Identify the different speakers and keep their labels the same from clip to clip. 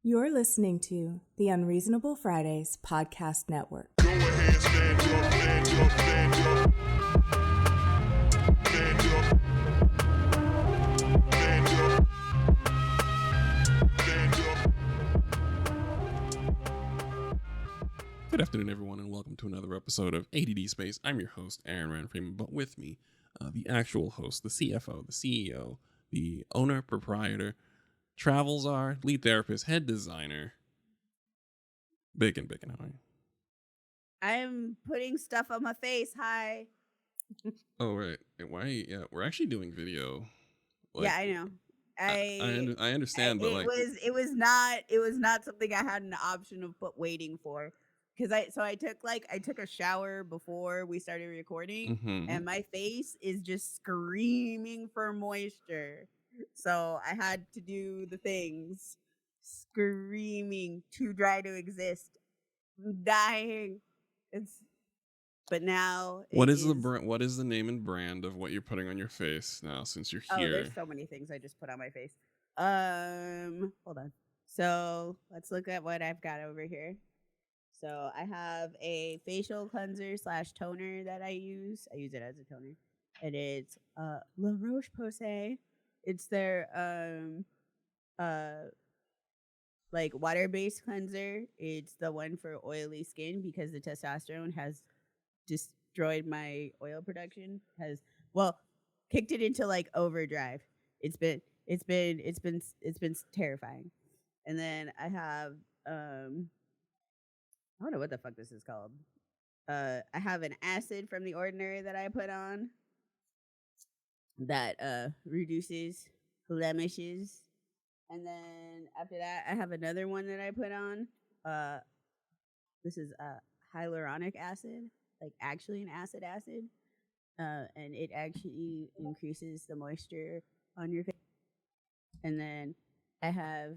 Speaker 1: You're listening to the Unreasonable Fridays Podcast Network.
Speaker 2: Go ahead, stand up, stand up, stand up. Stand up. Stand up. Stand up.
Speaker 3: Good afternoon, everyone, and welcome to another episode of AddSpace. I'm your host, Aaron Rand Freeman, but with me, the actual host, the CFO, the CEO, the owner, proprietor, travel czar, lead therapist, head designer, Bacon. How are you?
Speaker 4: I'm putting stuff on my face. Hi.
Speaker 3: Oh, right. Why? Yeah, we're actually doing video.
Speaker 4: Yeah, I know.
Speaker 3: I understand, but
Speaker 4: it was not something I had an option of waiting for, because I took a shower before we started recording, and my face is just screaming for moisture. So I had to do the things, screaming, too dry to exist. I'm dying. But now
Speaker 3: what is the name and brand of what you're putting on your face now, since you're here?
Speaker 4: Oh, there's so many things I just put on my face. Hold on. So let's look at what I've got over here. So I have a facial cleanser / toner that I use. I use it as a toner. And it's La Roche-Posay. It's their like water-based cleanser. It's the one for oily skin, because the testosterone has destroyed my oil production. Kicked it into like overdrive. It's been terrifying. And then I have I don't know what the fuck this is called. I have an acid from The Ordinary that I put on that reduces blemishes. And then after that, I have another one that I put on. This is hyaluronic acid, like actually an acid. And it actually increases the moisture on your face. And then I have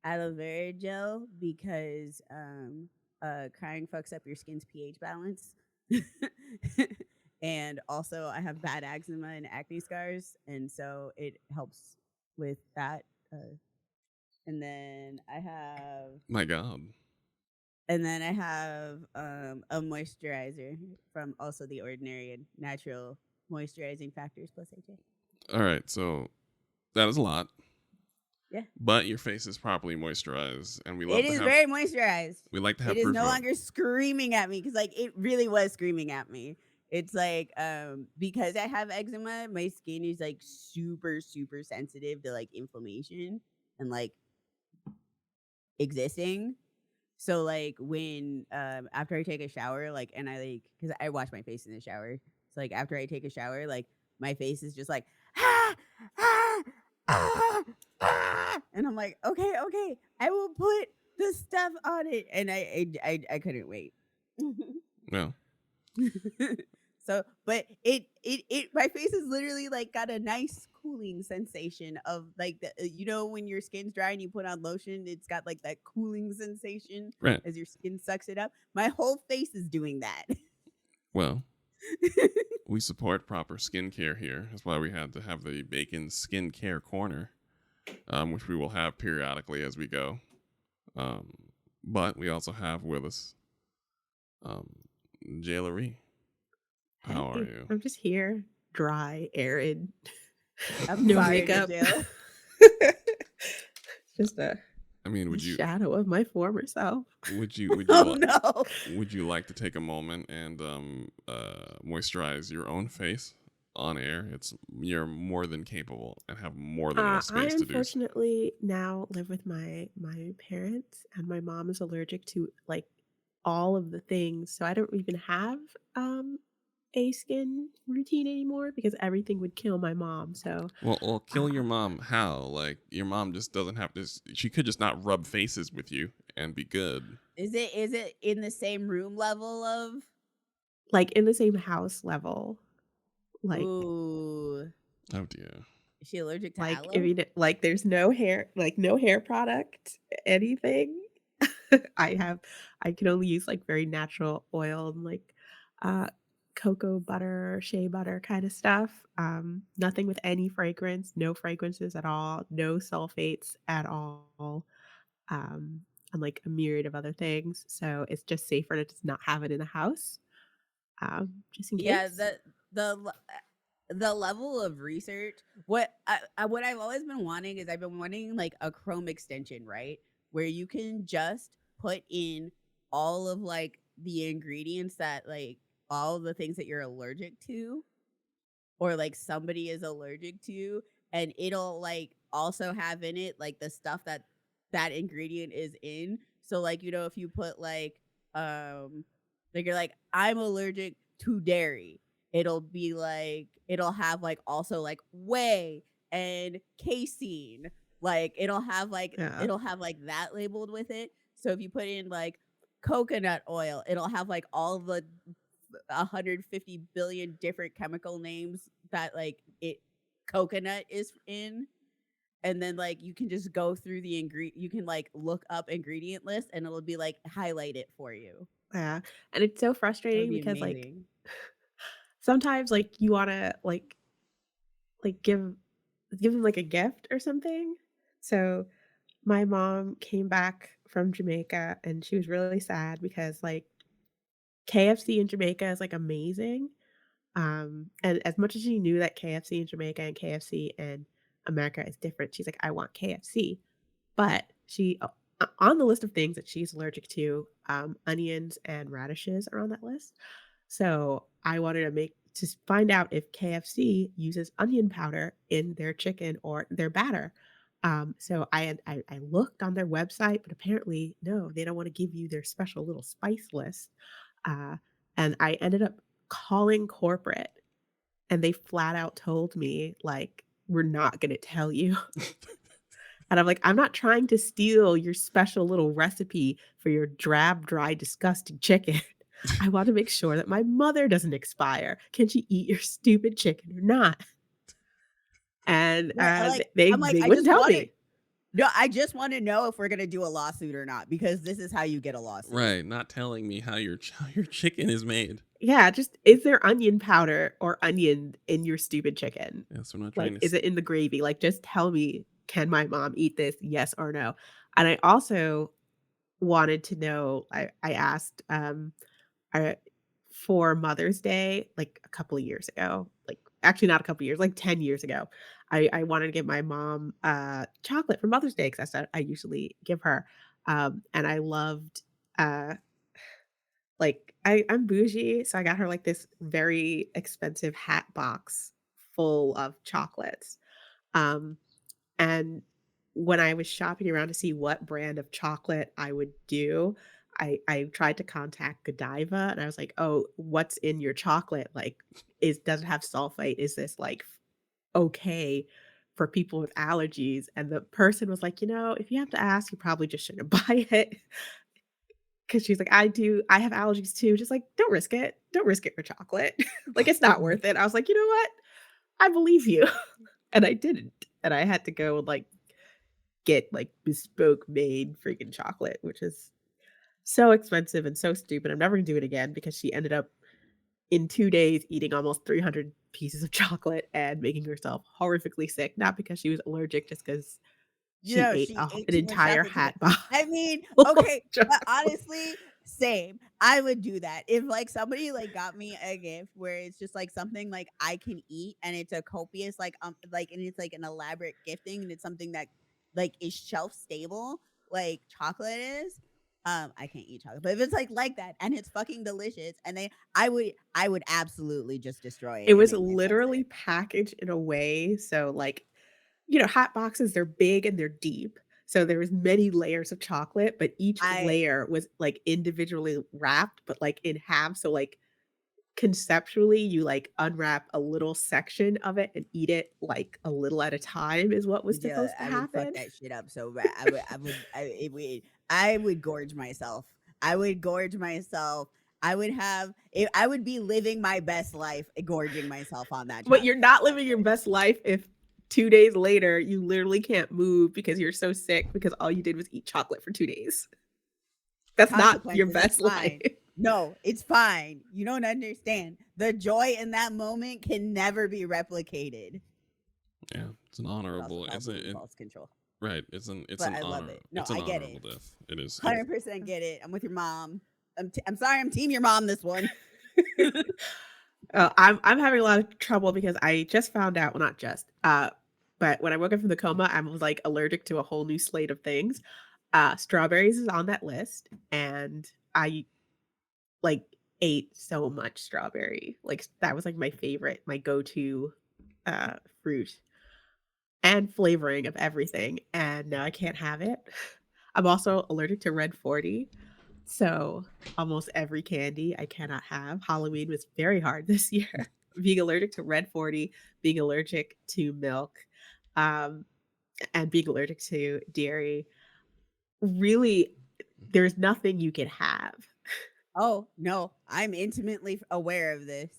Speaker 4: aloe vera gel, because crying fucks up your skin's pH balance. And also I have bad eczema and acne scars, and so it helps with that. And then I have a moisturizer from also The Ordinary, and natural moisturizing factors plus HA.
Speaker 3: All right, so that is a lot.
Speaker 4: Yeah.
Speaker 3: But your face is properly moisturized, and
Speaker 4: It is very moisturized.
Speaker 3: We like to have
Speaker 4: it is
Speaker 3: proof
Speaker 4: no longer screaming at me, because like it really was screaming at me. It's like because I have eczema, my skin is like super, super sensitive to like inflammation and like existing. So like when after I take a shower, like, and because I wash my face in the shower. So like after I take a shower, like my face is just like and I'm like, okay, I will put the stuff on it. And I couldn't wait.
Speaker 3: No.
Speaker 4: So, but it my face is literally like got a nice cooling sensation of like when your skin's dry and you put on lotion, it's got like that cooling sensation,
Speaker 3: right,
Speaker 4: as your skin sucks it up. My whole face is doing that.
Speaker 3: Well, we support proper skincare here. That's why we had to have the Bacon Skincare Corner, which we will have periodically as we go. But we also have with us Jailery. How are you?
Speaker 5: I'm just here, dry, arid,
Speaker 4: I'm
Speaker 5: no
Speaker 4: sorry,
Speaker 5: makeup. Just
Speaker 3: would you
Speaker 5: shadow of my former self?
Speaker 3: Would you would you like to take a moment and moisturize your own face on air? You're more than capable and have more than enough space to do.
Speaker 5: I unfortunately now live with my parents, and my mom is allergic to like all of the things, so I don't even have a skin routine anymore, because everything would kill my mom. So
Speaker 3: well, kill your mom how? Like, your mom just doesn't have to. She could just not rub faces with you and be good.
Speaker 4: Is it in the same room level of,
Speaker 5: like, in the same house level? Like,
Speaker 4: ooh,
Speaker 3: oh dear.
Speaker 4: Is she allergic to
Speaker 5: like,
Speaker 4: aloe?
Speaker 5: if you like, there's no hair, like no hair product, anything. I can only use like very natural oil and like cocoa butter, shea butter kind of stuff. Nothing with any fragrance, no fragrances at all, no sulfates at all, and like a myriad of other things. So it's just safer to just not have it in the house, just in
Speaker 4: Yeah,
Speaker 5: case.
Speaker 4: the level of research. What I've always been wanting is I've been wanting like a Chrome extension, right, where you can just put in all of like the ingredients that like all the things that you're allergic to or like somebody is allergic to, and it'll like also have in it like the stuff that that ingredient is in. So like, you know, if you put like you're like, I'm allergic to dairy, it'll be like it'll have like also like whey and casein. Like
Speaker 5: Yeah.
Speaker 4: it'll have like that labeled with it. So if you put in like coconut oil, it'll have like all the 150 billion different chemical names that like it coconut is in, and then like you can just go through the ingredient, you can like look up ingredient list and it'll be like highlight it for you.
Speaker 5: Yeah. And it's so
Speaker 4: That would
Speaker 5: frustrating
Speaker 4: be
Speaker 5: because like
Speaker 4: amazing.
Speaker 5: sometimes like you want to like give them like a gift or something. So my mom came back from Jamaica and she was really sad because like KFC in Jamaica is like amazing. And as much as she knew that KFC in Jamaica and KFC in America is different, she's like, I want KFC. But she on the list of things that she's allergic to, onions and radishes are on that list. So I wanted to find out if KFC uses onion powder in their chicken or their batter. So I looked on their website, but apparently no, they don't want to give you their special little spice list. Uh, and I ended up calling corporate, and they flat out told me like, we're not going to tell you. And I'm like, I'm not trying to steal your special little recipe for your drab, dry, disgusting chicken. I want to make sure that my mother doesn't expire. Can she eat your stupid chicken or not? And
Speaker 4: Right, I like I'm like,
Speaker 5: they
Speaker 4: I
Speaker 5: wouldn't
Speaker 4: just
Speaker 5: tell
Speaker 4: want it.
Speaker 5: me.
Speaker 4: No, I just want to know if we're gonna do a lawsuit or not, because this is how you get a lawsuit.
Speaker 3: Right, not telling me how how your chicken is made.
Speaker 5: Yeah, just is there onion powder or onion in your stupid chicken?
Speaker 3: Yeah, so I'm not trying
Speaker 5: Like,
Speaker 3: to.
Speaker 5: is it in the gravy? Like, just tell me, can my mom eat this? Yes or no? And I also wanted to know, I asked I for Mother's Day, like a couple of years ago, like actually not a couple of years, like 10 years ago, I wanted to give my mom chocolate for Mother's Day because that's what I usually give her. And I loved uh I'm bougie, so I got her like this very expensive hat box full of chocolates. Um and when I was shopping around to see what brand of chocolate I would do, I tried to contact Godiva and I was like, "Oh, what's in your chocolate? Like, does it have sulfite? Is this like okay for people with allergies?" And the person was like, if you have to ask, you probably just shouldn't buy it." Cause she's like, I have allergies too. Just like, don't risk it. Don't risk it for chocolate. Like, it's not worth it. I was like, you know what? I believe you. And I didn't. And I had to go and like get like bespoke made freaking chocolate, which is so expensive and so stupid. I'm never gonna do it again because she ended up in 2 days eating almost 300 pieces of chocolate and making herself horrifically sick. Not because she was allergic, just because
Speaker 4: You
Speaker 5: she
Speaker 4: know,
Speaker 5: ate
Speaker 4: she ate
Speaker 5: an
Speaker 4: too much
Speaker 5: entire
Speaker 4: chocolate.
Speaker 5: hat box
Speaker 4: I mean,
Speaker 5: full of
Speaker 4: okay, but
Speaker 5: chocolate.
Speaker 4: honestly, same. I would do that if like somebody like got me a gift where it's just like something like I can eat and it's a copious like and it's like an elaborate gifting and it's something that like is shelf stable like chocolate is. I can't eat chocolate, but if it's like that and it's fucking delicious and I would absolutely just destroy it
Speaker 5: It
Speaker 4: and
Speaker 5: was
Speaker 4: make myself
Speaker 5: literally
Speaker 4: sick.
Speaker 5: packaged in a way so, like, hot boxes, they're big and they're deep, so there was many layers of chocolate, but each
Speaker 4: I
Speaker 5: layer was, like, individually wrapped, but, like, in half, so, like, conceptually, you, like, unwrap a little section of it and eat it, like, a little at a time is what was
Speaker 4: Yeah,
Speaker 5: supposed to
Speaker 4: I would fuck
Speaker 5: happen.
Speaker 4: that shit up so bad. I would gorge myself. I would gorge myself. I would be living my best life gorging myself on that
Speaker 5: But you're
Speaker 4: chocolate.
Speaker 5: not living your best life if 2 days later, you literally can't move because you're so sick because all you did was eat chocolate for 2 days. That's not your
Speaker 4: Consequences, it's
Speaker 5: best life.
Speaker 4: fine. No, it's fine. You don't understand. The joy in that moment can never be replicated.
Speaker 3: Yeah, it's an
Speaker 4: It
Speaker 3: honorable.
Speaker 4: also
Speaker 3: It's
Speaker 4: called
Speaker 3: a
Speaker 4: impulse control.
Speaker 3: right. It's
Speaker 4: But
Speaker 3: an
Speaker 4: I love
Speaker 3: honor.
Speaker 4: it. No,
Speaker 3: It's an
Speaker 4: I get it.
Speaker 3: honorable death. It is.
Speaker 4: 100% get it. I'm with your mom. I'm sorry, I'm team your mom this one.
Speaker 5: I'm having a lot of trouble because I just found out, well, not just, but when I woke up from the coma, I was like allergic to a whole new slate of things. Strawberries is on that list, and I like ate so much strawberry. Like that was like my favorite, my go-to fruit and flavoring of everything. And now I can't have it. I'm also allergic to red 40. So almost every candy I cannot have. Halloween was very hard this year. Being allergic to red 40, being allergic to milk, um, and being allergic to dairy. Really, there's nothing you can have.
Speaker 4: Oh, no, I'm intimately aware of this.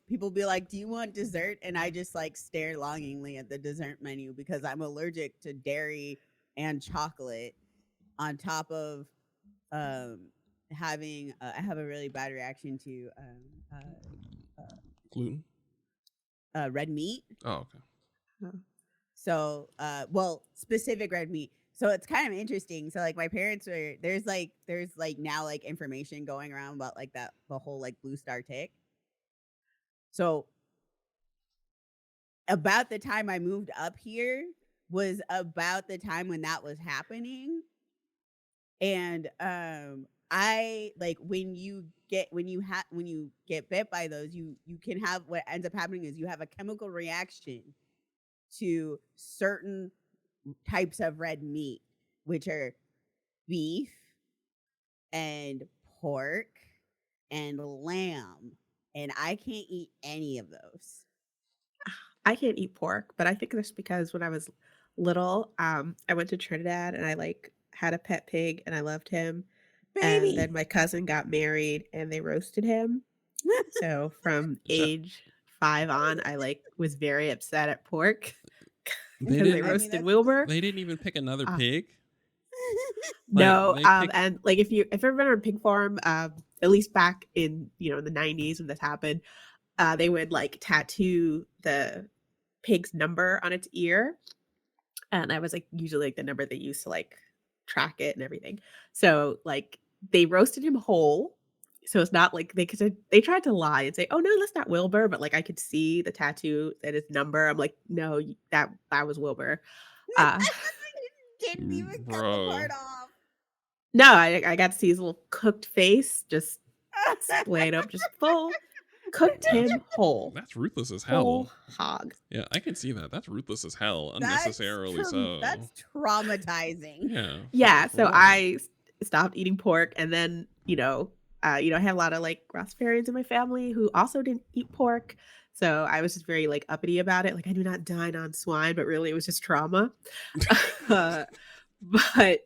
Speaker 4: People be like, "Do you want dessert?" And I just like stare longingly at the dessert menu because I'm allergic to dairy and chocolate on top of having I have a really bad reaction to
Speaker 3: Gluten.
Speaker 4: red meat.
Speaker 3: Oh, okay.
Speaker 4: So, well, specific red meat. So it's kind of interesting. So like my parents were there's like now like information going around about like that the whole like blue star tick. So about the time I moved up here was about the time when that was happening. And I like when you get bit by those, you can have what ends up happening is you have a chemical reaction to certain types of red meat, which are beef and pork and lamb. And I can't eat any of those.
Speaker 5: I can't eat pork, but I think that's because when I was little, I went to Trinidad and I like had a pet pig and I loved him. And then
Speaker 4: Baby.
Speaker 5: my cousin got married and they roasted him. So from
Speaker 3: So
Speaker 5: age 5 on, I like was very upset at pork
Speaker 3: they
Speaker 5: because they
Speaker 3: didn't.
Speaker 4: I mean,
Speaker 5: roasted
Speaker 4: that's
Speaker 5: Wilbur.
Speaker 3: They didn't even pick another
Speaker 5: Uh,
Speaker 3: pig. Like
Speaker 5: no,
Speaker 3: they picked.
Speaker 5: and like if you've ever been on a pig farm, at least back in the 90s when this happened, they would like tattoo the pig's number on its ear, and that was like usually like the number they used to like track it and everything. So like they roasted him whole. So it's not like they tried to lie and say, "Oh no, that's not Wilbur," but like I could see the tattoo that his number. I'm like, "No, that was Wilbur." Uh
Speaker 4: didn't even cut the
Speaker 3: Bro.
Speaker 4: part off.
Speaker 5: no, I got to see his little cooked face just splayed up, just full cooked
Speaker 3: That's
Speaker 5: him whole,
Speaker 3: that's ruthless as
Speaker 5: whole
Speaker 3: hell.
Speaker 5: hog.
Speaker 3: Yeah, I can see that. That's ruthless as hell.
Speaker 4: That's
Speaker 3: Unnecessarily so.
Speaker 4: that's traumatizing.
Speaker 3: Yeah.
Speaker 5: Yeah,
Speaker 3: For
Speaker 5: so
Speaker 3: what?
Speaker 5: I stopped eating pork, and then I have a lot of like Rastafarians in my family who also didn't eat pork. So I was just very like uppity about it. Like I do not dine on swine, but really it was just trauma. uh, but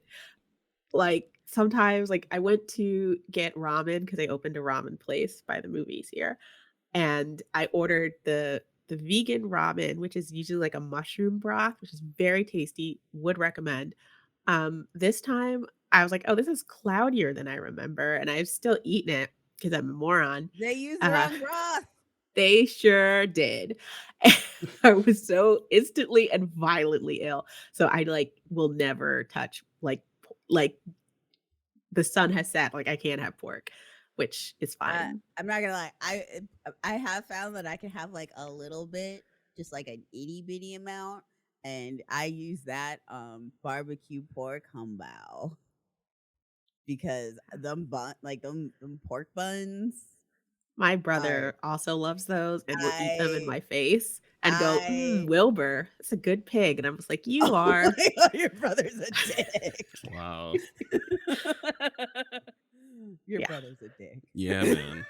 Speaker 5: like sometimes like I went to get ramen because they opened a ramen place by the movies here, and I ordered the vegan ramen, which is usually like a mushroom broth, which is very tasty. Would recommend. This time I was like, "Oh, this is cloudier than I remember," and I've still eaten it because I'm a moron.
Speaker 4: They used the
Speaker 5: Uh,
Speaker 4: wrong broth.
Speaker 5: they sure did. I was so instantly and violently ill. So I like will never touch like the sun has set. Like I can't have pork, which is fine.
Speaker 4: I'm not gonna lie. I have found that I can have like a little bit, just like an itty bitty amount, and I use that barbecue pork humbao because them pork buns.
Speaker 5: My
Speaker 4: Are
Speaker 5: brother also loves those and will eat them in
Speaker 4: I
Speaker 5: my face and go,
Speaker 4: I
Speaker 5: Wilbur, it's a good pig. And I'm just like, you
Speaker 4: oh
Speaker 5: are.
Speaker 4: my god, your brother's a dick.
Speaker 3: Wow.
Speaker 4: Your
Speaker 5: Yeah.
Speaker 4: brother's a dick.
Speaker 3: Yeah, man.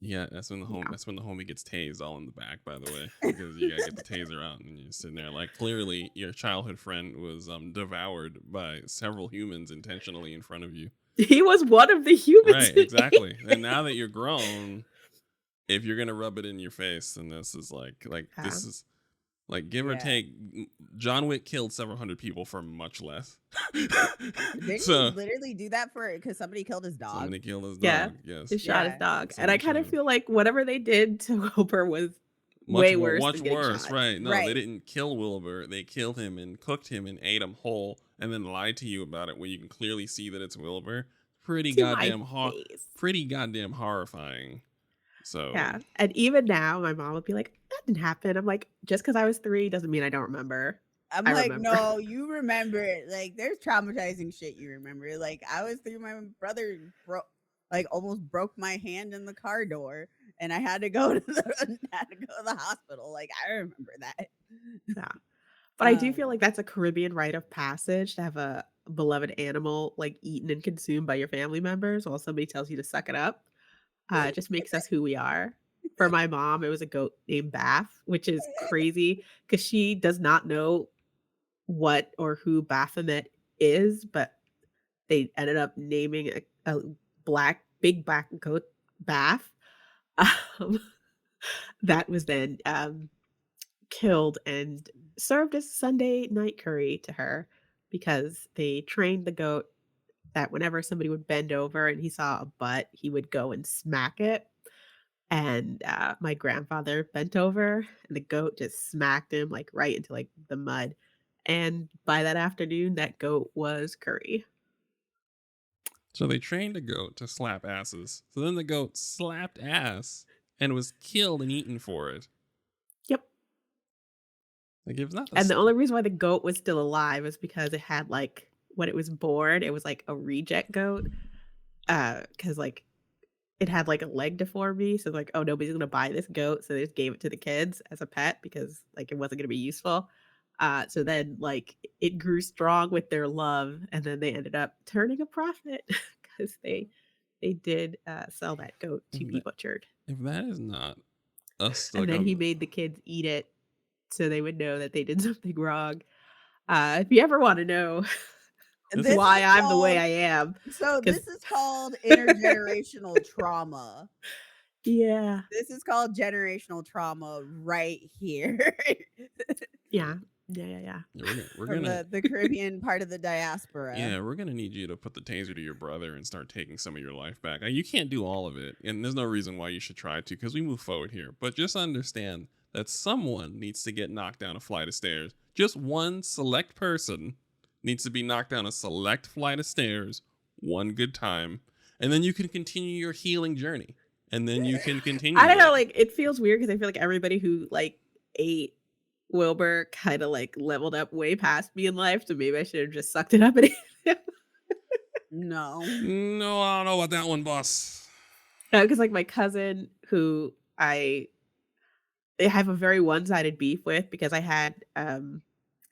Speaker 3: Yeah, that's when the
Speaker 5: Yeah.
Speaker 3: that's when the homie gets tased all in the back, by the way, because you gotta get the taser out, and you're sitting there like clearly your childhood friend was devoured by several humans intentionally in front of you.
Speaker 5: He was one of the humans.
Speaker 3: Right, exactly. And now that you're grown, if you're gonna rub it in your face, then this is like
Speaker 5: Yeah.
Speaker 3: this is Like, give or
Speaker 4: Yeah.
Speaker 3: take, John Wick killed several hundred people for much less.
Speaker 4: Didn't he
Speaker 3: So
Speaker 4: literally do that for because somebody killed his dog?
Speaker 3: somebody killed his
Speaker 5: Yeah,
Speaker 3: dog. Yes.
Speaker 5: he shot his
Speaker 4: Yeah.
Speaker 5: dog, and
Speaker 3: Somebody
Speaker 5: I kind
Speaker 3: shot
Speaker 5: of
Speaker 3: him.
Speaker 5: feel like whatever they did to Wilbur was
Speaker 3: Much
Speaker 5: way worse
Speaker 3: much
Speaker 5: than getting
Speaker 3: worse,
Speaker 5: shot.
Speaker 3: right? No, they
Speaker 4: Right.
Speaker 3: didn't kill Wilbur. They killed him and cooked him and ate him whole, and then lied to you about it when you can clearly see that it's Wilbur. Pretty
Speaker 5: To my
Speaker 3: goddamn
Speaker 5: face.
Speaker 3: pretty goddamn horrifying. So
Speaker 5: Yeah, and even now, my mom would be like, "That didn't happen." I'm like, "Just because I was 3 doesn't mean I don't remember."
Speaker 4: I'm
Speaker 5: I
Speaker 4: like,
Speaker 5: remember.
Speaker 4: no, you remember it. Like, there's traumatizing shit you remember. Like, I was through my brother almost broke my hand in the car door, and I had to go to the hospital. Like, I remember that.
Speaker 5: Yeah. But I do feel
Speaker 4: Um,
Speaker 5: like that's a Caribbean rite of passage to have a beloved animal like eaten and consumed by your family members while somebody tells you to suck it up. It just makes us who we are. For my mom, it was a goat named Bath, which is crazy because she does not know what or who Baphomet is, but they ended up naming a big black goat Bath. Um, that was then killed and served as Sunday night curry to her because they trained the goat that whenever somebody would bend over and he saw a butt, he would go and smack it. And my grandfather bent over and the goat just smacked him like right into like the mud. And by that afternoon, that goat was curry.
Speaker 3: so they trained a goat to slap asses. So then the goat slapped ass and was killed and eaten for it.
Speaker 5: Yep.
Speaker 3: Like, if not
Speaker 5: And the only reason why the goat was still alive is because it had like when it was born, it was like a reject goat. Because like it had like a leg deformity. So like, oh, nobody's gonna buy this goat. So they just gave it to the kids as a pet because like it wasn't gonna be useful. So then like it grew strong with their love, and then they ended up turning a profit because they did sell that goat to be butchered.
Speaker 3: if that is not us,
Speaker 5: And
Speaker 3: like
Speaker 5: then he made the kids eat it so they would know that they did something wrong. If you ever want to know
Speaker 3: This
Speaker 5: why
Speaker 4: is
Speaker 5: I'm the way
Speaker 4: called-
Speaker 5: I am,
Speaker 4: So
Speaker 5: because
Speaker 4: this is called intergenerational trauma.
Speaker 5: yeah,
Speaker 4: This is called generational trauma right here.
Speaker 5: yeah, yeah.
Speaker 3: we're
Speaker 4: From
Speaker 3: gonna
Speaker 4: the Caribbean part of the diaspora.
Speaker 3: yeah, we're gonna need you to put the taser to your brother and start taking some of your life back. You can't do all of it, and there's no reason why you should try to, because we move forward here. But just understand that someone needs to get knocked down a flight of stairs. Just one select person needs to be knocked down a select flight of stairs one good time, and then you can continue your healing journey. And then you can continue.
Speaker 5: I don't know, like it feels weird because I feel like everybody who like ate Wilbur kind of like leveled up way past me in life, so maybe I should have just sucked it up and ate him.
Speaker 4: No.
Speaker 3: No, I don't know about that one, boss.
Speaker 5: No, because like my cousin who I have a very one-sided beef with because I had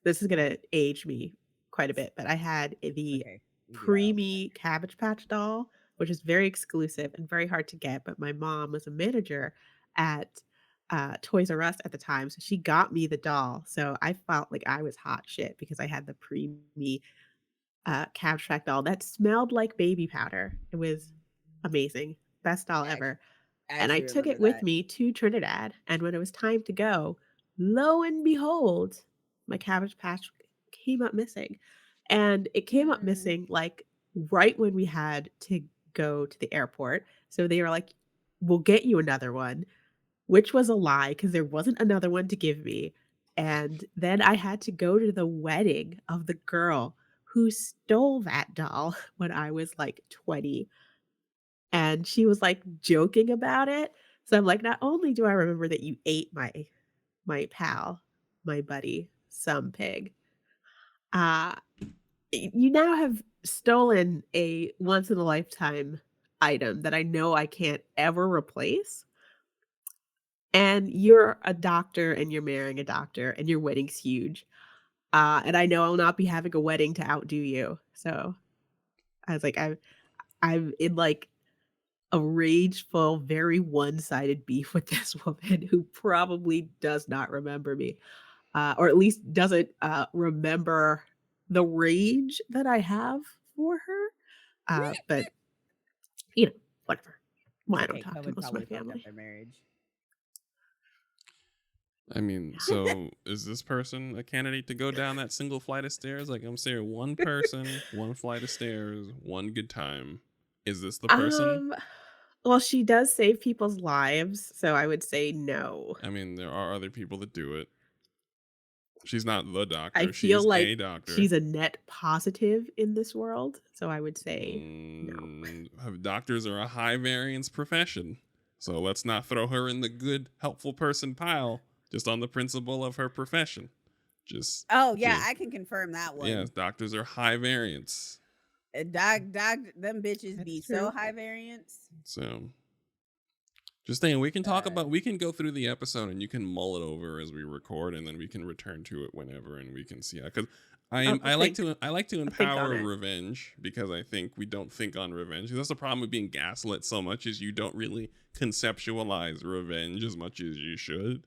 Speaker 5: this is gonna age me quite a bit, but I had the
Speaker 4: Okay.
Speaker 5: preemie Cabbage Patch doll, which is very exclusive and very hard to get. But my mom was a manager at Toys R Us at the time, so she got me the doll. So I felt like I was hot shit because I had the preemie Cabbage Patch doll that smelled like baby powder. It was amazing, best doll ever.
Speaker 4: I
Speaker 5: And I
Speaker 4: actually
Speaker 5: took it
Speaker 4: remember
Speaker 5: with
Speaker 4: that.
Speaker 5: me to Trinidad. And when it was time to go, lo and behold, my Cabbage Patch came up missing. And it came up missing like right when we had to go to the airport. So they were like, we'll get you another one, which was a lie because there wasn't another one to give me. And then I had to go to the wedding of the girl who stole that doll when I was like 20. And she was like joking about it. So I'm like, not only do I remember that you ate my pal, my buddy, some pig, uh, you now have stolen a once in a lifetime item that I know I can't ever replace. And you're a doctor and you're marrying a doctor and your wedding's huge. And I know I'll not be having a wedding to outdo you. So I was like, I'm in like a rageful, very one-sided beef with this woman who probably does not remember me, or at least doesn't remember the rage that I have for her. But whatever. Why
Speaker 4: It's
Speaker 5: don't
Speaker 4: okay.
Speaker 5: talk to
Speaker 4: COVID
Speaker 5: most of my
Speaker 4: probably fucked up
Speaker 5: family?
Speaker 4: their marriage.
Speaker 3: I mean, so is this person a candidate to go down that single flight of stairs? Like, I'm saying, one person, one flight of stairs, one good time. Is this the person?
Speaker 5: Um, well, she does save people's lives, so I would say no.
Speaker 3: I mean, there are other people that do it. She's not the
Speaker 5: I
Speaker 3: doctor.
Speaker 5: feel
Speaker 3: She's
Speaker 5: like
Speaker 3: a doctor.
Speaker 5: she's a net positive in this world, so I would say no.
Speaker 3: Doctors are a high variance profession. So let's not throw her in the good, helpful person pile just on the principle of her profession. Just,
Speaker 4: Oh yeah,
Speaker 3: just
Speaker 4: I can confirm that one.
Speaker 3: yeah, doctors are high variance.
Speaker 4: Them bitches be
Speaker 5: That's
Speaker 4: so
Speaker 5: true.
Speaker 4: high variance.
Speaker 3: So just saying, we can talk
Speaker 4: Uh,
Speaker 3: about, we can go through the episode and you can mull it over as we record, and then we can return to it whenever, and we can see it. Because I like to
Speaker 5: think on
Speaker 3: empower
Speaker 5: it.
Speaker 3: revenge, because I think we don't think on revenge. That's the problem with being gaslit so much, is you don't really conceptualize revenge as much as you should.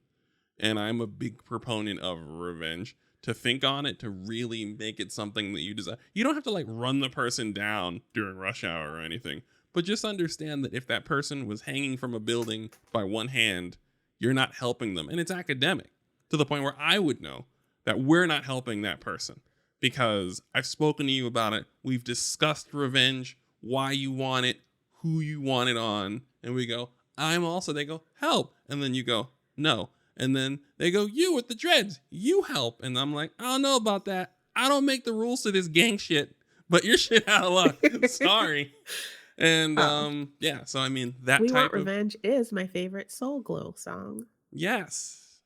Speaker 3: And I'm a big proponent of revenge. To think on it, to really make it something that you desire. You don't have to like run the person down during rush hour or anything, but just understand that if that person was hanging from a building by one hand, you're not helping them. And it's academic to the point where I would know that we're not helping that person, because I've spoken to you about it. We've discussed revenge, why you want it, who you want it on. And we go, I'm also, they go, help. And then you go, no. And then they go, you with the dreads, you help. And I'm like, I don't know about that. I don't make the rules to this gang shit, but you're shit out of luck. Sorry. And
Speaker 5: Oh.
Speaker 3: yeah, so I mean, that
Speaker 5: We
Speaker 3: type
Speaker 5: Want
Speaker 3: of,
Speaker 5: Revenge is my favorite Soul Glow song.
Speaker 3: yes.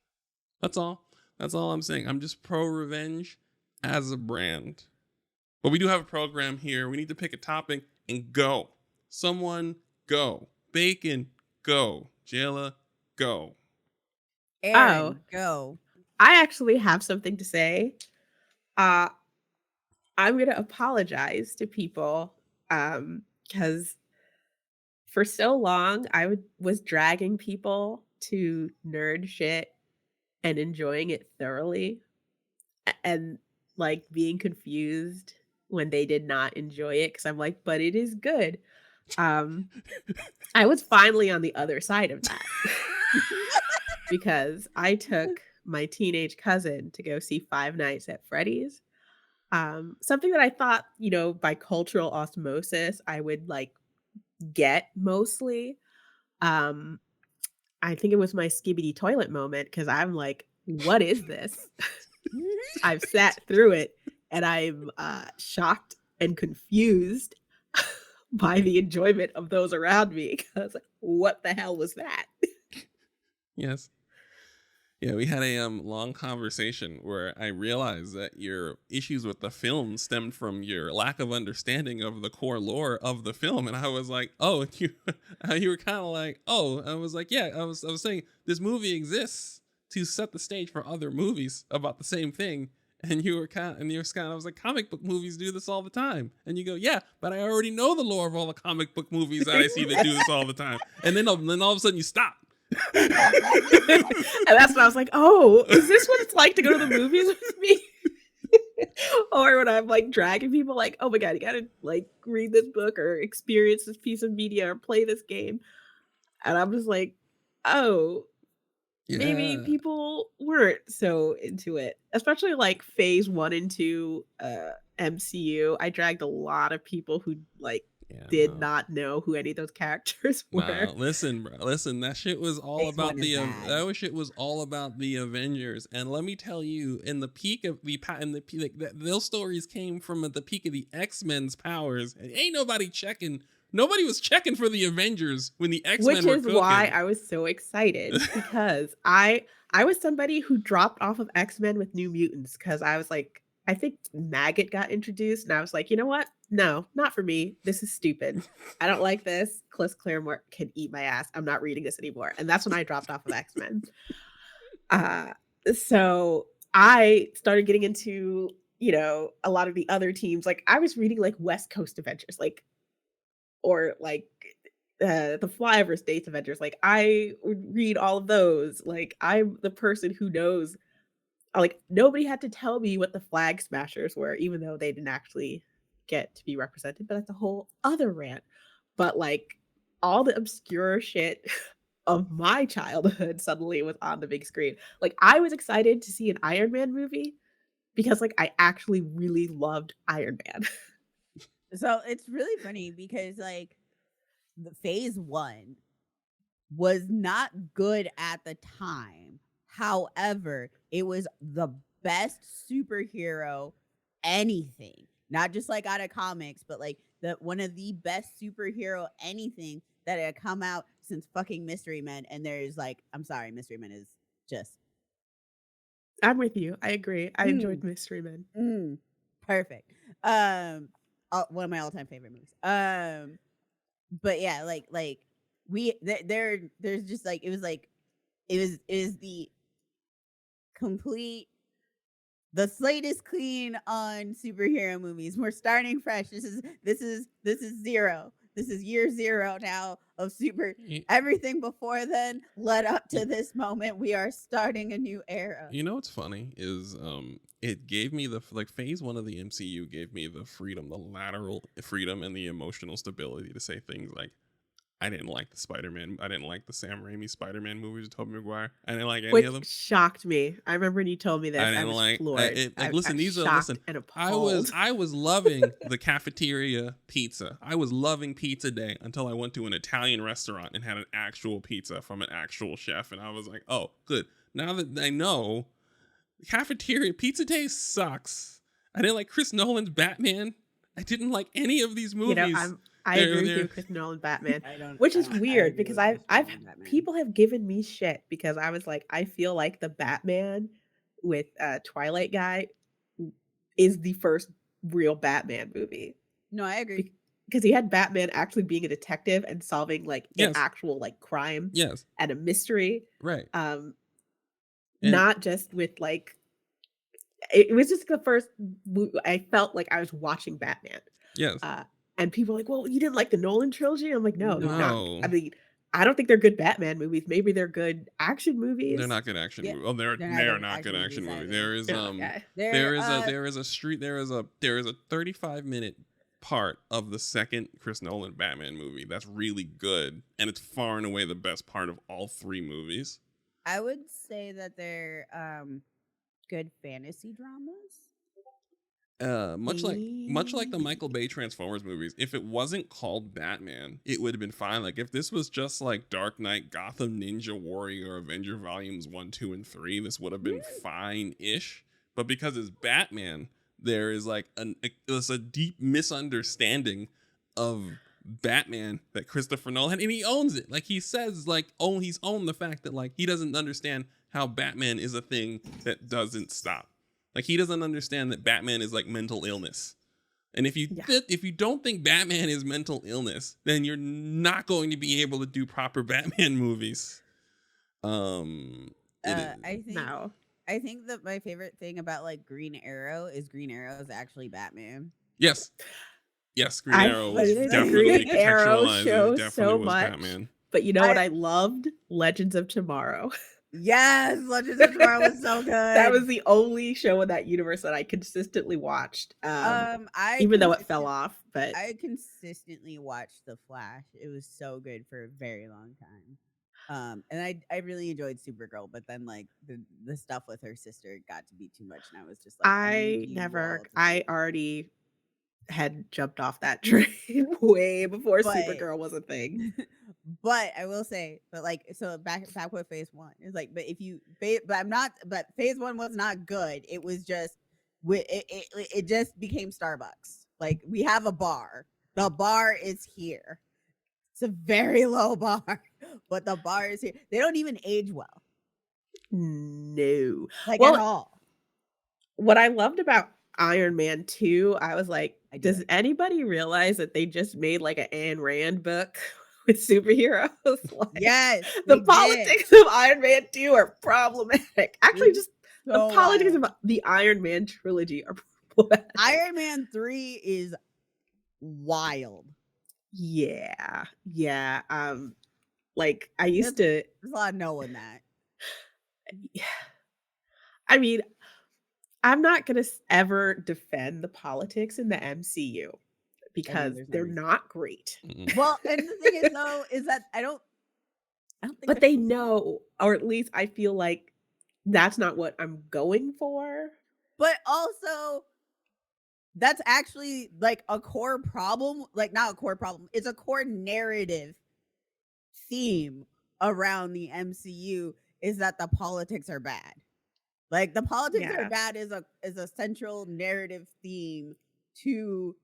Speaker 3: That's all. That's all I'm saying. I'm just pro revenge as a brand. But we do have a program here. We need to pick a topic and go. Someone go. Bacon, go. Jayla, go.
Speaker 4: Aaron, go.
Speaker 5: I actually have something to say. Uh, I'm gonna apologize to people because for so long was dragging people to nerd shit and enjoying it thoroughly, and like being confused when they did not enjoy it because I'm like, but it is good. Um, I was finally on the other side of that because I took my teenage cousin to go see Five Nights at Freddy's. Something that I thought, by cultural osmosis, I would like get mostly. Um, I think it was my skibidi toilet moment because I'm like, what is this? I've sat through it and I'm shocked and confused by the enjoyment of those around me because what the hell was that?
Speaker 3: Yes. Yeah, we had a long conversation where I realized that your issues with the film stemmed from your lack of understanding of the core lore of the film, and I was like, "Oh," you were kind of like, "Oh," I was like, "Yeah," I was saying this movie exists to set the stage for other movies about the same thing, and you were kind of, I was like, "Comic book movies do this all the time," and you go, "Yeah, but I already know the lore of all the comic book movies that I see that do this all the time," and then all of a sudden you stop.
Speaker 5: And that's when I was like, oh, is this what it's like to go to the movies with me? Or when I'm like dragging people like, oh my god, you gotta like read this book or experience this piece of media or play this game. And I'm just like, oh, maybe
Speaker 3: Yeah.
Speaker 5: people weren't so into it. Especially like phase 1 and 2 MCU. I dragged a lot of people who like
Speaker 3: Yeah,
Speaker 5: did
Speaker 3: no.
Speaker 5: not know who any of those characters were.
Speaker 3: Nah, listen, bro. Listen, that shit was all
Speaker 4: Phase
Speaker 3: about
Speaker 4: one is bad.
Speaker 3: shit was all about the Avengers. And let me tell you, in the peak of those stories came from at the peak of the X-Men's powers. And ain't nobody checking. Nobody was checking for the Avengers when the X-Men
Speaker 5: Which
Speaker 3: were
Speaker 5: is why
Speaker 3: cooking.
Speaker 5: I was so excited because I was somebody who dropped off of X-Men with New Mutants because I was like, I think Maggot got introduced and I was like, you know what? No, not for me. This is stupid. I don't like this. Chris Claremont can eat my ass. I'm not reading this anymore. And that's when I dropped off of X-Men. Uh, so I started getting into, a lot of the other teams. Like I was reading like West Coast Adventures, like or like the Flyover States Avengers. Like I would read all of those. Like I'm the person who knows. Like nobody had to tell me what the Flag Smashers were, even though they didn't actually get to be represented. But that's a whole other rant. But like all the obscure shit of my childhood suddenly was on the big screen. Like, I was excited to see an Iron Man movie because, like, I actually really loved Iron Man.
Speaker 4: So it's really funny because like the phase one was not good at the time. However, it was the best superhero anything. Not just like out of comics, but like the one of the best superhero anything that had come out since fucking Mystery Men. And there's like, I'm sorry, Mystery Men is just
Speaker 5: I'm with you. I agree. I enjoyed
Speaker 4: mm,
Speaker 5: Mystery Men.
Speaker 4: perfect. One of my all-time favorite movies. But yeah, like there's just like it is the complete the slate is clean on superhero movies. We're starting fresh. This is zero. This is year zero now of super.
Speaker 3: Y-
Speaker 4: Everything before then led up to this moment. We are starting a new era.
Speaker 3: You know what's funny is it gave me the like phase one of the MCU gave me the freedom, the lateral freedom and the emotional stability to say things like I didn't like the Spider-Man. I didn't like the Sam Raimi Spider-Man movies with Tobey Maguire. I didn't like any
Speaker 5: Which
Speaker 3: of them.
Speaker 5: shocked me. I remember when you told me this,
Speaker 3: I
Speaker 5: I
Speaker 3: didn't
Speaker 5: was
Speaker 3: like
Speaker 5: floored.
Speaker 3: it. Like,
Speaker 5: I
Speaker 3: listen,
Speaker 5: was
Speaker 3: these are
Speaker 5: shocked
Speaker 3: listen.
Speaker 5: and
Speaker 3: I was
Speaker 5: appalled.
Speaker 3: loving the cafeteria pizza. I was loving pizza day until I went to an Italian restaurant and had an actual pizza from an actual chef, and I was like, oh, good. Now that I know, cafeteria pizza day sucks. I didn't like Chris Nolan's Batman. I didn't like any of these
Speaker 5: You know,
Speaker 3: movies.
Speaker 5: I agree with you, Chris Nolan Batman,
Speaker 4: I don't.
Speaker 5: which is
Speaker 4: I
Speaker 5: weird
Speaker 4: agree
Speaker 5: because
Speaker 4: with Chris
Speaker 5: I've
Speaker 4: Nolan Batman.
Speaker 5: people have given me shit because I was like, I feel like the Batman with Twilight guy is the first real Batman movie
Speaker 4: No, I agree.
Speaker 5: because he had Batman actually being a detective and solving like an
Speaker 3: Yes.
Speaker 5: actual like crime
Speaker 3: Yes.
Speaker 5: and a mystery.
Speaker 3: Right. And
Speaker 5: Not just with like it was just the first I felt like I was watching Batman.
Speaker 3: yes.
Speaker 5: And people are like, well, you didn't like the Nolan trilogy? I'm like, no, they're not.
Speaker 3: No.
Speaker 5: I mean, I don't think they're good Batman movies. Maybe they're good action movies.
Speaker 3: They're not good action
Speaker 4: Yeah,
Speaker 3: movies. Oh,
Speaker 4: they're
Speaker 3: they
Speaker 4: not
Speaker 3: are
Speaker 4: good
Speaker 3: not good action movies.
Speaker 4: either.
Speaker 3: There is
Speaker 5: Oh, okay.
Speaker 3: there is a 35-minute part of the second Chris Nolan Batman movie that's really good, and it's far and away the best part of all three movies.
Speaker 4: I would say that they're good fantasy dramas.
Speaker 3: Much like the Michael Bay Transformers movies, if it wasn't called Batman, it would have been fine. Like if this was just like Dark Knight, Gotham, Ninja Warrior, Avenger Volumes 1, 2, and 3, this would have been fine-ish. But because it's Batman, there is like there's a deep misunderstanding of Batman that Christopher Nolan, and he owns it. Like he says, like he's owned the fact that like he doesn't understand how Batman is a thing that doesn't stop. Like he doesn't understand that Batman is like mental illness. And if you don't think Batman is mental illness, then you're not going to be able to do proper Batman movies.
Speaker 4: I think
Speaker 5: No.
Speaker 4: I think that my favorite thing about like Green Arrow is Green Arrow is actually Batman.
Speaker 3: Yes, Green Arrow was
Speaker 5: hated
Speaker 3: definitely
Speaker 5: Green Arrow
Speaker 3: contextualized.
Speaker 5: show
Speaker 3: It definitely
Speaker 5: so
Speaker 3: was
Speaker 5: much.
Speaker 3: Batman.
Speaker 5: But you know what I loved? Legends of Tomorrow.
Speaker 4: Yes, Legends of Tomorrow was so good.
Speaker 5: That was the only show in that universe that I consistently watched. Even though it fell off, but
Speaker 4: I consistently watched The Flash. It was so good for a very long time. And I really enjoyed Supergirl, but then like the stuff with her sister got to be too much, and I was just like,
Speaker 5: I already had jumped off that train way before Supergirl was a thing.
Speaker 4: But I will say, but like, so back with phase one, it's like, but phase one was not good. It was just, it just became Starbucks. Like we have a bar. The bar is here. It's a very low bar, but the bar is here. They don't even age well.
Speaker 5: No.
Speaker 4: Like
Speaker 5: Well,
Speaker 4: at all.
Speaker 5: What I loved about Iron Man 2, I was like,
Speaker 4: I do
Speaker 5: does
Speaker 4: like
Speaker 5: anybody realize that they just made like an Ayn Rand book with superheroes? Like,
Speaker 4: Yes.
Speaker 5: the
Speaker 4: they did.
Speaker 5: politics of Iron Man 2 are problematic. Actually,
Speaker 4: It's
Speaker 5: just the
Speaker 4: so
Speaker 5: politics
Speaker 4: wild.
Speaker 5: of the Iron Man trilogy are problematic.
Speaker 4: Iron Man 3 is wild.
Speaker 5: Yeah. Like I used to
Speaker 4: There's a lot of no in that.
Speaker 5: I mean, I'm not going to ever defend the politics in the MCU because
Speaker 4: there's no
Speaker 5: they're
Speaker 4: reason.
Speaker 5: not great.
Speaker 3: Mm-mm.
Speaker 4: Well, and the thing is though, is that I don't I don't think
Speaker 5: But
Speaker 4: they're
Speaker 5: they
Speaker 4: supposed to.
Speaker 5: know, or at least I feel like that's not what I'm going for.
Speaker 4: But also, that's actually like a core problem. Like, not a core problem. It's a core narrative theme around the MCU is that the politics are bad. Like the politics are
Speaker 5: Yeah.
Speaker 4: bad is a central narrative theme to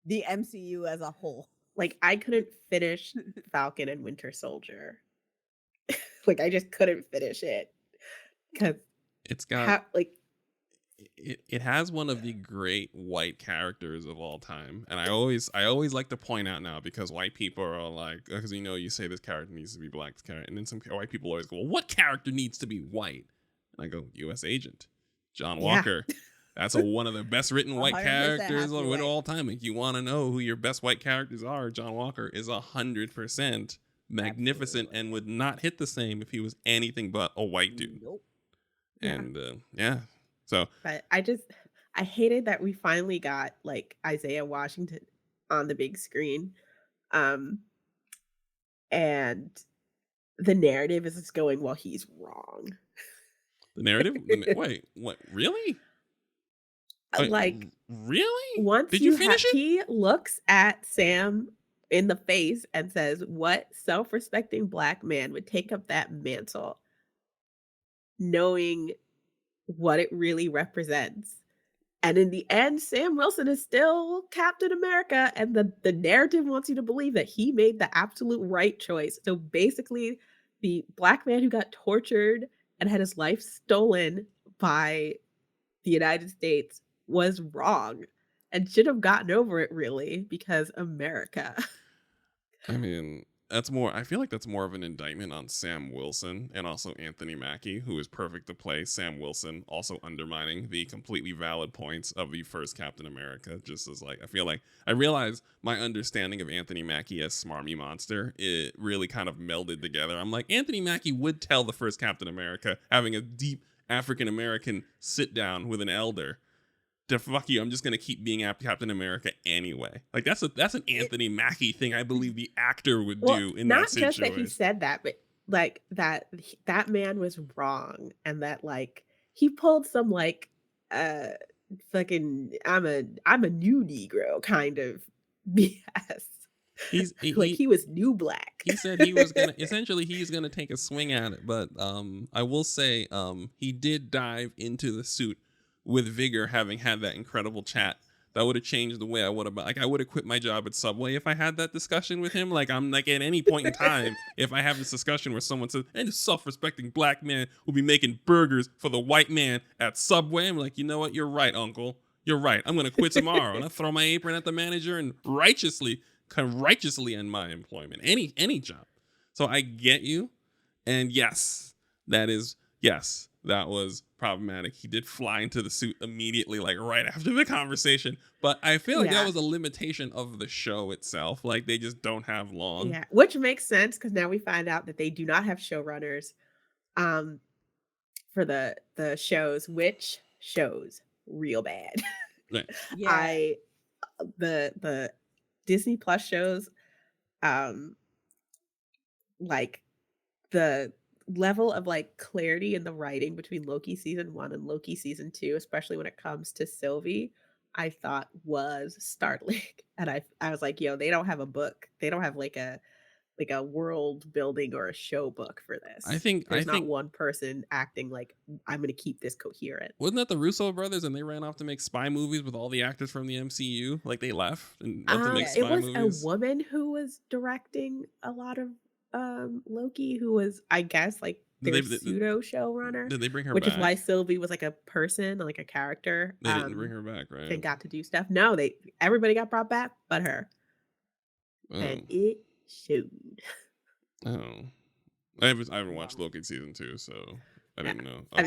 Speaker 4: the MCU as a whole.
Speaker 5: Like I couldn't finish Falcon and Winter Soldier. Like I just couldn't finish it because
Speaker 3: It's got
Speaker 5: how like
Speaker 3: it has one of the great white characters of all time, and I always like to point out now, because white people are all like, because you say this character needs to be black, this character, and then some white people always go, well, what character needs to be white? And I go, U.S. Agent John
Speaker 5: Yeah.
Speaker 3: Walker. That's one of the best written white
Speaker 4: 100%
Speaker 3: characters
Speaker 4: has to be
Speaker 3: of
Speaker 4: white.
Speaker 3: all time. If you want to know who your best white characters are, John Walker is 100% magnificent
Speaker 4: Absolutely.
Speaker 3: and would not hit the same if he was anything but a white dude.
Speaker 4: Nope.
Speaker 5: Yeah.
Speaker 3: And yeah, so
Speaker 5: but I hated that we finally got like Isaiah Washington on the big screen. And the narrative is just going, well, he's wrong.
Speaker 3: the narrative. Wait, what? Really? Wait,
Speaker 5: Like
Speaker 3: really?
Speaker 5: once
Speaker 3: Did you finish it?
Speaker 5: he looks at Sam in the face and says, what self-respecting black man would take up that mantle knowing what it really represents? And in the end, Sam Wilson is still Captain America, and the narrative wants you to believe that he made the absolute right choice. So basically, the black man who got tortured and had his life stolen by the United States was wrong and should have gotten over it, really, because America.
Speaker 3: I mean, that's more. I feel like that's more of an indictment on Sam Wilson and also Anthony Mackie, who is perfect to play Sam Wilson, also undermining the completely valid points of the first Captain America. Just as like, I feel like I realize my understanding of Anthony Mackie as Smarmy Monster, it really kind of melded together. I'm like, Anthony Mackie would tell the first Captain America, having a deep African American sit down with an elder, to fuck you, I'm just gonna keep being Captain America anyway. Like that's an Anthony Mackie thing. I believe the actor would do in that
Speaker 5: not
Speaker 3: situation.
Speaker 5: just that he said that, but like that man was wrong, and that like he pulled some like fucking I'm a new Negro kind of BS. Like he was new black.
Speaker 3: He said he was gonna essentially he's gonna take a swing at it, but I will say he did dive into the suit with vigor, having had that incredible chat. That would have changed the way I would have, like, I would have quit my job at Subway if I had that discussion with him. Like, I'm like, at any point in time, if I have this discussion where someone says, and a self-respecting black man will be making burgers for the white man at Subway, I'm like, you know what? You're right, uncle. You're right. I'm going to quit tomorrow. And I throw my apron at the manager and righteously end my employment. Any job. So I get you. And yes, that was problematic. He did fly into the suit immediately, like right after the conversation. But I feel like that was a limitation of the show itself. Like they just don't have long.
Speaker 5: Yeah, which makes sense because now we find out that they do not have showrunners for the shows, which shows real bad.
Speaker 3: Right.
Speaker 4: Yeah.
Speaker 5: The Disney Plus shows, like the level of like clarity in the writing between Loki season 1 and Loki season 2, especially when it comes to Sylvie, I thought was startling. And I was like, yo, they don't have a book. They don't have like a world building or a show book for this.
Speaker 3: I think
Speaker 5: not one person acting like I'm gonna keep this coherent.
Speaker 3: Wasn't that the Russo brothers, and they ran off to make spy movies with all the actors from the MCU? Like they left and went to make spy
Speaker 5: it was
Speaker 3: movies.
Speaker 5: a woman who was directing a lot of Loki, who was, I guess, like their pseudo showrunner.
Speaker 3: Did they bring her
Speaker 5: which
Speaker 3: back?
Speaker 5: is why Sylvie was like a person, like a character.
Speaker 3: They didn't bring her back, right?
Speaker 5: And got to do stuff. No, everybody got brought back but her.
Speaker 3: Oh.
Speaker 5: And it showed.
Speaker 3: Oh. I haven't watched Loki season 2, so I didn't know.
Speaker 4: I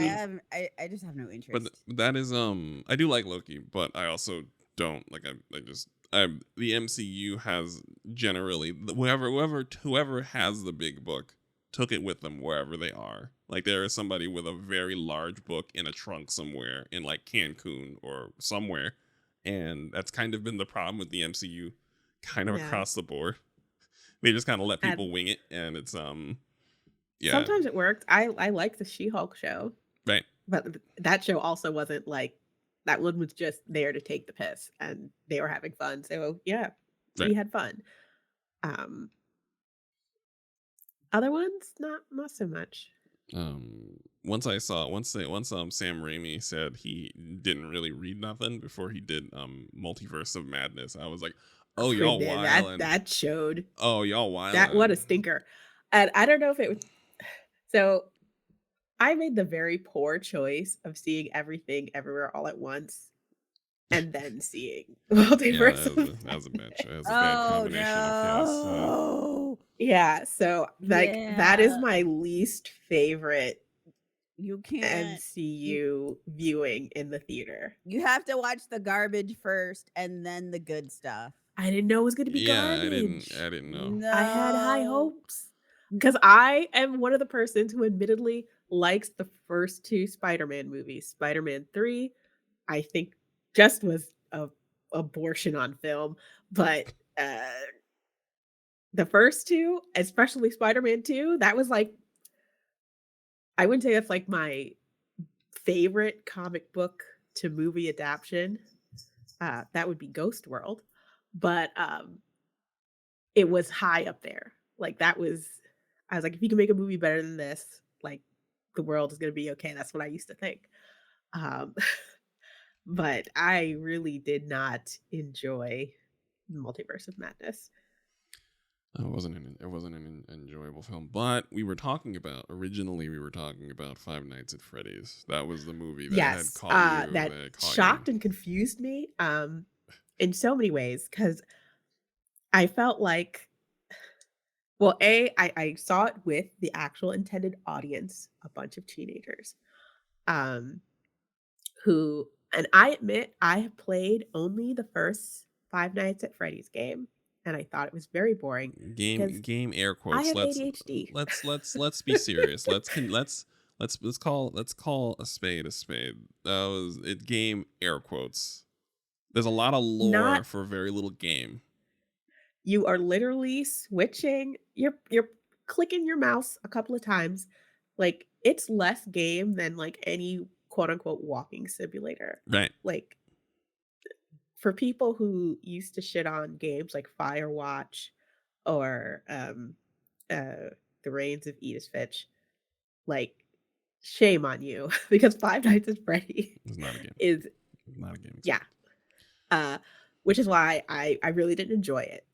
Speaker 4: just have no interest.
Speaker 3: But that is I do like Loki, but I also don't like. The MCU has generally whoever has the big book took it with them wherever they are. Like there is somebody with a very large book in a trunk somewhere in like Cancun or somewhere, and that's kind of been the problem with the MCU, kind of across the board. They just kind of let people wing it, and it's Yeah,
Speaker 5: Sometimes it worked. I like the She-Hulk show,
Speaker 3: right.
Speaker 5: but that show also wasn't like that one was just there to take the piss and they were having fun. So yeah,
Speaker 3: Right.
Speaker 5: we had fun. Um Other ones, not so much.
Speaker 3: Once I saw once Sam Raimi said he didn't really read nothing before he did Multiverse of Madness, I was like, oh y'all
Speaker 5: Man,
Speaker 3: wildin'.
Speaker 5: that showed
Speaker 3: Oh y'all
Speaker 5: that what a
Speaker 3: wildin'.
Speaker 5: stinker. And I don't know if it was so I made the very poor choice of seeing Everything Everywhere All at Once and then seeing
Speaker 3: Yeah,
Speaker 5: Multiverse of
Speaker 3: that was a bad
Speaker 5: Madness.
Speaker 3: that was a bad
Speaker 4: Oh
Speaker 3: combination of chaos.
Speaker 4: no.
Speaker 5: Yeah, so like that is
Speaker 4: Yeah.
Speaker 5: my least favorite
Speaker 4: You can't.
Speaker 5: MCU viewing in the theater.
Speaker 4: You have to watch the garbage first and then the good stuff.
Speaker 5: I didn't know it was going to be
Speaker 3: Yeah,
Speaker 5: garbage.
Speaker 3: I didn't know.
Speaker 4: No.
Speaker 5: I had high hopes because I am one of the persons who admittedly likes the first two Spider-Man movies. Spider-Man 3, I think just was a abortion on film, but the first two, especially Spider-Man 2, that was like I wouldn't say that's like my favorite comic book to movie adaptation. That would be Ghost World, but it was high up there. Like that was, I was like, if you can make a movie better than this, like the world is gonna be okay. That's what I used to think. Um, but I really did not enjoy Multiverse of Madness.
Speaker 3: It wasn't an enjoyable film, but originally we were talking about Five Nights at Freddy's. That was the movie that had
Speaker 5: Yes,
Speaker 3: caught you.
Speaker 5: that
Speaker 3: That caught
Speaker 5: shocked
Speaker 3: you.
Speaker 5: and confused me in so many ways because I felt like, well, I saw it with the actual intended audience, a bunch of teenagers, um, who, and I admit I have played only the first Five Nights at Freddy's game, and I thought it was very boring because
Speaker 3: Game air
Speaker 5: I
Speaker 3: quotes.
Speaker 5: have ADHD.
Speaker 3: Let's be serious. Let's call a spade a spade. That was it. Game air quotes. There's a lot of lore
Speaker 5: Not
Speaker 3: for very little game.
Speaker 5: You are literally switching, you're clicking your mouse a couple of times. Like it's less game than like any quote unquote walking simulator.
Speaker 3: Right.
Speaker 5: Like for people who used to shit on games like Firewatch or The Reigns of Edith Finch, like shame on you because Five Nights at Freddy
Speaker 3: It's not a game.
Speaker 5: is
Speaker 3: It's not a game.
Speaker 5: yeah. Uh which is why I really didn't enjoy it.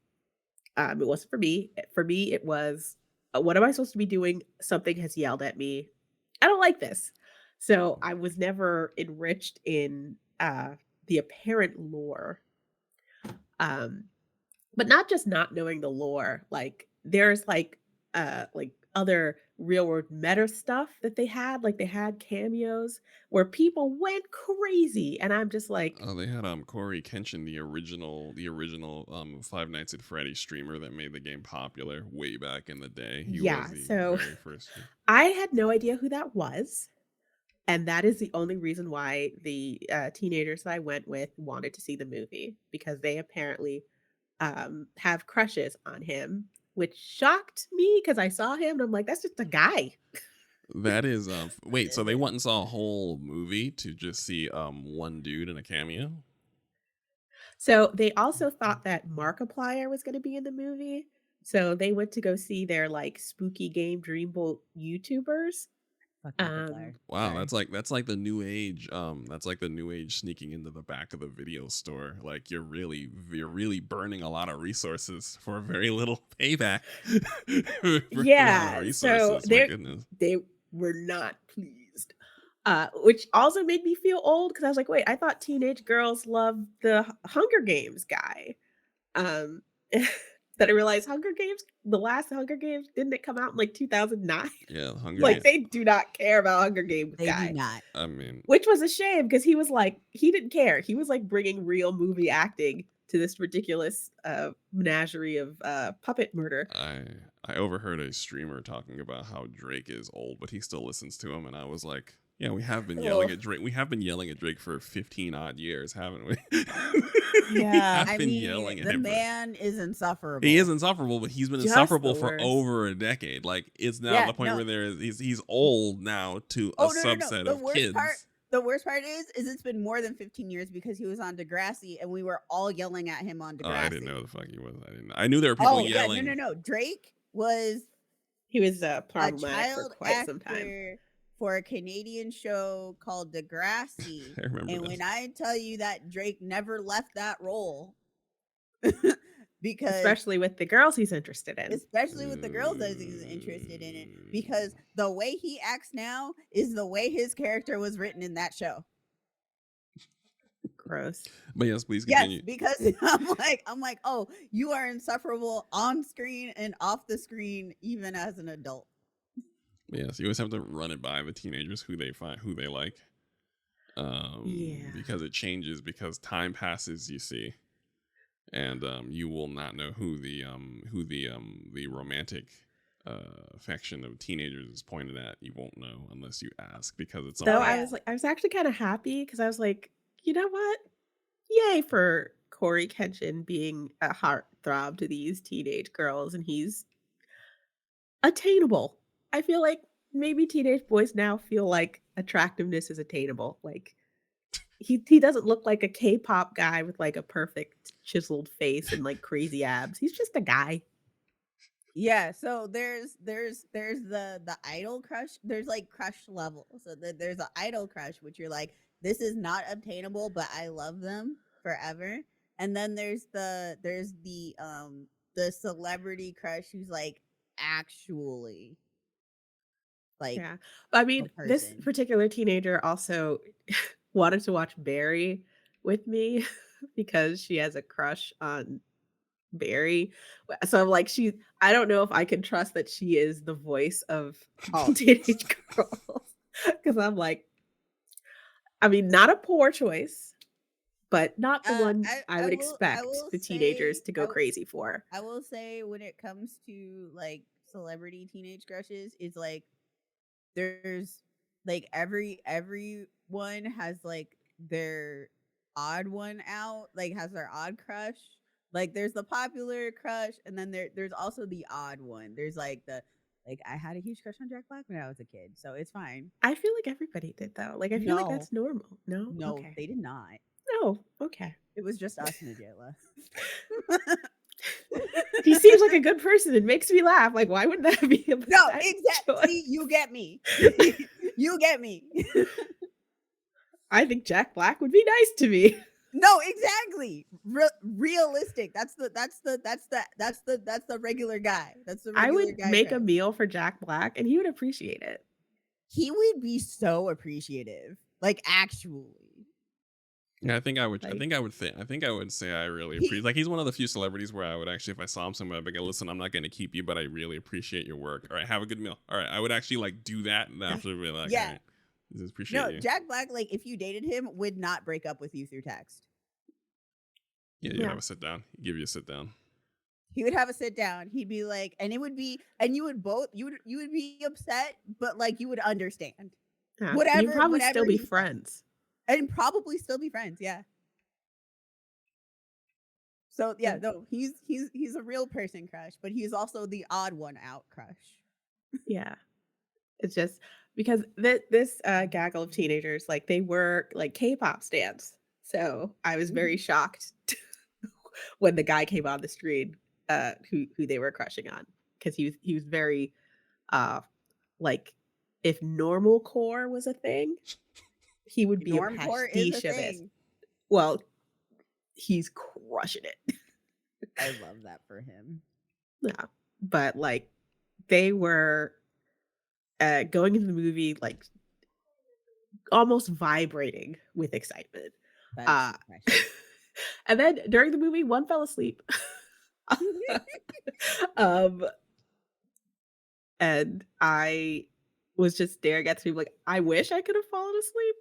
Speaker 5: It wasn't for me. For me, it was, what am I supposed to be doing? Something has yelled at me. I don't like this. So I was never enriched in the apparent lore. Um, but not just not knowing the lore. Like there's like other real world meta stuff that they had. Like they had cameos where people went crazy, and I'm just like,
Speaker 3: Oh, they had Corey Kenshin, the original Five Nights at Freddy's streamer that made the game popular way back in the day. He
Speaker 5: yeah.
Speaker 3: was the
Speaker 5: So
Speaker 3: very first.
Speaker 5: I had no idea who that was. And that is the only reason why the teenagers that I went with wanted to see the movie because they apparently have crushes on him, which shocked me because I saw him and I'm like, that's just a guy.
Speaker 3: That is wait, so they went and saw a whole movie to just see one dude in a cameo?
Speaker 5: So they also thought that Markiplier was going to be in the movie. So they went to go see their like spooky game Dreamboat YouTubers.
Speaker 4: Fuck
Speaker 5: Um,
Speaker 4: Markiplier.
Speaker 3: Wow,
Speaker 4: Sorry.
Speaker 3: that's like the new age that's like the new age sneaking into the back of the video store. Like you're really burning a lot of resources for very little payback. For a lot of
Speaker 5: Yeah, so
Speaker 3: resources, my goodness.
Speaker 5: they were not pleased. Which also made me feel old because I was like, wait, I thought teenage girls loved the Hunger Games guy. Um, that I realized the last Hunger Games, didn't it come out in like 2009?
Speaker 3: Yeah, Hunger
Speaker 5: Like
Speaker 3: Games.
Speaker 5: they do not care about Hunger Games
Speaker 4: They
Speaker 5: guy.
Speaker 4: do not.
Speaker 3: I mean,
Speaker 5: Which was a shame because he was like, he didn't care. He was like bringing real movie acting to this ridiculous menagerie of puppet murder.
Speaker 3: I overheard a streamer talking about how Drake is old, but he still listens to him, and I was like, yeah, we have been yelling
Speaker 5: Oh.
Speaker 3: at Drake. We have been yelling at Drake for 15 odd years, haven't we?
Speaker 1: Yeah.
Speaker 3: I've been yelling at
Speaker 4: the
Speaker 3: him.
Speaker 4: man is insufferable.
Speaker 3: He is insufferable, but he's been
Speaker 5: Just
Speaker 3: insufferable
Speaker 5: the
Speaker 3: for
Speaker 5: worst.
Speaker 3: over a decade. Like it's now
Speaker 4: Yeah,
Speaker 3: the point
Speaker 4: no.
Speaker 3: where he's old now to a
Speaker 4: Oh no,
Speaker 3: subset
Speaker 4: The
Speaker 3: of
Speaker 4: worst
Speaker 3: kids.
Speaker 4: part. The worst part is it's been more than 15 years because he was on Degrassi and we were all yelling at him on Degrassi.
Speaker 3: Oh, I didn't know who the fuck he was. I knew there were people yelling.
Speaker 4: Yeah, no. Drake was
Speaker 5: He was
Speaker 4: a
Speaker 5: problematic for
Speaker 4: child
Speaker 5: quite some time.
Speaker 4: actor for a Canadian show called Degrassi.
Speaker 3: I remember
Speaker 4: And
Speaker 3: this.
Speaker 4: when I tell you that Drake never left that role, because
Speaker 5: Especially with the girls he's interested in.
Speaker 4: especially with the girls that he's interested in it, because the way he acts now is the way his character was written in that show.
Speaker 5: Gross.
Speaker 3: But yes, please continue.
Speaker 4: Yes, because I'm like, oh, you are insufferable on screen and off the screen, even as an adult.
Speaker 3: Yes, you always have to run it by the teenagers who they like. Because it changes because time passes, you see. And you will not know who the romantic affection of teenagers is pointed at. You won't know unless you ask, because it's
Speaker 5: So
Speaker 3: something.
Speaker 5: I was actually kind of happy because I was like, you know what? Yay for Corey Kenshin being a heartthrob to these teenage girls, and he's attainable. I feel like maybe teenage boys now feel like attractiveness is attainable. Like he doesn't look like a K-pop guy with like a perfect chiseled face and like crazy abs. He's just a guy.
Speaker 4: Yeah, so there's the idol crush. There's like crush level. So there's an idol crush, which you're like, this is not obtainable, but I love them forever. And then there's the celebrity crush who's like actually like,
Speaker 5: Yeah. I mean,
Speaker 4: a
Speaker 5: this
Speaker 4: person.
Speaker 5: particular teenager also wanted to watch Barry with me because she has a crush on Barry. So I'm like, I don't know if I can trust that she is the voice of all teenage girls. Because I'm like, I mean, not a poor choice, but not the one I would expect the teenagers to go crazy for.
Speaker 4: I will say, when it comes to like celebrity teenage crushes, it's like there's like everyone has like their odd one out, like has their odd crush. Like there's the popular crush, and then there's also the odd one. There's like I had a huge crush on Jack Black when I was a kid, so it's fine.
Speaker 5: I feel like everybody did though. Like I feel like that's normal. No?
Speaker 4: No,
Speaker 5: Okay.
Speaker 4: they did not.
Speaker 5: No, okay.
Speaker 4: It was just us, Nigella.
Speaker 5: He seems like a good person. It makes me laugh. Like, why would that be a bad
Speaker 4: No, exactly.
Speaker 5: choice?
Speaker 4: See, you get me. You get me.
Speaker 5: I think Jack Black would be nice to me.
Speaker 4: No, exactly. Realistic. That's the regular guy. That's the regular
Speaker 5: I would
Speaker 4: guy
Speaker 5: make
Speaker 4: crush.
Speaker 5: a meal for Jack Black and he would appreciate it.
Speaker 4: He would be so appreciative. Like actually.
Speaker 3: Yeah, I think I would say I really appreciate. Like he's one of the few celebrities where I would actually, if I saw him somewhere, I'd be like, listen, I'm not going to keep you, but I really appreciate your work. All right, have a good meal. All right, I would actually like do that, and actually be like,
Speaker 4: Yeah.
Speaker 3: all right, just appreciate you.
Speaker 4: Jack Black, like if you dated him, would not break up with you through text.
Speaker 3: Yeah, you have a sit down. He'd give you a sit down.
Speaker 4: He would have a sit down. He'd be like, and it would be, and you would be upset, but like you would understand.
Speaker 5: Yeah.
Speaker 4: Whatever,
Speaker 5: You'd probably
Speaker 4: whatever
Speaker 5: still be
Speaker 4: he said.
Speaker 5: friends.
Speaker 4: And probably still be friends, yeah. So yeah, no, he's a real person crush, but he's also the odd one out crush.
Speaker 5: Yeah. It's just because this gaggle of teenagers, like they were like K-pop stans. So I was very shocked when the guy came on the screen who they were crushing on, because he was very like, if normal core was a thing, he would be
Speaker 4: Normcore
Speaker 5: a pastiche of it. Well, he's crushing it.
Speaker 4: I love that for him.
Speaker 5: Yeah, but like they were going into the movie like almost vibrating with excitement. And then during the movie, one fell asleep. And I was just staring at the screen like, I wish I could have fallen asleep.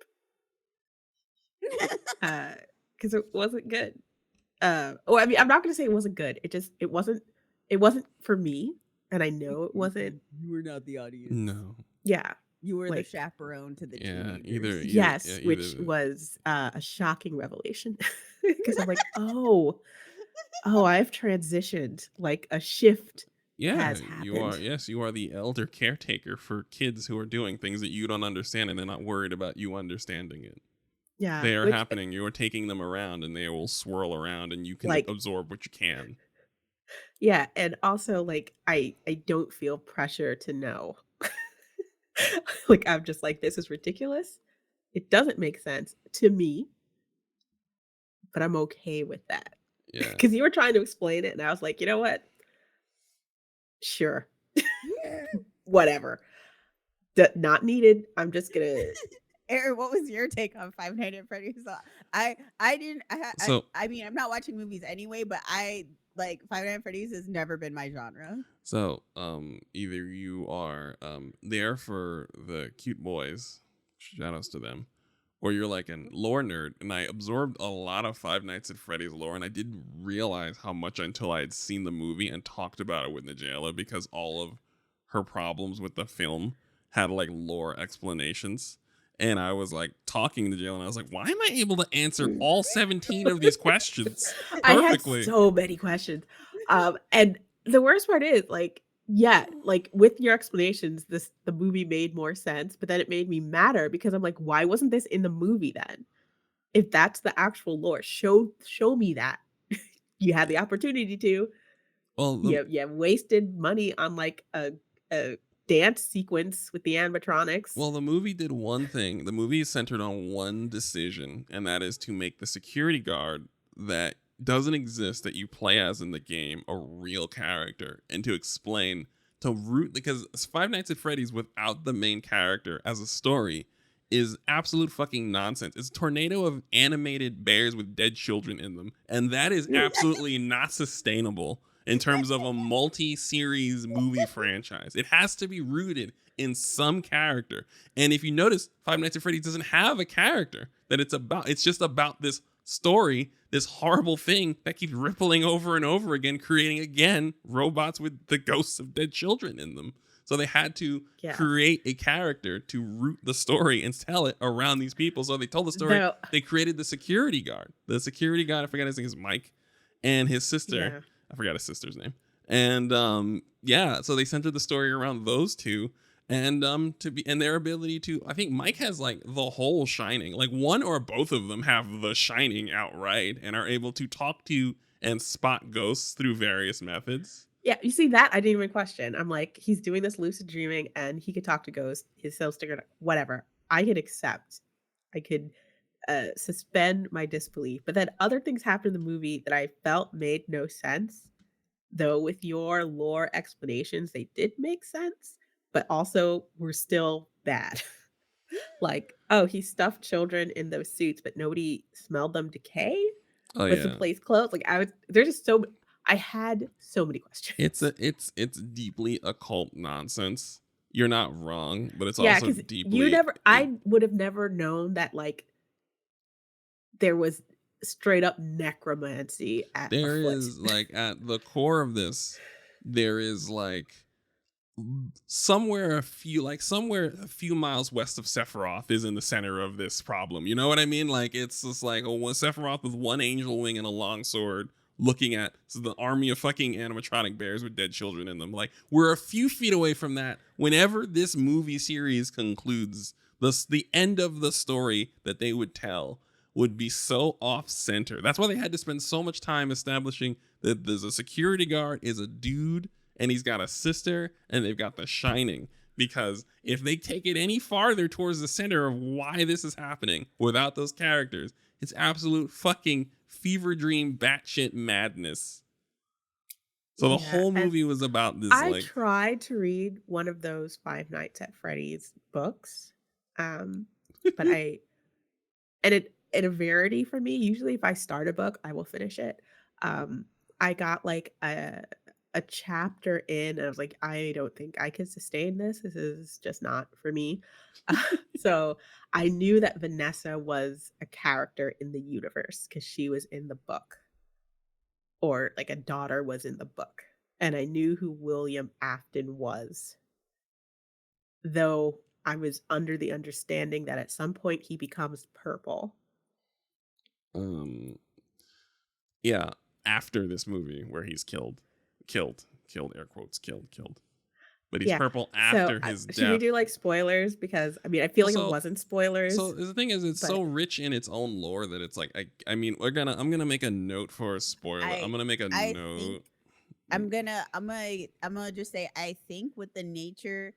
Speaker 5: Because it wasn't good. I mean, I'm not gonna say it wasn't good. It wasn't for me, and I know it wasn't.
Speaker 4: You were not the audience.
Speaker 3: No.
Speaker 5: Yeah,
Speaker 4: You were the
Speaker 5: Like,
Speaker 4: chaperone to the
Speaker 3: Yeah,
Speaker 4: teenagers.
Speaker 5: yes, which
Speaker 3: either.
Speaker 5: was a shocking revelation because I'm like, oh, I've transitioned. Like a shift
Speaker 3: Yeah,
Speaker 5: has
Speaker 3: you are.
Speaker 5: happened.
Speaker 3: Yes, you are the elder caretaker for kids who are doing things that you don't understand, and they're not worried about you understanding it.
Speaker 5: Yeah,
Speaker 3: They are
Speaker 5: which
Speaker 3: happening. You are taking them around, and they will swirl around, and you can
Speaker 5: like
Speaker 3: absorb what you can.
Speaker 5: yeah, and also like I don't feel pressure to know. Like I'm just like this is ridiculous. It doesn't make sense to me, but I'm okay with that.
Speaker 3: Yeah.
Speaker 5: Cuz you were trying to explain it and I was like, "You know what? Sure. Whatever. Not needed. I'm just going to
Speaker 4: Aaron, what was your take on Five Nights at Freddy's? So I didn't
Speaker 3: So
Speaker 4: I mean I'm not watching movies anyway, but I like Five Nights at Freddy's has never been my genre.
Speaker 3: either you are there for the cute boys, shout outs to them, or you're like an lore nerd. And I absorbed a lot of Five Nights at Freddy's lore, and I didn't realize how much until I had seen the movie and talked about it with Nigella, because all of her problems with the film had like lore explanations. And I was like talking to Jill, and I was like, why am I able to answer all 17 of these questions
Speaker 5: I had
Speaker 3: perfectly?
Speaker 5: so many questions. And the worst part is like, yeah, like with your explanations, the movie made more sense, but then it made me madder because I'm like, why wasn't this in the movie then? If that's the actual lore, show me that. You had the opportunity to.
Speaker 3: Well,
Speaker 5: You wasted money on like a dance sequence with the animatronics.
Speaker 3: the movie did one thing. The movie is centered on one decision, and that is to make the security guard that doesn't exist that you play as in the game a real character, and to explain to root, because Five Nights at Freddy's without the main character as a story is absolute fucking nonsense. It's a tornado of animated bears with dead children in them, and that is absolutely not sustainable in terms of a multi-series movie franchise. It has to be rooted in some character. And if you notice, Five Nights at Freddy's doesn't have a character that it's about. It's just about this story, this horrible thing that keeps rippling over and over again, creating again robots with the ghosts of dead children in them. So they had to create a character to root the story and tell it around these people. So they told the story.
Speaker 5: No.
Speaker 3: They created the security guard. The security guard, I forgot his name, is Mike, and his sister.
Speaker 5: Yeah.
Speaker 3: I forgot his sister's name. And so they centered the story around those two, and and their ability to, I think Mike has like the whole Shining. Like one or both of them have the Shining outright and are able to talk to and spot ghosts through various methods.
Speaker 5: Yeah, you see that I didn't even question. I'm like, he's doing this lucid dreaming and he could talk to ghosts, his cell sticker, whatever. I could accept. I could suspend my disbelief. But then other things happened in the movie that I felt made no sense. Though with your lore explanations, they did make sense, but also were still bad. Like, oh, he stuffed children in those suits, but nobody smelled them decay.
Speaker 3: Oh
Speaker 5: Was the
Speaker 3: yeah.
Speaker 5: place closed? Like there's just I had so many questions.
Speaker 3: It's deeply occult nonsense. You're not wrong, but it's
Speaker 5: Yeah,
Speaker 3: also
Speaker 5: because
Speaker 3: deeply
Speaker 5: I would have never known that like there was straight up necromancy at
Speaker 3: there
Speaker 5: afoot.
Speaker 3: is like at the core of this, there is like somewhere a few miles west of Sephiroth is in the center of this problem. You know what I mean? Like it's just like Sephiroth with one angel wing and a long sword looking at the army of fucking animatronic bears with dead children in them. Like we're a few feet away from that. Whenever this movie series concludes, the end of the story that they would tell would be so off center. That's why they had to spend so much time establishing that there's a security guard is a dude and he's got a sister and they've got the Shining. Because if they take it any farther towards the center of why this is happening without those characters, it's absolute fucking fever dream batshit madness. So the whole movie was about this.
Speaker 5: I tried to read one of those Five Nights at Freddy's books, but in a rarity for me. Usually, if I start a book, I will finish it. I got like a chapter in, and I was like, I don't think I can sustain this. This is just not for me. So I knew that Vanessa was a character in the universe because she was in the book, or like a daughter was in the book, and I knew who William Afton was. Though I was under the understanding that at some point he becomes purple.
Speaker 3: Um, yeah, after this movie where he's killed, air quotes, killed. But he's
Speaker 5: Yeah.
Speaker 3: purple
Speaker 5: So,
Speaker 3: after his
Speaker 5: should we
Speaker 3: death.
Speaker 5: do like spoilers? Because I mean, I feel
Speaker 3: Well,
Speaker 5: like it
Speaker 3: so
Speaker 5: wasn't spoilers,
Speaker 3: the thing is, it's
Speaker 5: but
Speaker 3: so rich in its own lore that it's like I mean, I'm gonna make a note for a spoiler. I'm
Speaker 4: I
Speaker 3: gonna make a
Speaker 4: I
Speaker 3: note.
Speaker 4: think I'm gonna just say I think with the nature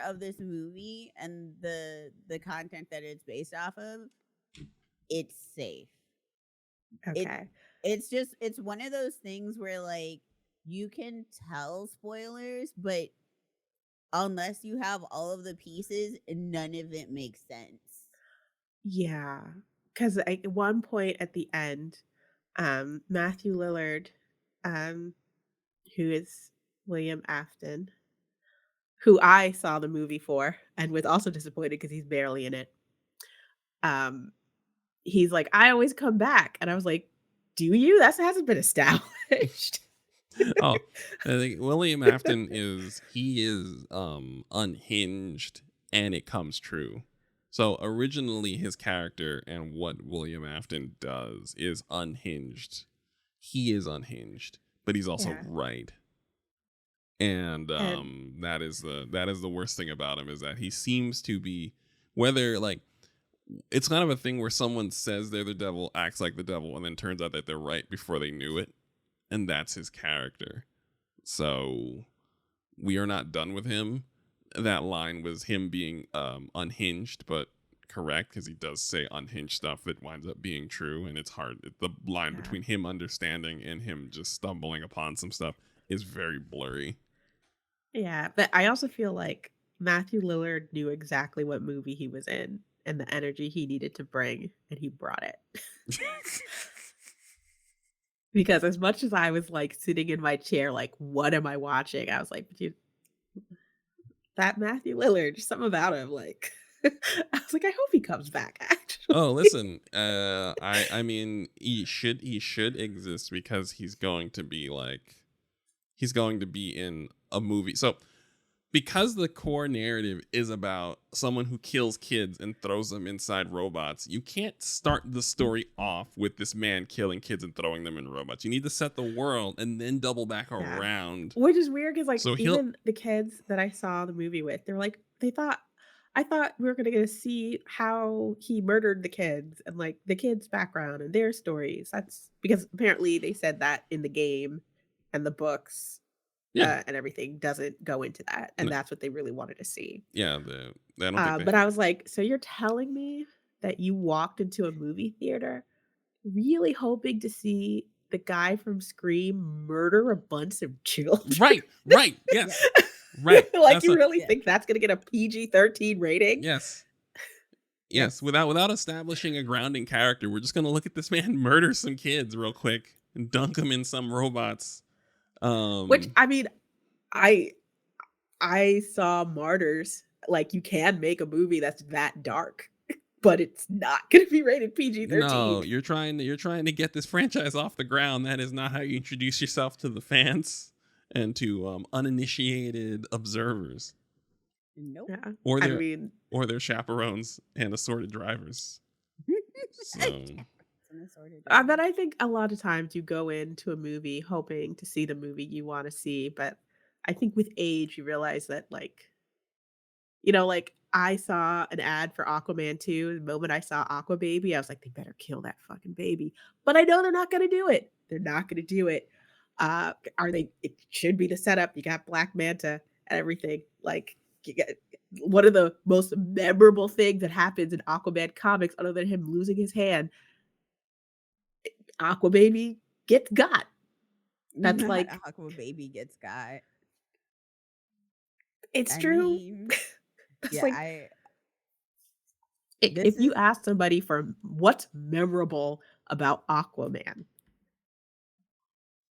Speaker 4: of this movie and the content that it's based off of, it's safe. It
Speaker 5: okay.
Speaker 4: it's one of those things where like you can tell spoilers, but unless you have all of the pieces, none of it makes sense.
Speaker 5: Yeah. Because at one point at the end, Matthew Lillard, um, who is William Afton, who I saw the movie for and was also disappointed because he's barely in it. Um, he's like, I always come back. And I was like, do you? That hasn't been established.
Speaker 3: Oh, I think William Afton is unhinged, and it comes true. So originally his character and what William Afton does is unhinged. He is unhinged, but he's also
Speaker 5: Yeah.
Speaker 3: right. And
Speaker 5: And
Speaker 3: that is the worst thing about him, is that he seems to be, whether like, it's kind of a thing where someone says they're the devil, acts like the devil, and then turns out that they're right before they knew it. And that's his character. So we are not done with him. That line was him being unhinged, but correct, because he does say unhinged stuff that winds up being true. And it's hard. The line
Speaker 5: yeah.
Speaker 3: between him understanding and him just stumbling upon some stuff is very blurry.
Speaker 5: Yeah. But I also feel like Matthew Lillard knew exactly what movie he was in and the energy he needed to bring, and he brought it. Because as much as I was like sitting in my chair, like, what am I watching? I was like, that Matthew Lillard, just something about him, like, I was like, I hope he comes back. Actually,
Speaker 3: Oh, listen, I mean, he should exist, because he's going to be in a movie. So because the core narrative is about someone who kills kids and throws them inside robots, you can't start the story off with this man killing kids and throwing them in robots. You need to set the world and then double back
Speaker 5: yeah.
Speaker 3: around.
Speaker 5: Which is weird because, like,
Speaker 3: So
Speaker 5: even the kids that I saw the movie with, they're like, I thought we were gonna get to see how he murdered the kids and like the kids' background and their stories. That's because apparently they said that in the game and the books
Speaker 3: yeah,
Speaker 5: and everything doesn't go into that, and
Speaker 3: no,
Speaker 5: that's what they really wanted to see.
Speaker 3: yeah, I don't think they.
Speaker 5: But I was like, so you're telling me that you walked into a movie theater really hoping to see the guy from Scream murder a bunch of children?
Speaker 3: Right, yes, right.
Speaker 5: Like,
Speaker 3: That's
Speaker 5: you
Speaker 3: a
Speaker 5: really
Speaker 4: Yeah.
Speaker 5: think that's gonna get a PG-13 rating?
Speaker 3: yes. Yes, without establishing a grounding character, we're just gonna look at this man murder some kids real quick and dunk them in some robots.
Speaker 5: Which I mean, I I saw Martyrs. Like, you can make a movie that's that dark, but it's not gonna be rated
Speaker 3: No,
Speaker 5: PG-13.
Speaker 3: you're trying to get this franchise off the ground. That is not how you introduce yourself to the fans and to uninitiated observers,
Speaker 4: Nope.
Speaker 5: Yeah.
Speaker 3: or
Speaker 5: I
Speaker 3: their
Speaker 5: mean,
Speaker 3: chaperones and assorted drivers. So
Speaker 5: but I think a lot of times you go into a movie hoping to see the movie you wanna see, but I think with age, you realize that, like, like, I saw an ad for Aquaman 2. The moment I saw Aqua Baby, I was like, "They better kill that fucking baby." But I know they're not gonna do it. They're not gonna do it. Are they it should be the setup. You got Black Manta and everything. Like, you get one of the most memorable things that happens in Aquaman comics, other than him losing his hand, Aqua Baby gets got. That's
Speaker 4: Not
Speaker 5: like
Speaker 4: Aqua Baby gets got.
Speaker 5: it's
Speaker 4: I
Speaker 5: true.
Speaker 4: mean,
Speaker 5: It's
Speaker 4: yeah,
Speaker 5: like
Speaker 4: this
Speaker 5: if you
Speaker 4: is
Speaker 5: ask somebody for what's memorable about Aquaman,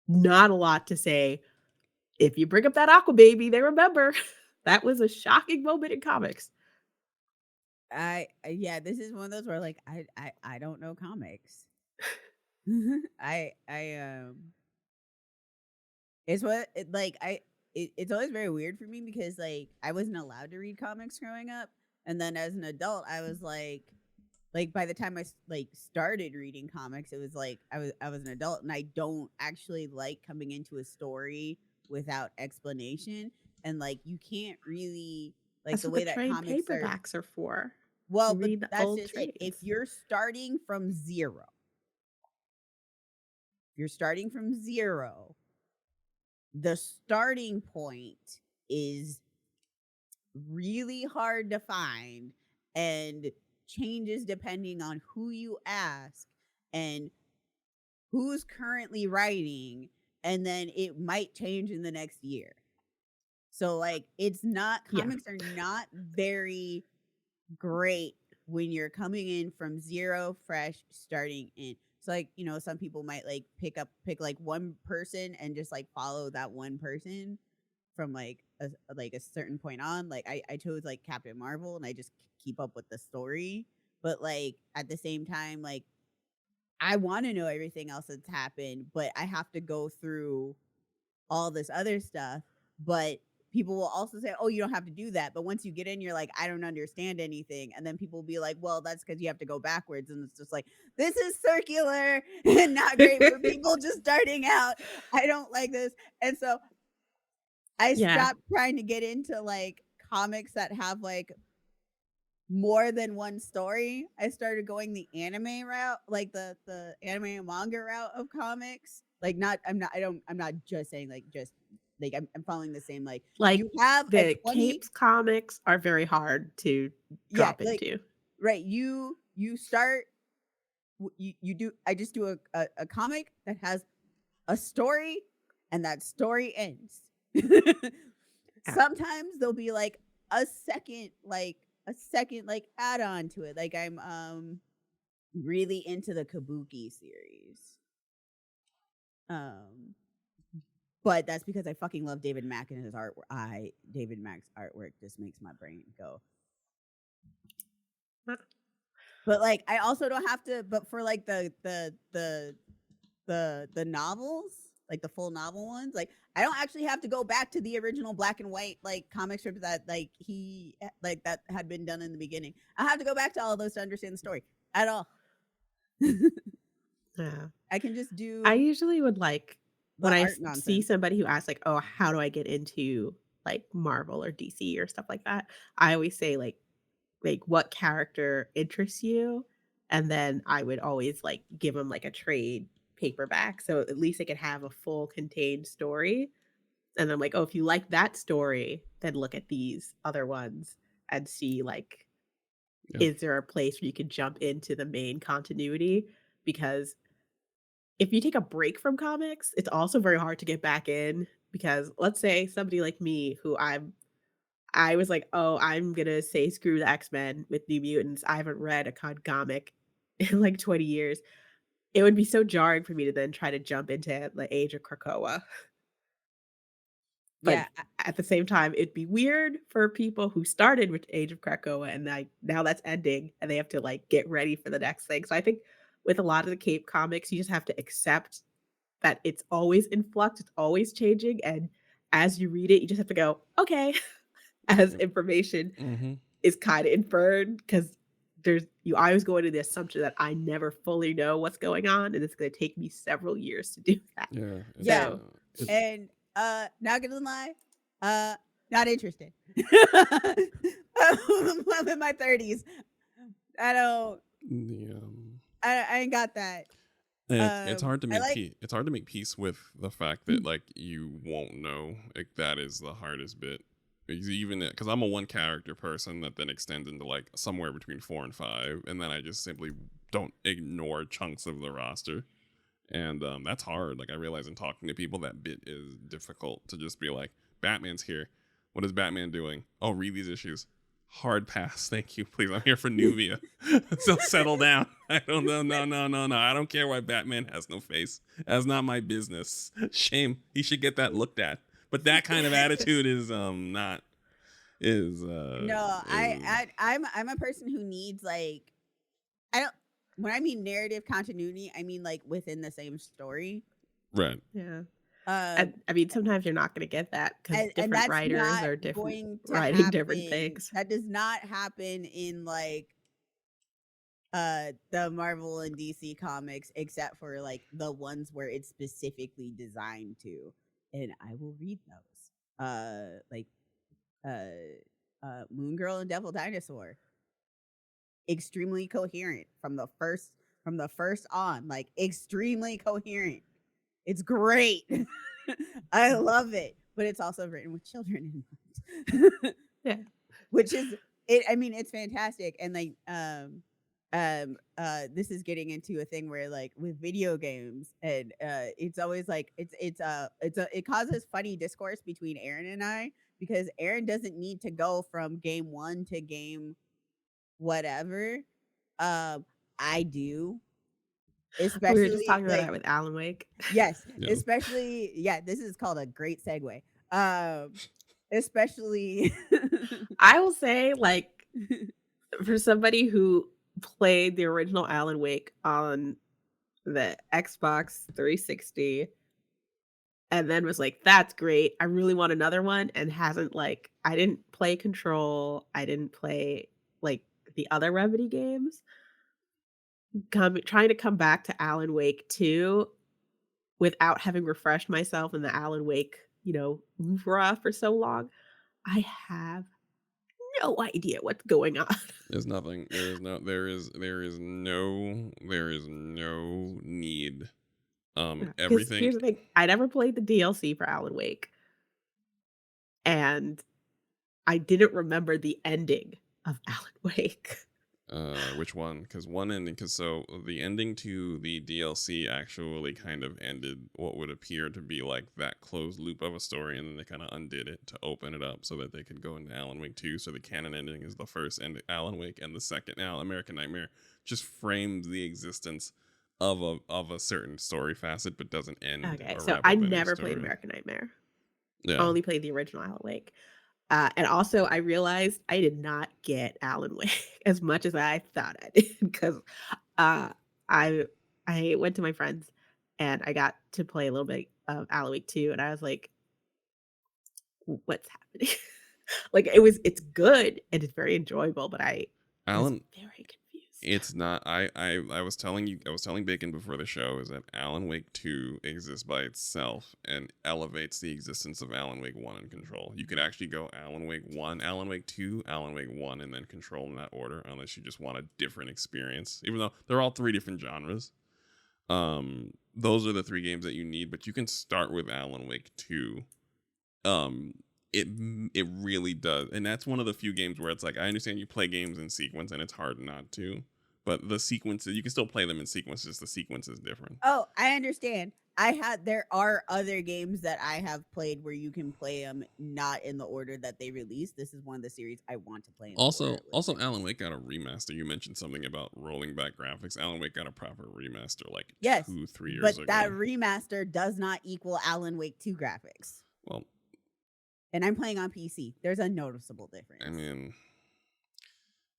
Speaker 5: not a lot to say. If you bring up that Aqua Baby, they remember. That was a shocking moment in comics.
Speaker 4: yeah, this is one of those where like I don't know comics. I it's what it, like it's always very weird for me because like I wasn't allowed to read comics growing up, and then as an adult I was like by the time I like started reading comics, it was like I was an adult, and I don't actually like coming into a story without explanation, and like you can't really like
Speaker 5: That's
Speaker 4: the
Speaker 5: what the
Speaker 4: way that
Speaker 5: trade
Speaker 4: comics are.
Speaker 5: paperbacks are for.
Speaker 4: Well,
Speaker 5: You
Speaker 4: but
Speaker 5: read the
Speaker 4: that's
Speaker 5: old
Speaker 4: just it. If
Speaker 5: trades.
Speaker 4: you're starting from zero, the starting point is really hard to find and changes depending on who you ask and who's currently writing, and then it might change in the next year. So like it's not
Speaker 5: Yeah.
Speaker 4: comics are not very great when you're coming in from zero fresh starting in. So like, you know, some people might like pick like one person and just like follow that one person from like a certain point on. Like I chose like Captain Marvel and I just keep up with the story. But like at the same time, like I want to know everything else that's happened, but I have to go through all this other stuff. But people will also say, "Oh, you don't have to do that." But once you get in, you're like, "I don't understand anything." And then people will be like, "Well, that's because you have to go backwards." And it's just like, this is circular and not great for people just starting out. I don't like this. And so I
Speaker 5: Yeah.
Speaker 4: stopped trying to get into like comics that have like more than one story. I started going the anime route, like the anime and manga route of comics. Like I'm not just saying like just like I'm following the same like
Speaker 5: Like
Speaker 4: you have a
Speaker 5: the
Speaker 4: 20
Speaker 5: Capes comics are very hard to
Speaker 4: yeah,
Speaker 5: drop
Speaker 4: like
Speaker 5: into.
Speaker 4: right, you start you do I just do a comic that has a story and that story ends. Sometimes there'll be like a second like add-on to it. Like I'm really into the Kabuki series. But that's because I fucking love David Mack and his artwork. David Mack's artwork just makes my brain go. But like I also don't have to but for like the novels, like the full novel ones, like I don't actually have to go back to the original black and white like comic strips that like he like that had been done in the beginning. I have to go back to all of those to understand the story at all.
Speaker 5: Yeah.
Speaker 4: I can just do
Speaker 5: I usually would like
Speaker 4: the
Speaker 5: when I
Speaker 4: art
Speaker 5: see
Speaker 4: nonsense.
Speaker 5: somebody who asks like, "Oh, how do I get into like Marvel or DC or stuff like that?" I always say like what character interests you, and then I would always like give them like a trade paperback so at least they could have a full contained story. And I'm like, "Oh, if you like that story, then look at these other ones and see like
Speaker 3: Yeah.
Speaker 5: is there a place where you could jump into the main continuity?" Because if you take a break from comics, it's also very hard to get back in because let's say somebody like me who I was like, "Oh, I'm gonna say screw the X-Men with New Mutants." I haven't read a comic in like 20 years. It would be so jarring for me to then try to jump into the Age of Krakoa. But
Speaker 4: Yeah,
Speaker 5: at the same time, it'd be weird for people who started with Age of Krakoa and like now that's ending and they have to like get ready for the next thing. So I think with a lot of the Cape comics, you just have to accept that it's always in flux, it's always changing, and as you read it, you just have to go, "Okay," as
Speaker 3: Yep.
Speaker 5: information
Speaker 3: Mm-hmm.
Speaker 5: is kinda inferred because you always go into the assumption that I never fully know what's going on, and it's gonna take me several years to do that.
Speaker 3: Yeah. It's,
Speaker 4: yeah.
Speaker 5: So
Speaker 4: And not gonna lie, not interested. I'm in my 30s. I don't
Speaker 3: the
Speaker 4: I ain't got that.
Speaker 3: it's hard to
Speaker 4: I
Speaker 3: make
Speaker 4: like
Speaker 3: it's hard to make peace with the fact that like you won't know, like that is the hardest bit. Because I'm a one character person that then extends into like somewhere between 4 and 5, and then I just simply don't ignore chunks of the roster, and that's hard. Like I realize in talking to people that bit is difficult to just be like, Batman's here, what is Batman doing? Oh, read these issues. Hard pass, thank you, please. I'm here for Nuvia. So settle down. I don't know, no. I don't care why Batman has no face. That's not my business. Shame. He should get that looked at. But that kind of attitude is not is
Speaker 4: no, I'm a person who needs like I don't when I mean narrative continuity, I mean like within the same story.
Speaker 3: right.
Speaker 5: yeah.
Speaker 4: Um,
Speaker 5: I mean, sometimes you're not going to get that because
Speaker 4: and
Speaker 5: different
Speaker 4: that's
Speaker 5: writers
Speaker 4: not
Speaker 5: are different
Speaker 4: going to
Speaker 5: writing different
Speaker 4: happen.
Speaker 5: things.
Speaker 4: That does not happen in like the Marvel and DC comics, except for like the ones where it's specifically designed to, and I will read those. Like Moon Girl and Devil Dinosaur, extremely coherent from the first on, like extremely coherent. It's great. I love it, but it's also written with children in mind.
Speaker 5: Yeah.
Speaker 4: Which is it. I mean, it's fantastic, and like this is getting into a thing where like with video games, and it's always like it causes funny discourse between Aaron and I, because Aaron doesn't need to go from game 1 to game whatever. I do,
Speaker 5: We were just
Speaker 4: especially
Speaker 5: talking about
Speaker 4: like
Speaker 5: that with Alan Wake.
Speaker 4: yes,
Speaker 3: Yeah.
Speaker 4: especially this is called a great segue. Especially
Speaker 5: I will say, like, for somebody who played the original Alan Wake on the Xbox 360 and then was like, "That's great. I really want another one," and hasn't like I didn't play Control. I didn't play like the other Remedy games. Trying to come back to Alan Wake 2 without having refreshed myself in the Alan Wake, oeuvre for so long, I have no idea what's going on.
Speaker 3: There's nothing. There is no need.
Speaker 5: Because
Speaker 3: Everything.
Speaker 5: here's the thing, I never played the DLC for Alan Wake, and I didn't remember the ending of Alan Wake.
Speaker 3: Which one? Because one ending. Because so the ending to the DLC actually kind of ended what would appear to be like that closed loop of a story, and then they kind of undid it to open it up so that they could go into Alan Wake 2. So the canon ending is the first end Alan Wake, and the second American Nightmare just frames the existence of a certain story facet, but doesn't end.
Speaker 5: Okay,
Speaker 3: or
Speaker 5: so
Speaker 3: wrap
Speaker 5: I
Speaker 3: up any
Speaker 5: never played
Speaker 3: story.
Speaker 5: American Nightmare.
Speaker 3: Yeah.
Speaker 5: Only played the original Alan Wake. And also, I realized I did not get Alan Wake as much as I thought I did, because uh, I I went to my friends and I got to play a little bit of Alan Wake 2, and I was like, "What's happening?" Like it's good and it's very enjoyable, but I was
Speaker 3: Alan,
Speaker 5: very confused.
Speaker 3: it's not. I was telling Bacon before the show is that Alan Wake 2 exists by itself and elevates the existence of Alan Wake 1 and Control. You could actually go Alan Wake 1, Alan Wake 2, Alan Wake 1, and then Control in that order, unless you just want a different experience. Even though they're all 3 different genres. Those are the 3 games that you need, but you can start with Alan Wake 2. It really does, and that's one of the few games where it's like, I understand you play games in sequence and it's hard not to, but the sequences, you can still play them in sequences. The sequence is different.
Speaker 4: Oh, I understand. There are other games that I have played where you can play them not in the order that they released. This is one of the series I want to play in the order it was released.
Speaker 3: Alan Wake got a remaster. You mentioned something about rolling back graphics. Alan Wake got a proper remaster like
Speaker 4: Yes,
Speaker 3: 2-3 years
Speaker 4: but
Speaker 3: ago.
Speaker 4: that remaster does not equal Alan Wake 2 graphics.
Speaker 3: Well,
Speaker 4: And I'm playing on PC. There's a noticeable difference.
Speaker 3: I mean,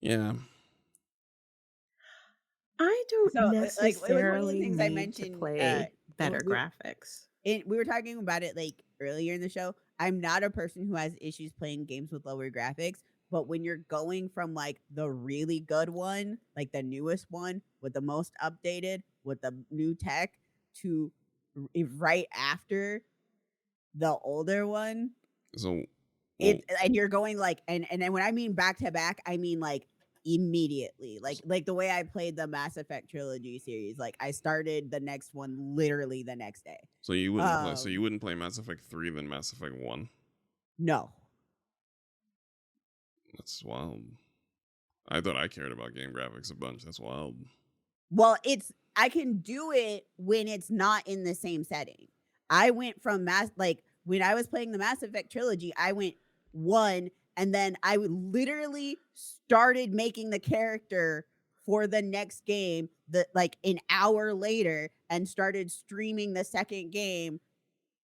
Speaker 3: yeah.
Speaker 5: I don't
Speaker 4: So, like, it was one of the
Speaker 5: necessarily
Speaker 4: things I
Speaker 5: need to
Speaker 4: mentioned,
Speaker 5: play better
Speaker 4: we-
Speaker 5: graphics.
Speaker 4: we were talking about it like earlier in the show. I'm not a person who has issues playing games with lower graphics, but when you're going from like the really good one, like the newest one with the most updated with the new tech, to right after the older one,
Speaker 3: So
Speaker 4: and you're going like, and then when I mean back to back, I mean like immediately, like the way I played the Mass Effect trilogy series. Like I started the next one literally the next day.
Speaker 3: so you wouldn't play. So you wouldn't play Mass Effect 3 than Mass Effect 1.
Speaker 4: No.
Speaker 3: That's wild. I thought I cared about game graphics a bunch. That's wild.
Speaker 4: Well, I can do it when it's not in the same setting. I went from when I was playing the Mass Effect trilogy, I went 1, and then I would literally started making the character for the next game like an hour later, and started streaming the second game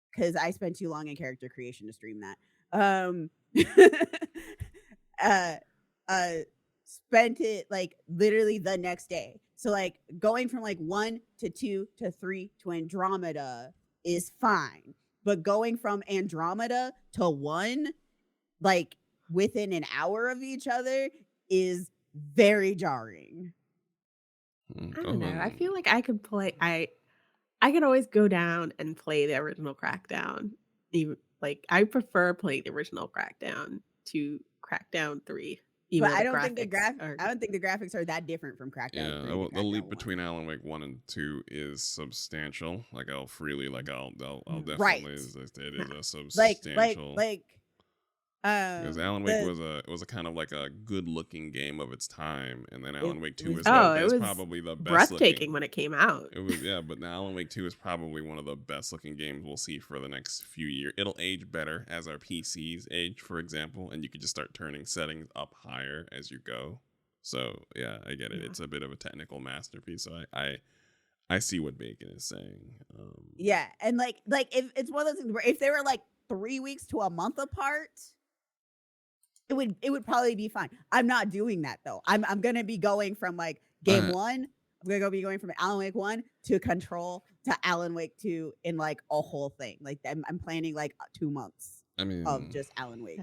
Speaker 4: because I spent too long in character creation to stream that. Spent it like literally the next day. So like going from like 1 to 2 to 3 to Andromeda is fine. but going from Andromeda to 1, like within an hour of each other, is very jarring.
Speaker 5: I don't know. I feel like I could play. I could always go down and play the original Crackdown. Even like I prefer playing the original Crackdown to Crackdown 3, even
Speaker 4: But
Speaker 5: though
Speaker 4: I
Speaker 5: the
Speaker 4: don't think
Speaker 5: graphics are.
Speaker 4: I don't think the graphics are that different from Crackdown 3 to
Speaker 3: the leap
Speaker 4: Crackdown
Speaker 3: between
Speaker 4: 1.
Speaker 3: Alan Wake 1 and 2 is substantial. Like I'll
Speaker 4: Right.
Speaker 3: definitely it is a
Speaker 4: Like
Speaker 3: substantial. Because
Speaker 4: um
Speaker 3: Alan Wake
Speaker 4: the
Speaker 3: was a kind of like a good looking game of its time, and then Alan Wake
Speaker 4: it
Speaker 3: 2
Speaker 4: was
Speaker 3: is
Speaker 5: Oh, it
Speaker 3: is
Speaker 5: was
Speaker 3: probably the best
Speaker 5: breathtaking
Speaker 3: looking.
Speaker 5: when it came out.
Speaker 3: It was but Alan Wake 2 is probably one of the best looking games we'll see for the next few years. It'll age better as our PCs age, for example, and you can just start turning settings up higher as you go. So yeah, I get it.
Speaker 5: Yeah.
Speaker 3: It's a bit of a technical masterpiece. So I see what Bacon is saying.
Speaker 4: Yeah, and like if it's one of those things where if they were like 3 weeks to a month apart, it would probably be fine. I'm not doing that though. I'm gonna be going from like game
Speaker 3: Uh,
Speaker 4: 1. I'm gonna be going from Alan Wake 1 to Control to Alan Wake 2 in like a whole thing. Like I'm planning like 2 months
Speaker 3: I
Speaker 4: of
Speaker 3: mean,
Speaker 4: just Alan Wake.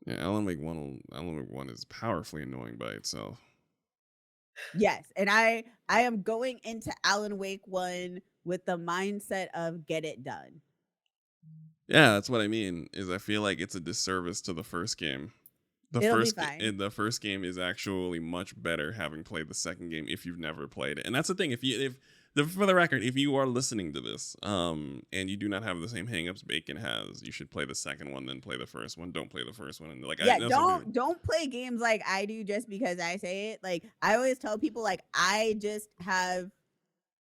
Speaker 3: yeah, Alan Wake 1 is powerfully annoying by itself.
Speaker 4: Yes, and I am going into Alan Wake 1 with the mindset of get it done.
Speaker 3: Yeah, that's what I mean. Is I feel like it's a disservice to the first game.
Speaker 4: It'll be fine.
Speaker 3: The first game is actually much better having played the second game if you've never played it. And that's the thing. For the record, if you are listening to this, and you do not have the same hangups Bacon has, you should play the second one, then play the first one. Don't play the first one. And like,
Speaker 4: Yeah, don't play games like I do just because I say it. Like I always tell people, like I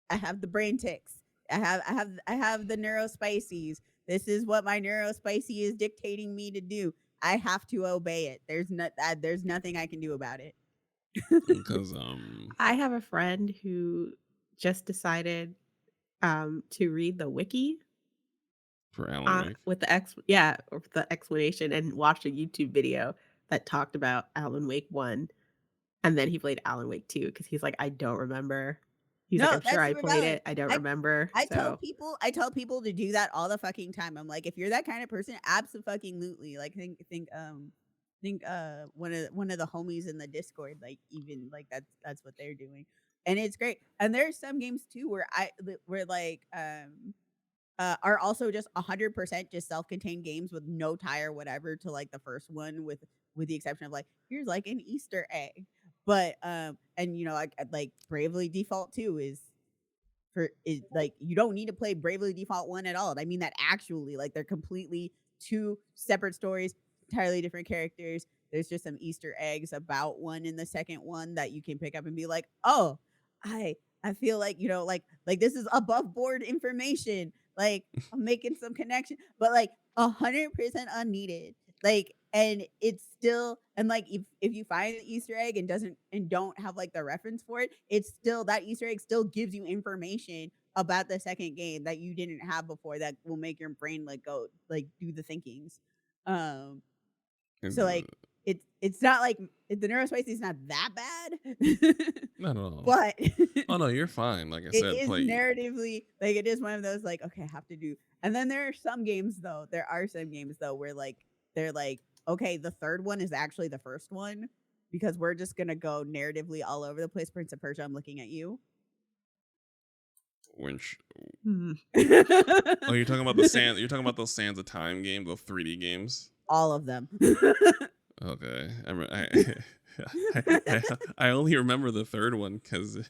Speaker 4: have the brain tics. I have the neurospices. This is what my neurospicy is dictating me to do. I have to obey it. There's nothing I can do about it.
Speaker 3: because
Speaker 5: I have a friend who just decided to read the wiki
Speaker 3: for Alan Wake.
Speaker 5: with the explanation and watched a YouTube video that talked about Alan Wake 1, and then he played Alan Wake 2 because he's like, I don't remember. He's
Speaker 4: No,
Speaker 5: like, I'm
Speaker 4: that's
Speaker 5: sure I
Speaker 4: super
Speaker 5: played
Speaker 4: valid.
Speaker 5: it. I don't remember.
Speaker 4: I
Speaker 5: So
Speaker 4: tell people to do that all the fucking time. I'm like, if you're that kind of person, absolutely. Like think one of the homies in the Discord, like even like that's what they're doing. And it's great. And there's some games too where are also just 100% just self-contained games with no tie or whatever to like the first one, with the exception of like here's like an Easter egg. But and you know like Bravely Default 2 is like you don't need to play Bravely Default 1 at all. And I mean that actually, like they're completely two separate stories, entirely different characters. There's just some Easter eggs about one in the second one that you can pick up and be like, oh, I feel like, you know, like this is above board information. Like I'm making some connection, but like 100% unneeded. Like, and it's still, and like if you find the Easter egg and don't have like the reference for it, it's still, that Easter egg still gives you information about the second game that you didn't have before, that will make your brain like go like do the thinkings. So like it's not like the neurospicy is not that bad.
Speaker 3: Not at all.
Speaker 4: But
Speaker 3: oh no, you're fine. Like I
Speaker 4: it
Speaker 3: said,
Speaker 4: is
Speaker 3: play.
Speaker 4: narratively, like it is one of those like, okay, I have to do. And then there are some games though where like they're like, okay, the third one is actually the first one because we're just gonna go narratively all over the place. Prince of Persia, I'm looking at you.
Speaker 3: Winch.
Speaker 5: hmm.
Speaker 3: Oh, you're talking about the sand. You're talking about those Sands of Time games, those 3D games.
Speaker 4: All of them.
Speaker 3: Okay, I only remember the third one because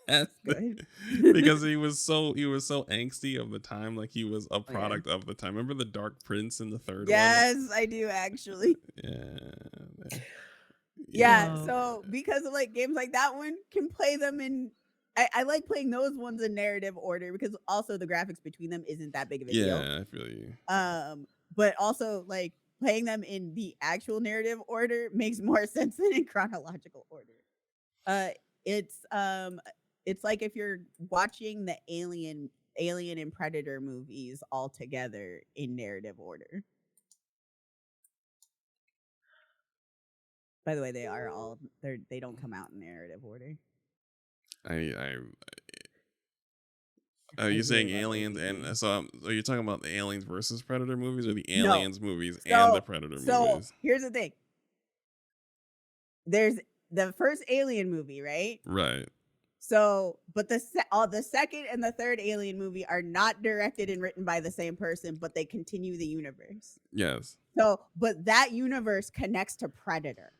Speaker 3: because he was so angsty of the time, like he was a product of the time. Remember the Dark Prince in the third one?
Speaker 4: Yes, I do actually. Yeah.
Speaker 5: Whoa.
Speaker 4: So because of like games like that one, can play them in. I like playing those ones in narrative order because also the graphics between them isn't that big of a deal.
Speaker 3: Yeah, I feel you.
Speaker 4: But also like playing them in the actual narrative order makes more sense than in chronological order. It's like if you're watching the Alien and Predator movies all together in narrative order. By the way, they don't come out in narrative order.
Speaker 3: Are you saying
Speaker 4: really love
Speaker 3: aliens and so are you talking about the aliens versus Predator movies or the
Speaker 4: No.
Speaker 3: aliens movies and the Predator
Speaker 4: So
Speaker 3: movies?
Speaker 4: here's the thing. There's the first Alien movie, right?
Speaker 3: Right.
Speaker 4: So, but the second and the third Alien movie are not directed and written by the same person, but they continue the universe.
Speaker 3: Yes.
Speaker 4: So, but that universe connects to Predator.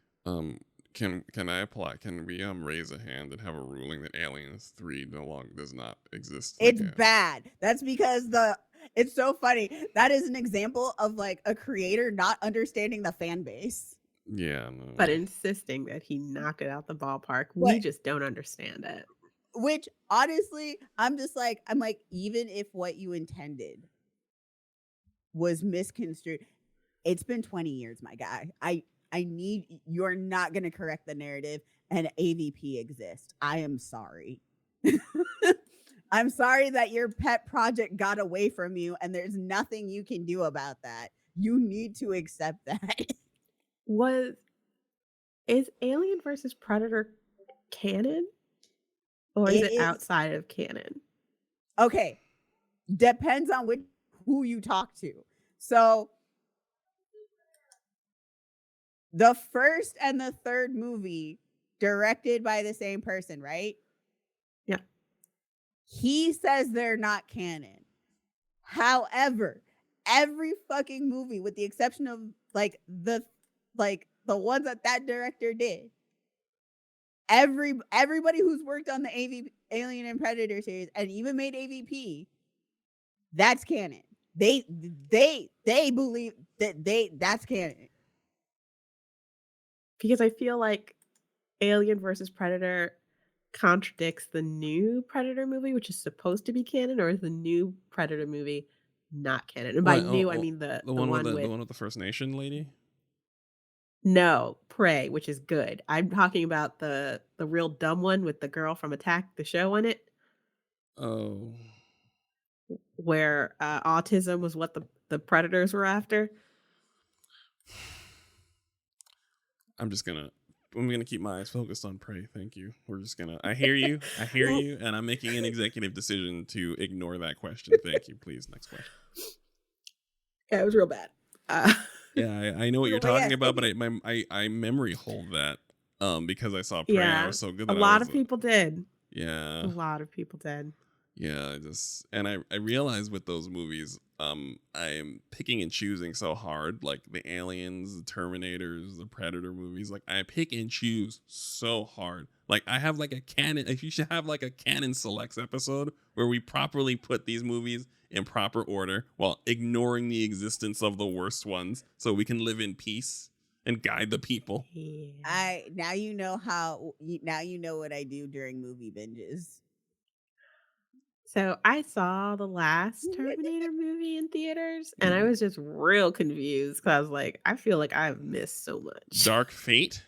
Speaker 3: Can I apply? Can we raise a hand and have a ruling that Aliens 3 no longer does not exist?
Speaker 4: It's bad. That's because it's so funny. That is an example of like a creator not understanding the fan base.
Speaker 3: Yeah, no.
Speaker 5: But insisting that he knock it out the ballpark. We
Speaker 4: What?
Speaker 5: just don't understand it.
Speaker 4: Which honestly, I'm like, even if what you intended was misconstrued, it's been 20 years, my guy. You're not going to correct the narrative and AVP exists. I am sorry. I'm sorry that your pet project got away from you and there's nothing you can do about that. You need to accept that.
Speaker 5: Is Alien versus Predator canon? Or is it outside of canon?
Speaker 4: Okay. Depends on who you talk to. So the first and the third movie directed by the same person, right?
Speaker 5: Yeah.
Speaker 4: He says they're not canon. However, every fucking movie, with the exception of the ones that director did, everybody who's worked on the Alien and Predator series and even made AVP, that's canon. They believe that that's canon.
Speaker 5: Because I feel like Alien versus Predator contradicts the new Predator movie, which is supposed to be canon, or is the new Predator movie not canon? And by new, I mean the one with
Speaker 3: the one with the First Nation lady.
Speaker 5: No, Prey, which is good. I'm talking about the real dumb one with the girl from Attack the Show in it.
Speaker 3: Oh.
Speaker 5: Where autism was what the predators were after.
Speaker 3: I'm gonna keep my eyes focused on Prey. Thank you. I hear you, and I'm making an executive decision to ignore that question. Thank you. Please, next question.
Speaker 5: Yeah, it was real bad.
Speaker 3: Yeah, I know what you're talking about, but I memory hold that because I saw Prey. And I was so good. That
Speaker 5: a lot of people did.
Speaker 3: Yeah,
Speaker 5: a lot of people did.
Speaker 3: Yeah, I realize with those movies, I'm picking and choosing so hard, like the Aliens, the Terminators, the Predator movies. Like I pick and choose so hard. Like I have like a canon. If you should have like a canon selects episode where we properly put these movies in proper order while ignoring the existence of the worst ones, so we can live in peace and guide the people.
Speaker 5: Yeah.
Speaker 4: Now you know what I do during movie binges.
Speaker 5: So I saw the last Terminator movie in theaters, and I was just real confused because I was like, I feel like I've missed so much.
Speaker 3: Dark Fate.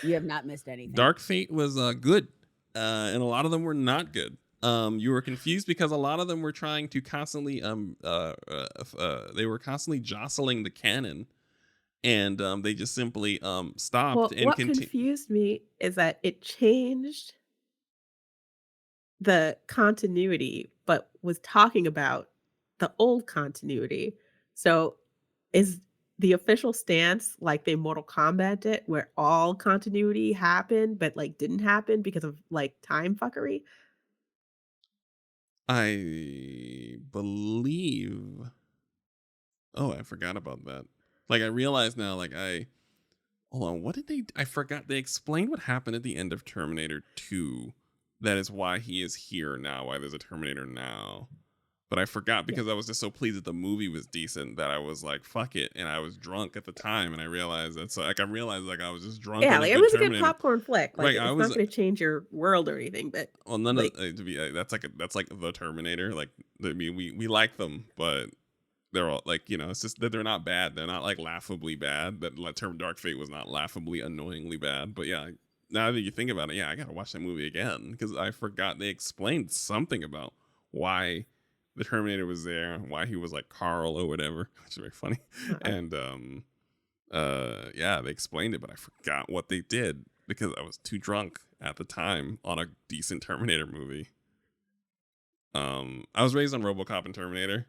Speaker 4: You have not missed anything.
Speaker 3: Dark Fate was good, and a lot of them were not good. You were confused because a lot of them were trying to constantly they were constantly jostling the canon, and they just simply stopped.
Speaker 5: Well,
Speaker 3: and
Speaker 5: what confused me is that it changed the continuity, but was talking about the old continuity. So is the official stance like they Mortal Kombat it, where all continuity happened, but like didn't happen because of like time fuckery?
Speaker 3: I believe. Oh, I forgot about that. Like I realize now. Hold on. What did they? I forgot. They explained what happened at the end of Terminator 2. That is why he is here now. Why there's a Terminator now. But I forgot because I was just so pleased that the movie was decent that I was like, "Fuck it," and I was drunk at the time, and I realized that's like I was just drunk.
Speaker 5: Yeah,
Speaker 3: on
Speaker 5: like
Speaker 3: a
Speaker 5: it
Speaker 3: good
Speaker 5: was a
Speaker 3: Terminator.
Speaker 5: good popcorn flick. Like
Speaker 3: Right,
Speaker 5: it's
Speaker 3: I
Speaker 5: not
Speaker 3: was.
Speaker 5: going to change your world or anything, but
Speaker 3: Well, none
Speaker 5: like,
Speaker 3: of to be that's like the Terminator. Like I mean, we like them, but they're all like it's just that they're not bad. They're not like laughably bad. That term Dark Fate was not laughably annoyingly bad. But yeah. Now that you think about it, yeah, I gotta watch that movie again because I forgot they explained something about why the Terminator was there, why he was like Carl or whatever, which is very funny. And yeah, they explained it, but I forgot what they did because I was too drunk at the time on a decent Terminator movie. I was raised on RoboCop and Terminator,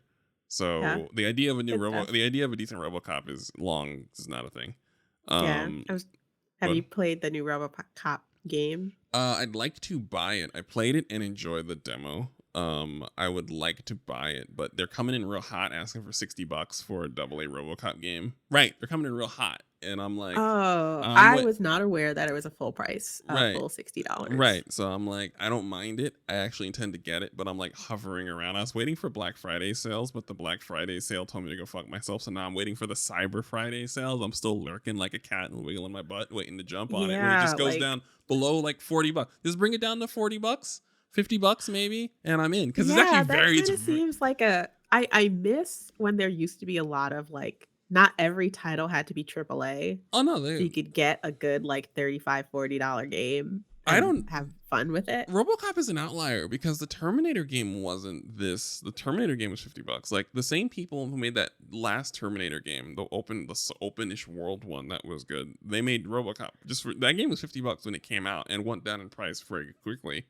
Speaker 3: so
Speaker 5: Yeah.
Speaker 3: the idea of a
Speaker 5: Good stuff.
Speaker 3: the idea of a decent RoboCop is not a thing.
Speaker 5: Yeah. Have
Speaker 3: But
Speaker 5: you played the new RoboCop game?
Speaker 3: I'd like to buy it. I played it and enjoyed the demo. I would like to buy it, but they're coming in real hot, asking for $60 for a AA RoboCop game. Right, they're coming in real hot, and I'm like,
Speaker 5: Oh,
Speaker 3: I'm
Speaker 5: I was not aware that it was a full price,
Speaker 3: Right.
Speaker 5: full $60.
Speaker 3: right. So I'm like, I don't mind it. I actually intend to get it, but I'm like hovering around. I was waiting for Black Friday sales, but the Black Friday sale told me to go fuck myself. So now I'm waiting for the Cyber Friday sales. I'm still lurking like a cat and wiggling my butt, waiting to jump on it. When it just goes down below like $40. Just bring it down to $40. $50 maybe, and I'm in, because it's actually very.
Speaker 5: That kind of seems like I miss when there used to be a lot of like, not every title had to be AAA.
Speaker 3: Oh no,
Speaker 5: So you could get a good like $35-$40 game.
Speaker 3: I
Speaker 5: and
Speaker 3: don't-
Speaker 5: have fun with it.
Speaker 3: RoboCop is an outlier because the Terminator game wasn't this. The Terminator game was $50. Like the same people who made that last Terminator game, the openish world one that was good, they made RoboCop. That game was $50 when it came out and went down in price very quickly.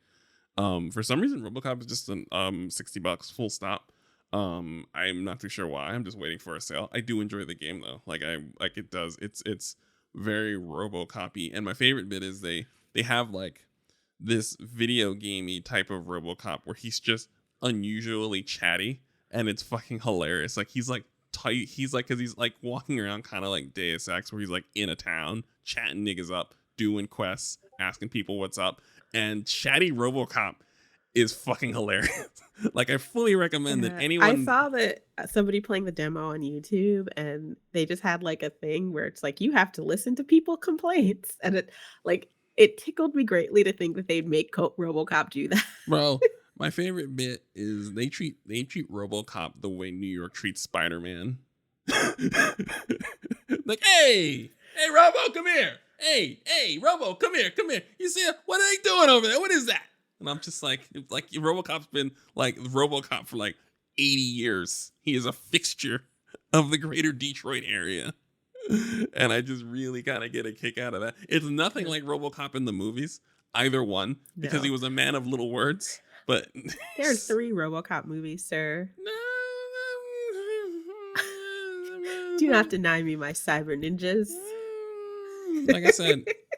Speaker 3: For some reason, RoboCop is just an $60 full stop. I'm not too sure why. I'm just waiting for a sale. I do enjoy the game though. It's very RoboCop-y. And my favorite bit is they have like this video gamey type of RoboCop where he's just unusually chatty, and it's fucking hilarious. Like he's like tight. Because he's like walking around kind of like Deus Ex, where he's like in a town chatting niggas up, doing quests, asking people what's up. And chatty RoboCop is fucking hilarious. Like I fully recommend that anyone.
Speaker 5: I saw that somebody playing the demo on YouTube, and they just had like a thing where it's like you have to listen to people complaints, and it tickled me greatly to think that they'd make RoboCop do that.
Speaker 3: Bro, my favorite bit is they treat RoboCop the way New York treats Spider-Man. Like, hey, Robo, come here. Hey, Robo, come here. You see, what are they doing over there? What is that? And I'm just like RoboCop's been like RoboCop for like 80 years. He is a fixture of the greater Detroit area. And I just really kind of get a kick out of that. It's nothing like RoboCop in the movies, either one, because he was a man of little words. But
Speaker 5: there are 3 RoboCop movies, sir. Do not deny me my cyber ninjas.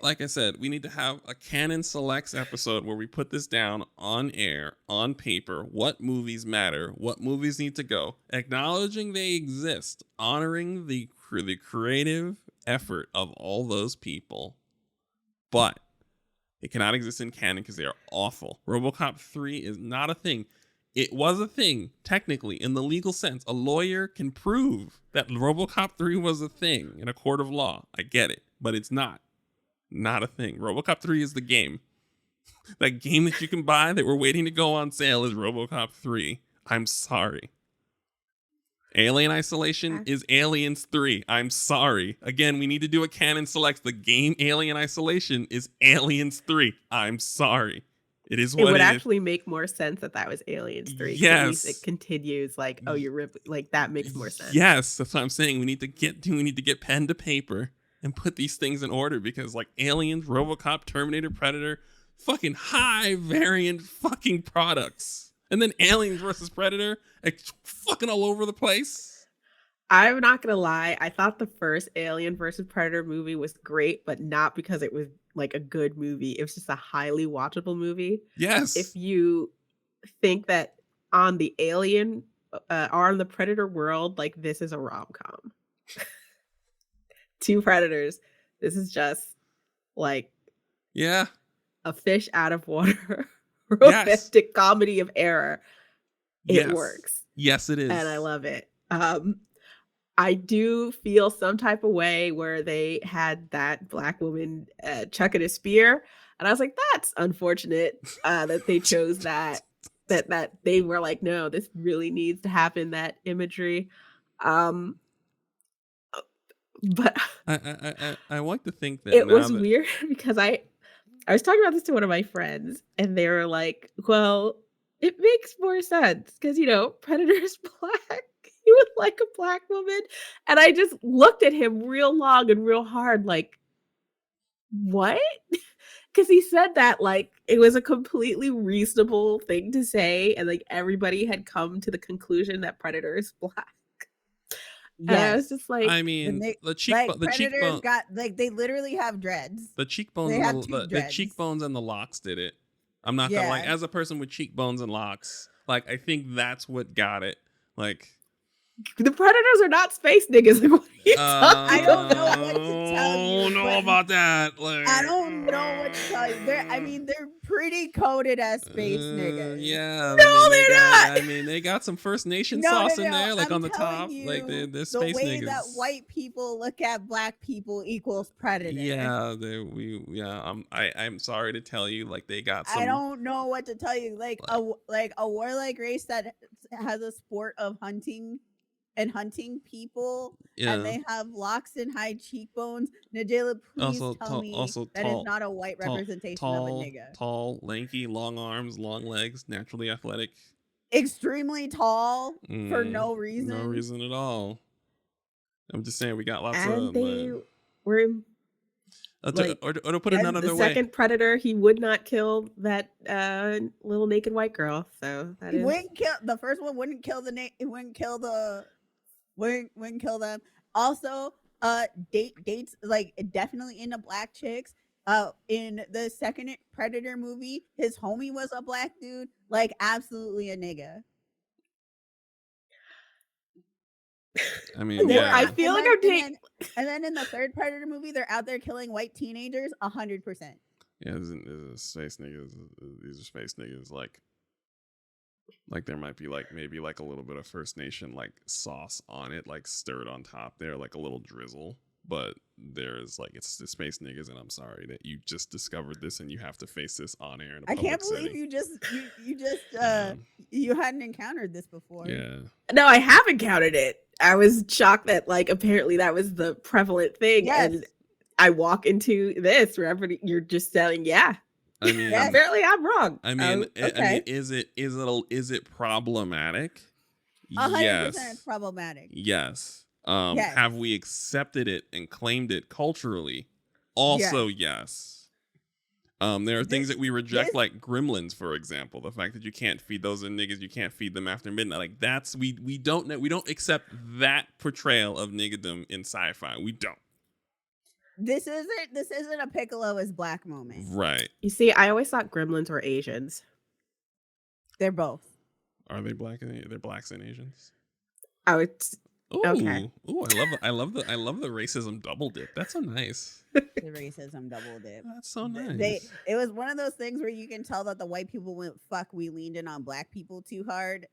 Speaker 3: Like I said, we need to have a Canon Selects episode where we put this down on air, on paper, what movies matter, what movies need to go, acknowledging they exist, honoring the creative effort of all those people. But it cannot exist in canon because they are awful. RoboCop 3 is not a thing. It was a thing, technically, in the legal sense. A lawyer can prove that RoboCop 3 was a thing in a court of law. I get it, but it's not a thing. RoboCop 3 is the game. That game that you can buy that we're waiting to go on sale is RoboCop 3. I'm sorry. Alien Isolation is Aliens 3. I'm sorry. Again, we need to do a canon select. The game Alien Isolation is Aliens 3. I'm sorry. It is what
Speaker 5: it would actually make more sense that was Aliens 3.
Speaker 3: Yes.
Speaker 5: At least it continues like, oh, you're like that makes more sense.
Speaker 3: Yes, that's what I'm saying. We need to get pen to paper and put these things in order, because like Aliens, RoboCop, Terminator, Predator, fucking high variant fucking products. And then Aliens versus Predator, it's fucking all over the place.
Speaker 5: I'm not gonna lie, I thought the first Alien versus Predator movie was great, but not because it was like a good movie. It was just a highly watchable movie.
Speaker 3: Yes.
Speaker 5: If you think that on the Alien or on the Predator world, like this is a rom-com. 2 predators. This is just like
Speaker 3: Yeah.
Speaker 5: a fish out of water romantic comedy of error. It works.
Speaker 3: Yes, it is.
Speaker 5: And I love it. I do feel some type of way where they had that black woman chucking a spear, and I was like, that's unfortunate that they chose that they were like, no, this really needs to happen, that imagery. But
Speaker 3: I like to think that
Speaker 5: it was weird because I was talking about this to one of my friends, and they were like, well, it makes more sense because, Predator's black. He would like a black woman. And I just looked at him real long and real hard, like, what? because he said that like it was a completely reasonable thing to say, and like everybody had come to the conclusion that Predator is black. And I was
Speaker 4: Yes.
Speaker 5: just like,
Speaker 3: I mean, the
Speaker 4: Like
Speaker 3: the
Speaker 4: Predators
Speaker 3: cheekbone,
Speaker 4: got like they literally have dreads.
Speaker 3: the cheekbones,
Speaker 4: They
Speaker 3: and
Speaker 4: have two
Speaker 3: the
Speaker 4: dreads.
Speaker 3: cheekbones and the locks did it. I'm not gonna like,
Speaker 4: Yeah.
Speaker 3: as a person with cheekbones and locks, like I think that's what got it. Like,
Speaker 5: the Predators are not space niggas. Like, what are you talking
Speaker 4: I don't know what to tell you,
Speaker 3: don't know
Speaker 4: but
Speaker 3: about that. Like,
Speaker 4: I don't know what to tell you. They're pretty coded as space niggas.
Speaker 3: Yeah,
Speaker 5: No, they're not.
Speaker 3: I mean, they got some First Nation
Speaker 4: No,
Speaker 3: sauce
Speaker 4: no,
Speaker 3: in
Speaker 4: no.
Speaker 3: there, like
Speaker 4: I'm
Speaker 3: on the top,
Speaker 4: telling
Speaker 3: like
Speaker 4: you,
Speaker 3: they're
Speaker 4: the
Speaker 3: space
Speaker 4: way
Speaker 3: niggas.
Speaker 4: that white people look at black people equals predator.
Speaker 3: Yeah, I'm sorry to tell you, like they got some.
Speaker 4: I don't know what to tell you. Like a warlike race that has a sport of hunting and hunting people,
Speaker 3: Yeah.
Speaker 4: and they have locks and high cheekbones. Najela, please
Speaker 3: Also,
Speaker 4: tell me
Speaker 3: also
Speaker 4: that
Speaker 3: tall,
Speaker 4: is not a white representation of a nigga.
Speaker 3: tall, lanky, long arms, long legs, naturally athletic.
Speaker 4: Extremely tall for no reason.
Speaker 3: No reason at all. I'm just saying we got lots
Speaker 5: and
Speaker 3: of.
Speaker 5: they were like,
Speaker 3: or to put it
Speaker 5: and
Speaker 3: another
Speaker 5: the
Speaker 3: way,
Speaker 5: second Predator, he would not kill that little naked white girl. So that
Speaker 4: He
Speaker 5: is
Speaker 4: wouldn't kill the first one. Wouldn't kill it wouldn't kill the. Wouldn't kill them. Also, dates like definitely into black chicks. In the second Predator movie, his homie was a black dude, like absolutely a nigga.
Speaker 3: I mean,
Speaker 4: And they were
Speaker 3: yeah.
Speaker 5: I
Speaker 4: out-
Speaker 5: feel
Speaker 4: and
Speaker 5: like
Speaker 4: then-
Speaker 5: I'm taking.
Speaker 4: and then in the third Predator movie, they're out there killing white teenagers 100%.
Speaker 3: Yeah, this is space niggas. These are space niggas. Like there might be like maybe like a little bit of First Nation like sauce on it, like stirred on top there, like a little drizzle. But there's like it's the space niggas, and I'm sorry that you just discovered this and you have to face this on air in a
Speaker 4: I
Speaker 3: public
Speaker 4: can't believe
Speaker 3: setting.
Speaker 4: you just
Speaker 3: Yeah.
Speaker 4: you hadn't encountered this before.
Speaker 3: Yeah,
Speaker 5: No, I have encountered it. I was shocked that like apparently that was the prevalent thing,
Speaker 4: Yes.
Speaker 5: and I walk into this where everybody you're just saying, yeah.
Speaker 3: I mean,
Speaker 4: Yes.
Speaker 5: Apparently, I'm wrong.
Speaker 3: I mean,
Speaker 4: Okay.
Speaker 3: is it problematic?
Speaker 4: 100%
Speaker 3: Yes.
Speaker 4: it's problematic.
Speaker 3: Yes.
Speaker 4: Yes.
Speaker 3: Have we accepted it and claimed it culturally? Also, yes. There are things that we reject,
Speaker 4: this-
Speaker 3: like gremlins, for example. The fact that you can't feed those niggas, you can't feed them after midnight. Like that's we don't accept that portrayal of niggerdom in sci-fi. We don't.
Speaker 4: This isn't a Piccolo is black moment.
Speaker 3: Right?
Speaker 5: You see, I always thought gremlins were Asians.
Speaker 4: They're both.
Speaker 3: Are they black? They're blacks and Asians.
Speaker 5: I would.
Speaker 3: Ooh,
Speaker 5: Okay.
Speaker 3: Ooh, I love the racism double dip. That's so nice.
Speaker 4: The racism double dip.
Speaker 3: That's so nice.
Speaker 4: It was one of those things where you can tell that the white people went, fuck, we leaned in on black people too hard.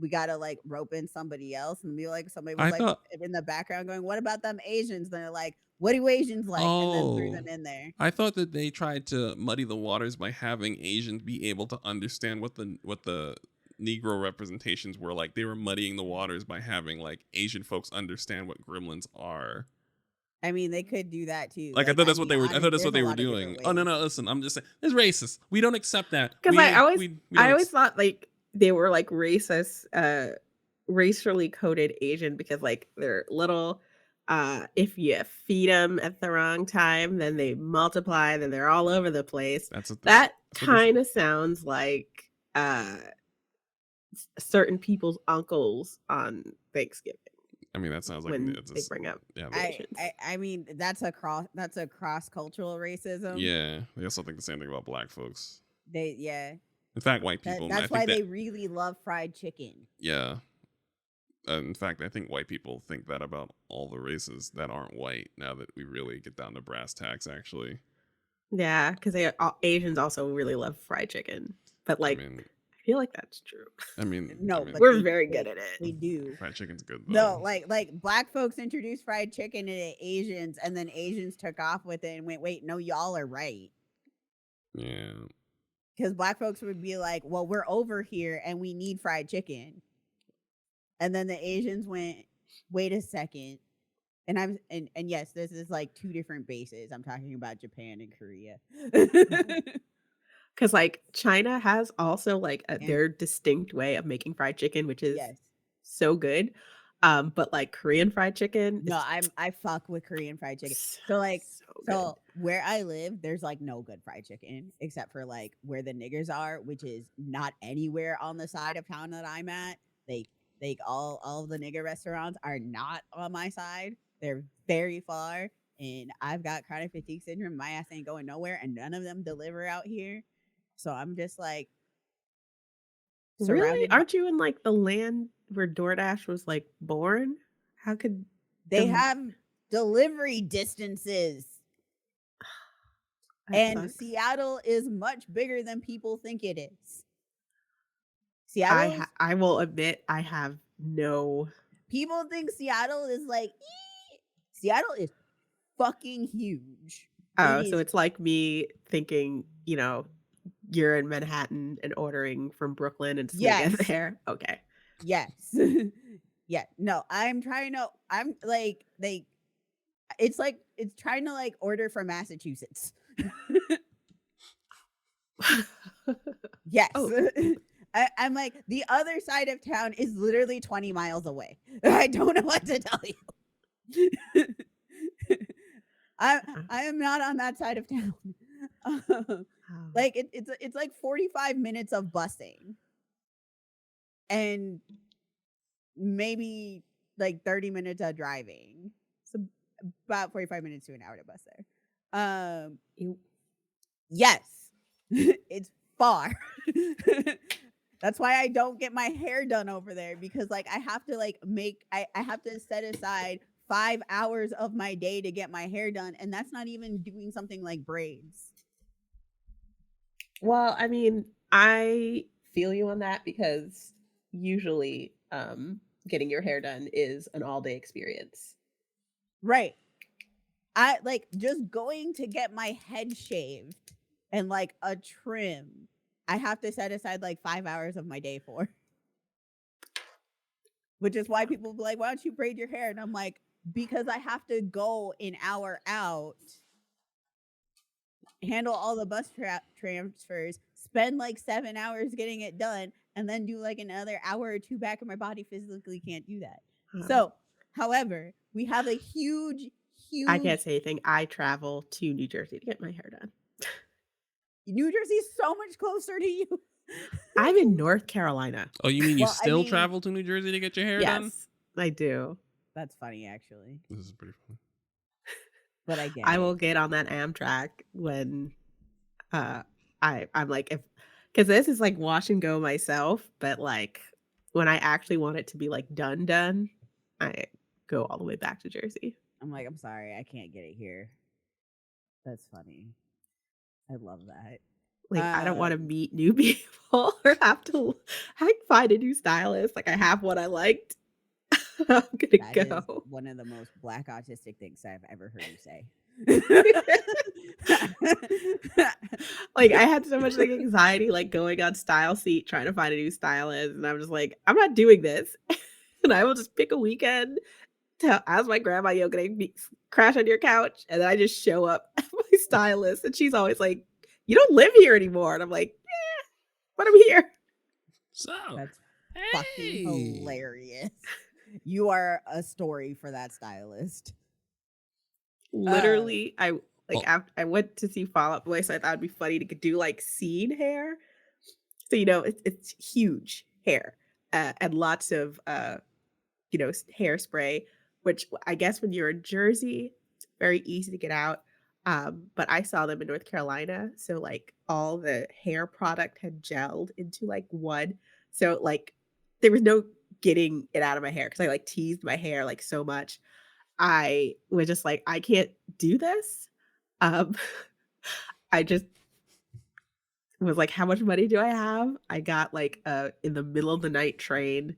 Speaker 4: We gotta like rope in somebody else, and be like somebody was in the background going, what about them Asians? And they're like, what do Asians like? And then threw them in there.
Speaker 3: I thought that they tried to muddy the waters by having Asians be able to understand what the Negro representations were like. They were muddying the waters by having like Asian folks understand what gremlins are.
Speaker 4: I mean, they could do that too.
Speaker 3: Like I thought that's what they were. I thought that's what they were doing. Oh no, listen, I'm just saying, there's racist. We don't accept that.
Speaker 5: Because I always
Speaker 3: don't
Speaker 5: thought like they were like racist, racially coded Asian because like they're little. If you feed them at the wrong time, then they multiply. Then they're all over the place. That kind of sounds like certain people's uncles on Thanksgiving.
Speaker 3: I mean, that sounds like
Speaker 5: when they bring up.
Speaker 3: Yeah,
Speaker 4: I mean, that's a cross cultural racism.
Speaker 3: Yeah, they also think the same thing about black folks.
Speaker 4: In
Speaker 3: fact, white people.
Speaker 4: That's why they really love fried chicken.
Speaker 3: Yeah. In fact, I think white people think that about all the races that aren't white. Now that we really get down to brass tacks, actually.
Speaker 5: Yeah, because Asians also really love fried chicken, but like. I feel like that's true.
Speaker 3: I mean,
Speaker 4: but
Speaker 5: we're very good at it.
Speaker 4: We do.
Speaker 3: Fried chicken's good though.
Speaker 4: No, like black folks introduced fried chicken to Asians, and then Asians took off with it and went, "Wait, no, y'all are right."
Speaker 3: Yeah.
Speaker 4: Because black folks would be like, "Well, we're over here and we need fried chicken," and then the Asians went, "Wait a second." And and yes, this is like two different bases. I'm talking about Japan and Korea.
Speaker 5: Because like China has also like their distinct way of making fried chicken, which is so good. But like Korean fried chicken
Speaker 4: No,
Speaker 5: is
Speaker 4: I fuck with Korean fried chicken.
Speaker 5: so,
Speaker 4: So like
Speaker 5: so good.
Speaker 4: so where I live, there's like no good fried chicken except for like where the niggers are, which is not anywhere on the side of town that I'm at. Like all of the nigger restaurants are not on my side. They're very far, and I've got chronic fatigue syndrome. My ass ain't going nowhere, and none of them deliver out here. So I'm just like
Speaker 5: Really?
Speaker 4: surrounded by
Speaker 5: Aren't you in like the land where DoorDash was like born? How could
Speaker 4: they
Speaker 5: them
Speaker 4: have delivery distances.
Speaker 5: that
Speaker 4: And
Speaker 5: sucks?
Speaker 4: Seattle is much bigger than people think it is. Seattle is
Speaker 5: I will admit I have no.
Speaker 4: people think Seattle is like Seattle is fucking huge. It
Speaker 5: Oh, so
Speaker 4: is
Speaker 5: it's like me thinking, you're in Manhattan and ordering from Brooklyn and still get
Speaker 4: yes.
Speaker 5: there. Okay.
Speaker 4: Yes. Yeah. No, I'm trying to I'm like it's trying to like order from Massachusetts. Yes.
Speaker 5: Oh,
Speaker 4: I'm like the other side of town is literally 20 miles away. I don't know what to tell you. I am not on that side of town.
Speaker 5: oh.
Speaker 4: Like it's like 45 minutes of busing and maybe like 30 minutes of driving. So about 45 minutes to an hour to bus there.
Speaker 5: You-
Speaker 4: Yes. It's far. That's why I don't get my hair done over there because like I have to like I have to set aside 5 hours of my day to get my hair done, and that's not even doing something like braids.
Speaker 5: Well, I mean, I feel you on that because usually getting your hair done is an all-day experience.
Speaker 4: Right. I like just going to get my head shaved and like a trim. I have to set aside like 5 hours of my day for. Which is why people be like, why don't you braid your hair? And I'm like, because I have to go an hour out, handle all the bus transfers, spend like 7 hours getting it done, and then do like another hour or two back, and my body physically can't do that. So, however, we have a huge
Speaker 5: I can't say anything. I travel to New Jersey to get my hair done.
Speaker 4: New Jersey's so much closer to you.
Speaker 5: I'm in North Carolina.
Speaker 3: Oh, you mean you
Speaker 4: Well, I
Speaker 3: still
Speaker 4: mean-
Speaker 3: travel to New Jersey to get your hair done?
Speaker 5: Yes, I do.
Speaker 4: That's funny, actually.
Speaker 3: This is pretty funny.
Speaker 4: But I get
Speaker 5: I
Speaker 4: it.
Speaker 5: will get on that Amtrak when I'm like if because this is like wash and go myself, but like when I actually want it to be like done, I go all the way back to Jersey.
Speaker 4: I'm like, I'm sorry, I can't get it here. That's funny. I love that.
Speaker 5: Like I don't want to meet new people or have to find a new stylist. Like I have what I liked. I'm gonna
Speaker 4: That
Speaker 5: go.
Speaker 4: is one of the most black autistic things I've ever heard you say.
Speaker 5: Like I had so much like anxiety, like going on Style Seat trying to find a new stylist, and I'm just like, I'm not doing this. And I will just pick a weekend to ask my grandma, "Yo, can I crash on your couch?" And then I just show up at my stylist, and she's always like, "You don't live here anymore," and I'm like, "Yeah, but I'm here."
Speaker 3: So,
Speaker 4: That's
Speaker 3: hey.
Speaker 4: fucking hilarious. You are a story for that stylist.
Speaker 5: Literally, I
Speaker 3: Well-
Speaker 5: I went to see Fall Out Boy, so I thought it'd be funny to do like scene hair. So it's huge hair and lots of hairspray, which I guess when you're in Jersey, it's very easy to get out. But I saw them in North Carolina, so like all the hair product had gelled into like one, so like there was no getting it out of my hair because I like teased my hair like so much. I was just like, I can't do this. I just was like, how much money do I have? I got like in the middle of the night train,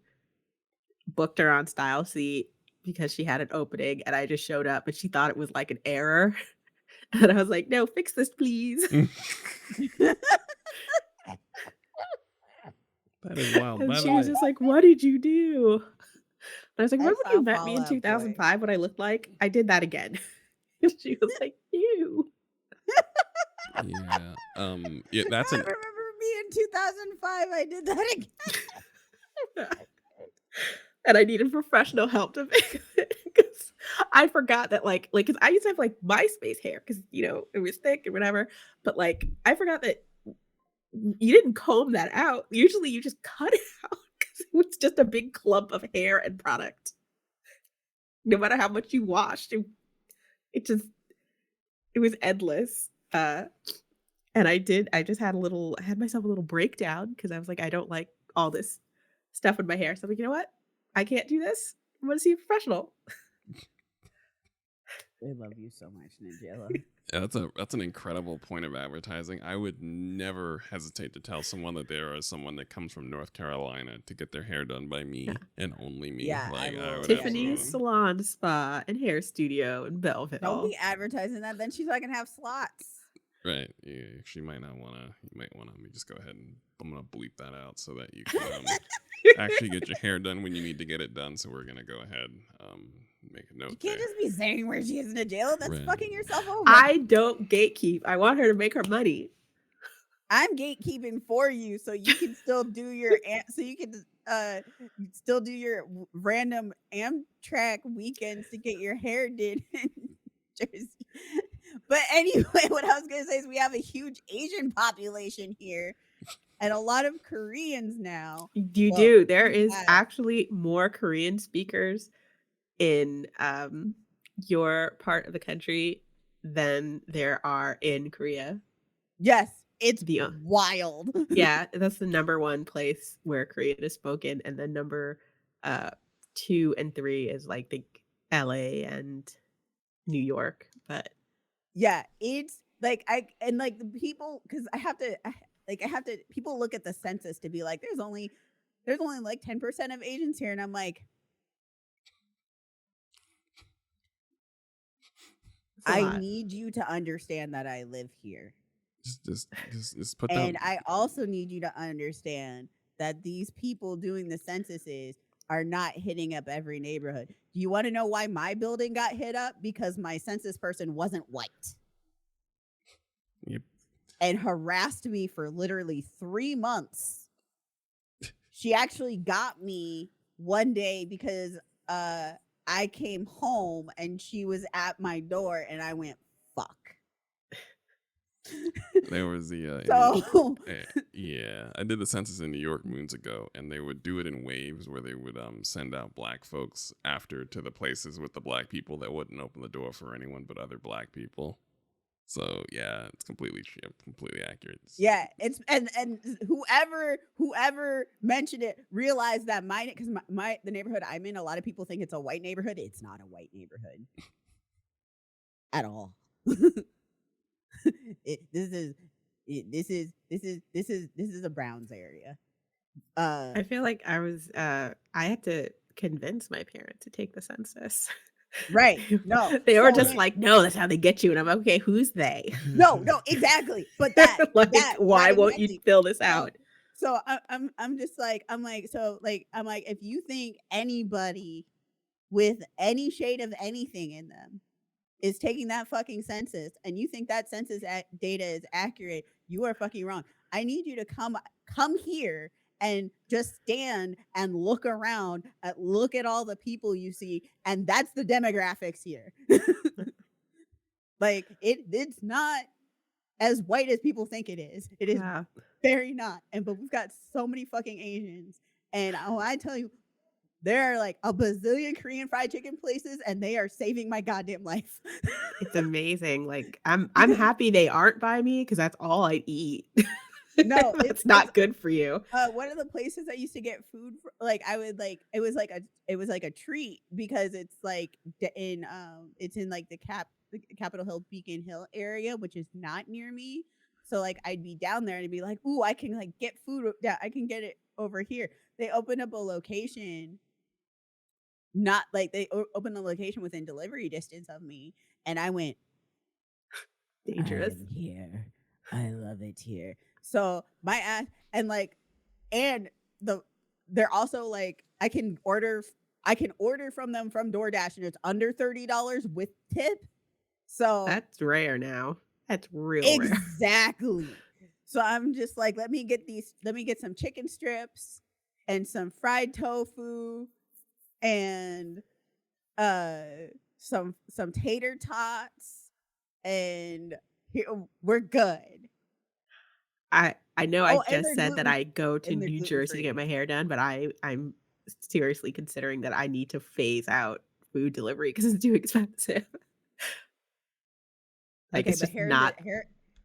Speaker 5: booked her on Style Seat because she had an opening, and I just showed up and she thought it was like an error. And I was like, no, fix this, please.
Speaker 3: That is wild.
Speaker 5: And
Speaker 3: By
Speaker 5: she
Speaker 3: the
Speaker 5: was
Speaker 3: way,
Speaker 5: just like, what did you do? And I was like,
Speaker 4: I
Speaker 5: remember when
Speaker 4: saw
Speaker 5: you met me in
Speaker 4: Fall Out Boy.
Speaker 5: 2005 what I looked like? I did that again. And she was like, ew.
Speaker 3: yeah, yeah, that's
Speaker 4: I
Speaker 3: an
Speaker 4: remember me in 2005. I did that again.
Speaker 5: and I needed professional help to fix it because I forgot that because I used to have like MySpace hair because it was thick and whatever, but like I forgot that you didn't comb that out. Usually, you just cut it out because it was just a big clump of hair and product. No matter how much you washed, it was endless. And I just had I had myself a little breakdown because I was like, I don't like all this stuff in my hair. So I'm like, you know what? I can't do this. I'm gonna see a professional.
Speaker 4: I love you so much, Nigella.
Speaker 3: Yeah, that's an incredible point of advertising. I would never hesitate to tell someone that there is someone that comes from North Carolina to get their hair done by me and only me.
Speaker 4: Yeah,
Speaker 3: like I would
Speaker 5: Tiffany's
Speaker 3: absolutely-
Speaker 5: Salon, Spa, and Hair Studio in Belleville.
Speaker 4: Don't be advertising that. Then she's not gonna have slots.
Speaker 3: Right. You actually might not want to. You might want to just go ahead and I'm gonna bleep that out so that you can actually get your hair done when you need to get it done. So we're gonna go ahead make a note.
Speaker 4: You can't
Speaker 3: there.
Speaker 4: just be saying where she is in a jail. That's
Speaker 3: Right.
Speaker 4: fucking yourself over.
Speaker 5: I don't gatekeep. I want her to make her money.
Speaker 4: I'm gatekeeping for you, so you can still do your still do your random Amtrak weekends to get your hair did in Jersey. But anyway, what I was gonna say is we have a huge Asian population here, and a lot of Koreans now.
Speaker 5: You
Speaker 4: Well,
Speaker 5: do. There is
Speaker 4: yeah.
Speaker 5: actually more Korean speakers in your part of the country than there are in Korea.
Speaker 4: Yes, it's
Speaker 5: The
Speaker 4: wild.
Speaker 5: yeah, that's the number one place where Korean is spoken, and then number 2 and 3 is like the LA and New York. But
Speaker 4: Yeah, it's like the people because I have to people look at the census to be like there's only like 10% of Asians here, and I'm like
Speaker 5: it's a
Speaker 4: I
Speaker 5: lot.
Speaker 4: need you to understand that I live here.
Speaker 3: Just put
Speaker 4: And
Speaker 3: that.
Speaker 4: I also need you to understand that these people doing the censuses are not hitting up every neighborhood. Do you want to know why my building got hit up? Because my census person wasn't white.
Speaker 3: Yep.
Speaker 4: And harassed me for literally 3 months. She actually got me one day because I came home and she was at my door and I went, fuck.
Speaker 3: There was the
Speaker 4: So
Speaker 3: yeah, I did the census in New York moons ago, and they would do it in waves where they would send out black folks after to the places with the black people that wouldn't open the door for anyone but other black people. So yeah, it's completely accurate.
Speaker 4: yeah, it's and whoever mentioned it realized that because the neighborhood I'm in, a lot of people think it's a white neighborhood. It's not a white neighborhood at all. This is a Browns area.
Speaker 5: I feel like I had to convince my parents to take the census.
Speaker 4: Right. No.
Speaker 5: They were
Speaker 4: So
Speaker 5: just like, no, that's how they get you. And I'm like, okay, who's they?
Speaker 4: no, exactly. But that
Speaker 5: why won't
Speaker 4: exactly.
Speaker 5: you fill this out?
Speaker 4: So I'm just like, I'm like, if you think anybody with any shade of anything in them is taking that fucking census and you think that census data is accurate, you are fucking wrong. I need you to come here and just stand and look around look at all the people you see, and that's the demographics here. Like it's not as white as people think it is. It is very not. But we've got so many fucking Asians, and I tell you, there are like a bazillion Korean fried chicken places, and they are saving my goddamn life.
Speaker 5: It's amazing. Like I'm happy they aren't by me because that's all I eat.
Speaker 4: No,
Speaker 5: it's not good for you.
Speaker 4: One of the places I used to get food for, like I would like it was like a treat because it's like it's in like the Capitol Hill Beacon Hill area, which is not near me. So like I'd be down there and I'd be like, ooh, I can like get food. I can get it over here. They opened up a location. Not like they opened a location within delivery distance of me, and I went
Speaker 5: Dangerous.
Speaker 4: I'm here. I love it here. So my ass they're also like I can order from them from DoorDash and it's under $30 with tip. So
Speaker 5: that's rare now. That's real rare.
Speaker 4: Exactly. So I'm just like, let me get some chicken strips and some fried tofu and uh some tater tots, and we're good.
Speaker 5: I know I
Speaker 4: Oh, and
Speaker 5: just
Speaker 4: they're
Speaker 5: said that
Speaker 4: gluten
Speaker 5: I go to
Speaker 4: and they're
Speaker 5: New
Speaker 4: gluten
Speaker 5: Jersey to get
Speaker 4: free.
Speaker 5: my hair done, but I'm seriously considering that I need to phase out food delivery because it's too expensive. Like,
Speaker 4: Okay,
Speaker 5: it's
Speaker 4: but
Speaker 5: just not.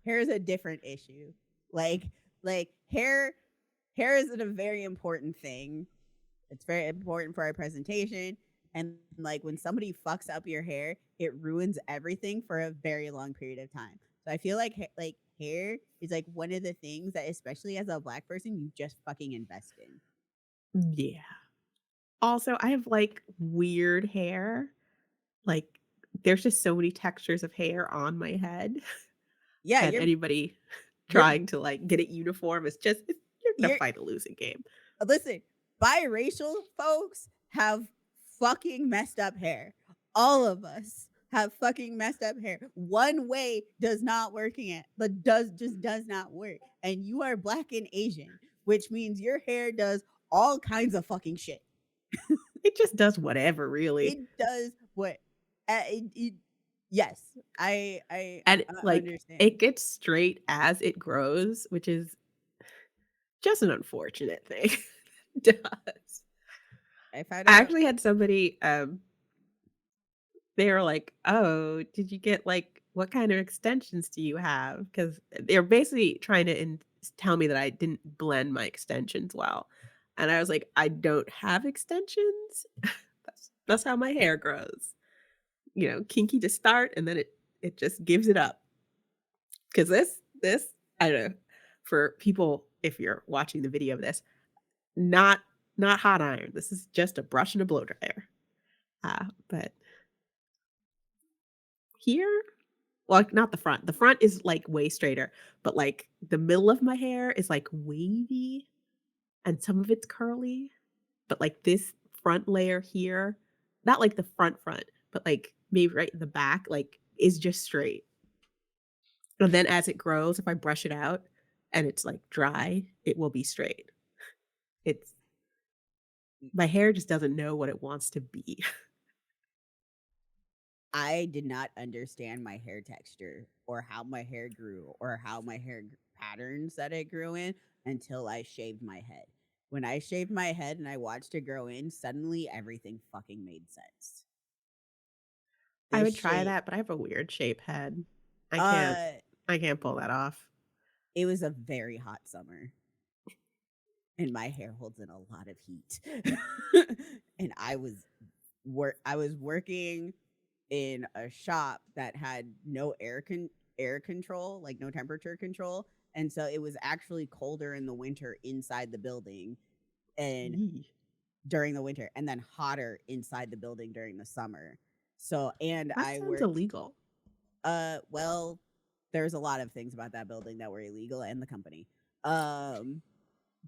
Speaker 4: hair is a different issue. Like hair is a very important thing. It's very important for our presentation. And like when somebody fucks up your hair, it ruins everything for a very long period of time. So I feel like like hair is like one of the things that, especially as a Black person, you just fucking invest in.
Speaker 5: Yeah. Also, I have, like, weird hair. Like, there's just so many textures of hair on my head,
Speaker 4: Yeah,
Speaker 5: and anybody
Speaker 4: you're
Speaker 5: trying to, like, get it uniform is just you're gonna
Speaker 4: you're
Speaker 5: fight a losing game.
Speaker 4: listen, biracial folks have fucking messed up hair. All of us have fucking messed up hair. One way does not working it, but does not work. And you are Black and Asian, which means your hair does all kinds of fucking shit.
Speaker 5: It just does whatever, really.
Speaker 4: It does what it yes, I
Speaker 5: And, like,
Speaker 4: understand.
Speaker 5: it gets straight as it grows, which is just an unfortunate thing. It does.
Speaker 4: I found
Speaker 5: I
Speaker 4: out
Speaker 5: actually had somebody, they were like, "Oh, did you get, like what kind of extensions do you have?" Because they're basically trying to tell me that I didn't blend my extensions well. And I was like, "I don't have extensions. That's how my hair grows. You know, kinky to start, and then it just gives it up." Because this I don't know, for people, if you're watching the video of this, not not hot iron. This is just a brush and a blow dryer. But here, well, like, not the front. The front is, like, way straighter, but, like, the middle of my hair is, like, wavy, and some of it's curly, but, like, this front layer here, not, like, the front, but, like, maybe right in the back, like, is just straight. And then as it grows, if I brush it out and it's, like, dry, it will be straight. It's my hair just doesn't know what it wants to be.
Speaker 4: I did not understand my hair texture or how my hair grew or how my patterns that it grew in until I shaved my head. When I shaved my head and I watched it grow in, suddenly everything fucking made sense.
Speaker 5: I
Speaker 4: This
Speaker 5: would try
Speaker 4: shit,
Speaker 5: that, but I have a weird shape head. I can't
Speaker 4: uh,
Speaker 5: I can't pull that off.
Speaker 4: it was a very hot summer and my hair holds in a lot of heat. And I was working in a shop that had no air control, like no temperature control, and so it was actually colder in the winter inside the building and
Speaker 5: Yee.
Speaker 4: during the winter, and then hotter inside the building during the summer. So, and
Speaker 5: That
Speaker 4: I
Speaker 5: sounds
Speaker 4: worked
Speaker 5: illegal.
Speaker 4: well, there's a lot of things about that building that were illegal and the company. Um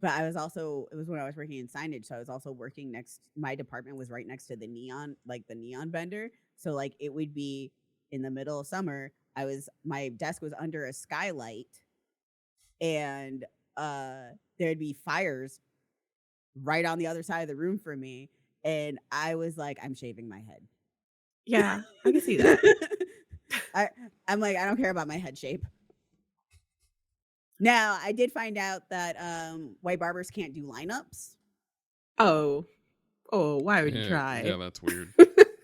Speaker 4: but I was also, it was when I was working in signage, so I was also working next, my department was right next to the neon, like the neon vendor. So like it would be in the middle of summer, my desk was under a skylight, and there'd be fires right on the other side of the room from me, and I was like, I'm shaving my head.
Speaker 5: Yeah, I can see that.
Speaker 4: I I'm like, I don't care about my head shape. Now, I did find out that white barbers can't do lineups.
Speaker 5: Oh. Oh, why would you
Speaker 3: Yeah,
Speaker 5: try?
Speaker 3: that's weird.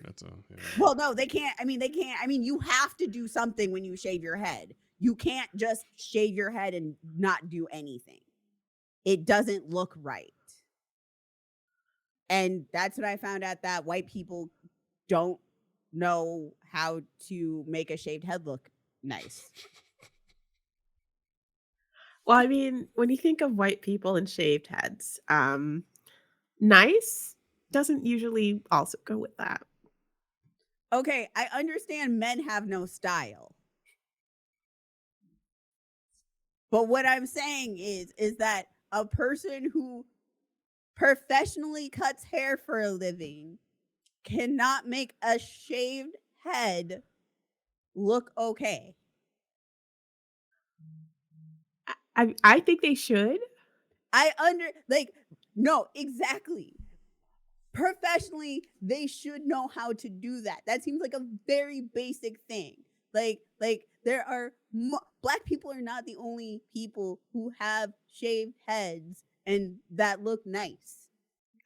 Speaker 3: That's a yeah.
Speaker 4: Well, no, they can't. I mean, they can't. I mean, you have to do something when you shave your head. You can't just shave your head and not do anything. It doesn't look right. And that's what I found out, that white people don't know how to make a shaved head look nice.
Speaker 5: Well, I mean, when you think of white people and shaved heads, nice doesn't usually also go with that.
Speaker 4: Okay, I understand men have no style. But what I'm saying is that a person who professionally cuts hair for a living cannot make a shaved head look okay.
Speaker 5: I think they should.
Speaker 4: Like, no, exactly. professionally, they should know how to do that. That seems like a very basic thing. Like there are black people are not the only people who have shaved heads and that look nice.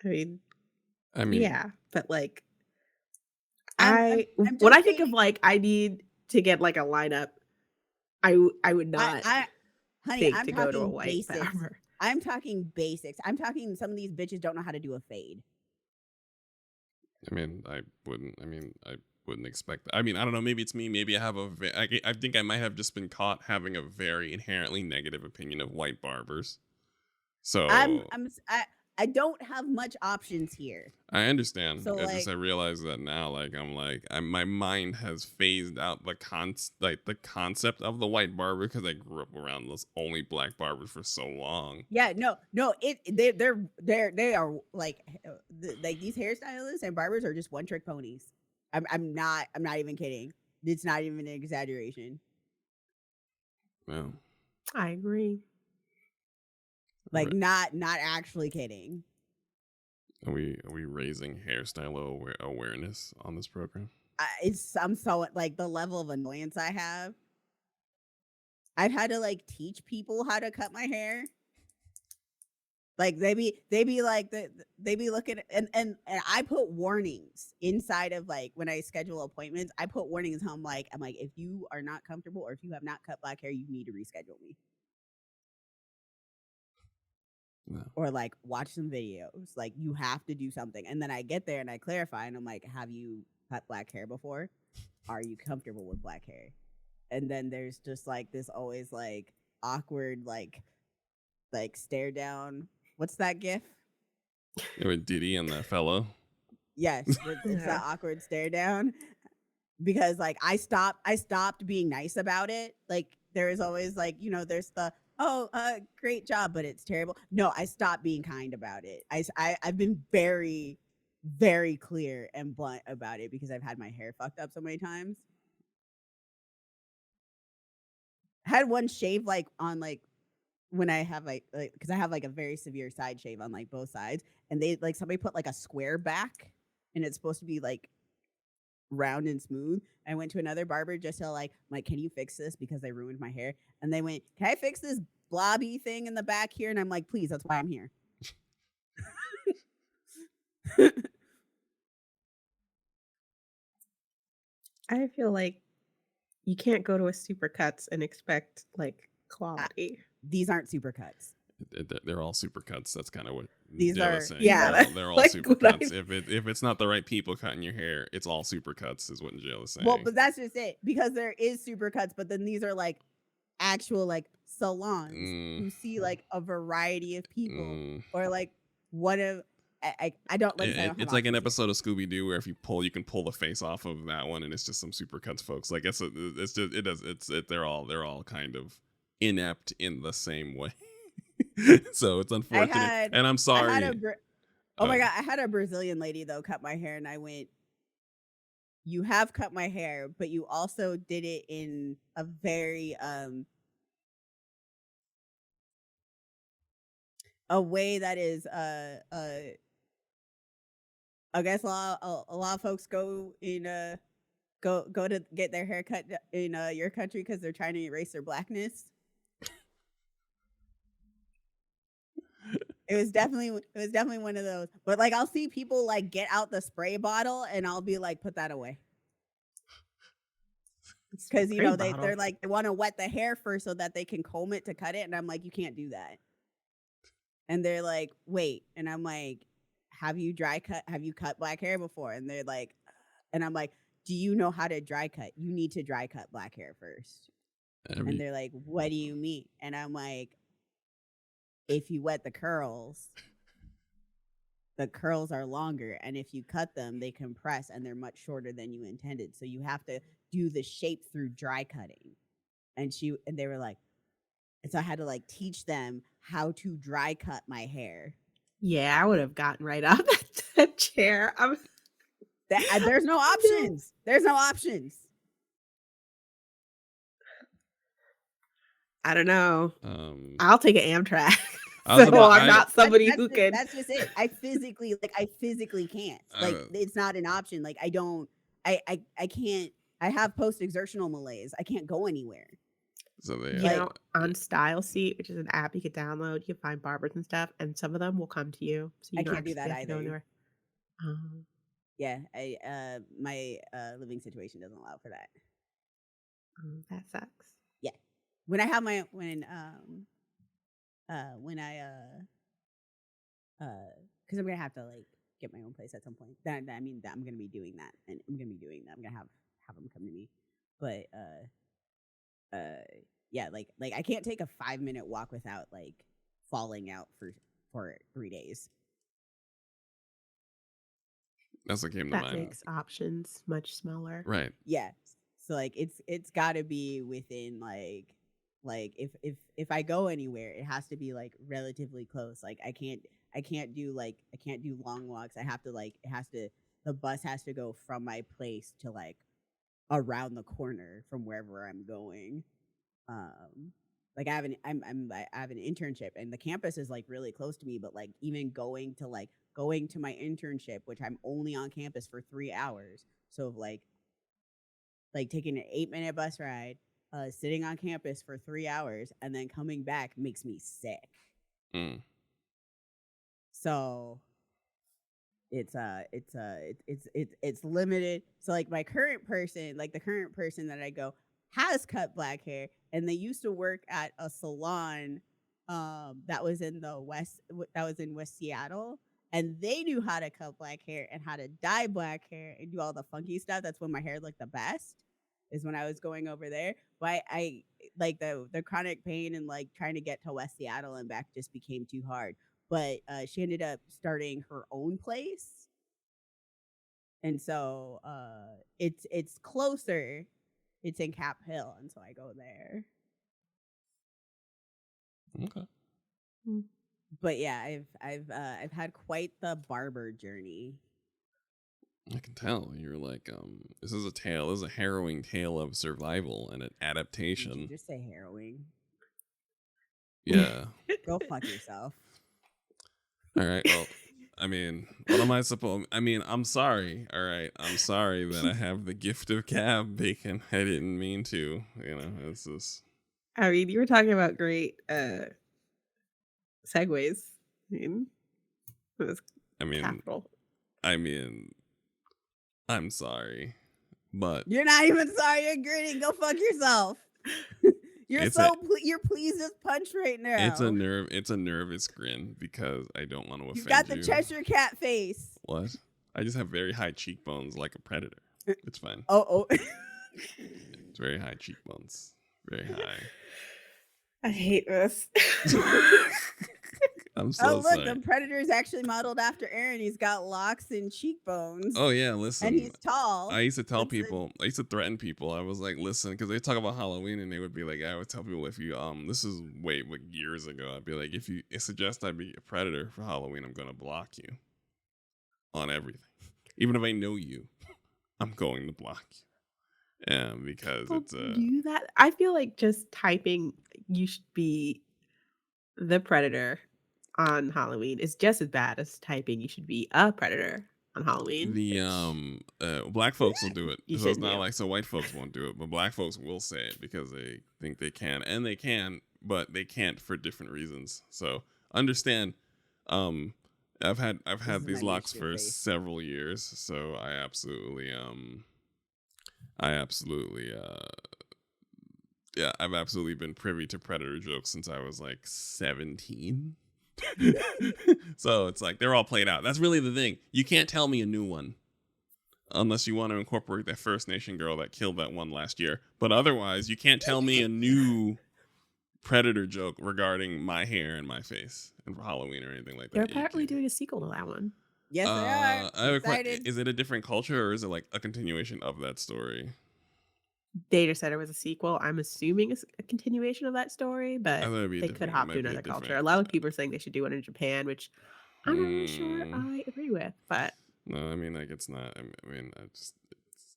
Speaker 5: I mean, yeah, but like
Speaker 4: I'm
Speaker 5: when I think of like I need to get like a lineup, I would not
Speaker 4: honey,
Speaker 5: think
Speaker 4: I'm
Speaker 5: to go to a
Speaker 4: talking
Speaker 5: white
Speaker 4: basics.
Speaker 5: barber.
Speaker 4: I'm talking basics. I'm talking some of these bitches don't know how to do a fade.
Speaker 3: I wouldn't expect that. I mean, I don't know. Maybe it's me. Maybe I have I think I might have just been caught having a very inherently negative opinion of white barbers. So
Speaker 4: I don't have much options here.
Speaker 3: I understand.
Speaker 4: So
Speaker 3: I realize that now. Like my mind has phased out the concept of the white barber because I grew up around those only black barbers for so long.
Speaker 4: Yeah, no. They are like these hairstylists and barbers are just one trick ponies. I'm not even kidding. It's not even an exaggeration.
Speaker 3: Well,
Speaker 5: I agree.
Speaker 4: Like not actually kidding.
Speaker 3: Are we raising hairstyle awareness on this program?
Speaker 4: I'm so like the level of annoyance I have. I've had to like teach people how to cut my hair. Like they be like they be looking and I put warnings inside of like when I schedule appointments. I put warnings. I'm like if you are not comfortable or if you have not cut black hair, you need to reschedule me.
Speaker 3: No.
Speaker 4: Or like watch some videos. Like you have to do something. And then I get there and I clarify and I'm like, have you cut black hair before? Are you comfortable with black hair? And then there's just like this always like awkward like stare down. What's that gif?
Speaker 3: With Diddy and that fellow.
Speaker 4: Yes, it's that awkward stare down. Because like I stopped being nice about it. Like there is always like, there's the great job, but it's terrible. No, I stopped being kind about it. I've been very, very clear and blunt about it because I've had my hair fucked up so many times. I had one shave like on like when I have like because I have like a very severe side shave on like both sides, and they like somebody put like a square back, and it's supposed to be like round and smooth. I went to another barber just to like, can you fix this because I ruined my hair? And they went, can I fix this blobby thing in the back here? And I'm like, please, that's why I'm here.
Speaker 5: I feel like you can't go to a Supercuts and expect like quality.
Speaker 4: These aren't Supercuts.
Speaker 3: They're all supercuts. That's kind of what
Speaker 4: these are.
Speaker 3: Saying.
Speaker 4: Yeah,
Speaker 3: they're all like supercuts. If it's not the right people cutting your hair, it's all supercuts, is what Jill is saying.
Speaker 4: Well, but that's just it because there is supercuts, but then these are like actual like salons who see like a variety of people or like one of. I don't like.
Speaker 3: It's like an episode of Scooby Doo where if you pull, you can pull the face off of that one, and it's just some supercuts folks. Like they're all kind of inept in the same way. So it's unfortunate, and I'm sorry.
Speaker 4: Oh my god, I had a Brazilian lady though cut my hair, and I went, "You have cut my hair, but you also did it in a very a way that is I guess a lot of folks go to get their hair cut in your country because they're trying to erase their blackness." It was definitely one of those. But like I'll see people like get out the spray bottle and I'll be like, put that away. Because they're like they want to wet the hair first so that they can comb it to cut it. And I'm like, you can't do that. And they're like, wait. And I'm like, have you cut black hair before? And they're like, and I'm like, do you know how to dry cut? You need to dry cut black hair first. And they're like, what do you mean? And I'm like, if you wet the curls are longer. And if you cut them, they compress and they're much shorter than you intended. So you have to do the shape through dry cutting. And they were like, and so I had to like teach them how to dry cut my hair.
Speaker 5: Yeah, I would have gotten right out of that chair.
Speaker 4: There's no options. There's no options.
Speaker 5: I don't know. I'll take an Amtrak.
Speaker 3: I was
Speaker 5: So
Speaker 3: about,
Speaker 5: I'm not somebody who can.
Speaker 4: That's just it. I physically can't. Like, it's not an option. Like, I can't. I have post exertional malaise. I can't go anywhere.
Speaker 3: So they,
Speaker 5: You know, on Style Seat, which is an app you could download, you can find barbers and stuff, and some of them will come to you. So you
Speaker 4: I
Speaker 5: don't
Speaker 4: can't do that
Speaker 5: actually have to go
Speaker 4: either.
Speaker 5: anywhere.
Speaker 4: Yeah, my living situation doesn't allow for that.
Speaker 5: That sucks.
Speaker 4: Yeah, when I have my because I'm gonna have to like get my own place at some point. I mean that I'm gonna be doing that, and I'm gonna be doing that. I'm gonna have them come to me, but yeah, like I can't take a 5-minute walk without like falling out for 3 days.
Speaker 3: that's what came to
Speaker 5: That
Speaker 3: mind.
Speaker 5: makes options much smaller.
Speaker 3: Right.
Speaker 4: Yeah, so like it's got to be within like if I go anywhere, it has to be like relatively close. Like I can't do long walks. I have to like the bus has to go from my place to like around the corner from wherever I'm going. Like I have an internship, and the campus is like really close to me, but like even going to my internship, which I'm only on campus for 3 hours, so like taking an 8-minute bus ride, sitting on campus for 3 hours, and then coming back makes me sick. So it's limited. So like the current person that I go has cut black hair, and they used to work at a salon that was in West Seattle, and they knew how to cut black hair and how to dye black hair and do all the funky stuff. That's when my hair looked the best, is when I was going over there. But I like the chronic pain and like trying to get to West Seattle and back just became too hard. But she ended up starting her own place, and so it's closer. It's in Cap Hill, and so I go there.
Speaker 3: Okay.
Speaker 4: But yeah, I've had quite the barber journey.
Speaker 3: I can tell you're like this is a harrowing tale of survival and an adaptation.
Speaker 4: Did you just say harrowing?
Speaker 3: Yeah.
Speaker 4: Go fuck yourself.
Speaker 3: All right. Well, I mean, what am I supposed? I mean, I'm sorry. All right, I'm sorry that I have the gift of cab bacon. I didn't mean to. You know, it's just.
Speaker 5: I mean, you were talking about great segues. It was capital.
Speaker 3: I mean, I'm sorry, but
Speaker 4: you're not even sorry. You're grinning. Go fuck yourself. You're pleased as punch right now.
Speaker 3: It's a nervous grin because I don't want to offend you.
Speaker 4: You've got the Cheshire Cat face.
Speaker 3: What? I just have very high cheekbones like a predator. It's fine.
Speaker 4: Oh.
Speaker 3: It's very high cheekbones. Very high.
Speaker 5: I hate this.
Speaker 3: I'm so sorry.
Speaker 4: The predator's actually modeled after Aaron. He's got locks and cheekbones.
Speaker 3: Oh yeah, listen.
Speaker 4: And he's tall.
Speaker 3: I used to tell people. I used to threaten people. I was like, listen, because they talk about Halloween, and they would be like, I would tell people if you this is like years ago. I'd be like, if you suggest I be a predator for Halloween, I'm gonna block you on everything, even if I know you. I'm going to block you, because it's
Speaker 5: do that. I feel like just typing you should be the predator on Halloween is just as bad as typing you should be a predator on Halloween.
Speaker 3: The black folks will do it. So it's not like so white folks won't do it, but black folks will say it because they think they can, and they can, but they can't for different reasons. So understand. I've had these locks for several years, so I've absolutely been privy to predator jokes since I was like 17. So it's like they're all played out. That's really the thing. You can't tell me a new one unless you want to incorporate that First Nation girl that killed that one last year. But otherwise, you can't tell me a new predator joke regarding my hair and my face and for Halloween or anything like that.
Speaker 5: They're apparently doing a sequel to that one.
Speaker 4: Yes, they are.
Speaker 3: Is it a different culture, or is it like a continuation of that story?
Speaker 5: They just said it was a sequel. I'm assuming it's a continuation of that story, but they could hop to another culture. A lot of people are saying they should do one in Japan, which I'm not really sure I agree with. But
Speaker 3: no, I mean, like, it's not. I mean,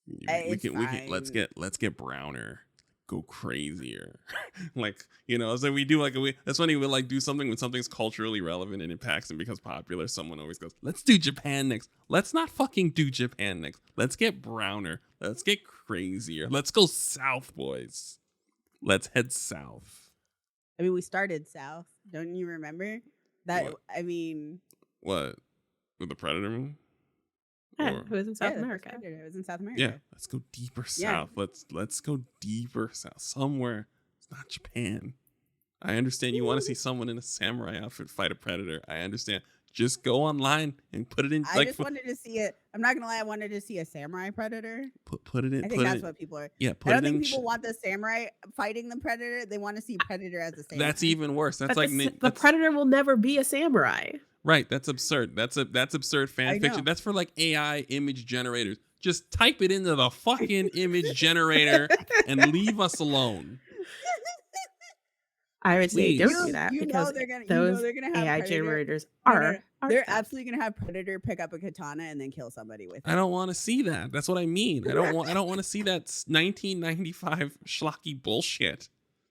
Speaker 3: we can let's get browner, go crazier. Like, so we do that's when he would like do something when something's culturally relevant and impacts and becomes popular. Someone always goes, let's do Japan next. Let's not fucking do Japan next. Let's get browner. Let's get crazier. Let's go south, boys. Let's head south.
Speaker 4: I mean, we started south. Don't you remember? That,
Speaker 3: What?
Speaker 4: I mean...
Speaker 3: What? With the Predator movie?
Speaker 5: Yeah,
Speaker 3: Or-
Speaker 5: it was in South
Speaker 4: the
Speaker 5: America.
Speaker 4: first Predator, it was in South America.
Speaker 3: Yeah, let's go deeper
Speaker 4: Yeah.
Speaker 3: south. Let's go deeper south. Somewhere. It's not Japan. I understand you want to see someone in a samurai outfit fight a predator. I understand. Just go online and put it in.
Speaker 4: I just wanted to see it. I'm not gonna lie. I wanted to see a samurai predator.
Speaker 3: Put it in.
Speaker 4: I think
Speaker 3: put
Speaker 4: that's
Speaker 3: it,
Speaker 4: what people are.
Speaker 3: Yeah,
Speaker 4: I
Speaker 3: put
Speaker 4: don't
Speaker 3: it in.
Speaker 4: think people want the samurai fighting the predator. They want to see predator as a samurai.
Speaker 3: That's even worse. That's
Speaker 5: But
Speaker 3: like
Speaker 5: the
Speaker 3: that's,
Speaker 5: predator will never be a samurai.
Speaker 3: right. That's absurd. That's absurd fan
Speaker 4: I
Speaker 3: fiction.
Speaker 4: know.
Speaker 3: That's for like AI image generators. Just type it into the fucking image generator and leave us alone.
Speaker 5: I would say
Speaker 3: Please.
Speaker 5: don't do that
Speaker 4: You know
Speaker 5: because
Speaker 4: they're gonna.
Speaker 5: those
Speaker 4: they're gonna have
Speaker 5: AI
Speaker 4: predator.
Speaker 5: generators
Speaker 4: No,
Speaker 5: are.
Speaker 4: no, no.
Speaker 5: are
Speaker 4: They're
Speaker 5: tough.
Speaker 4: absolutely gonna have predator pick up a katana and then kill somebody with it.
Speaker 3: I don't want to see that. That's what I mean. I don't want to see that 1995 schlocky bullshit.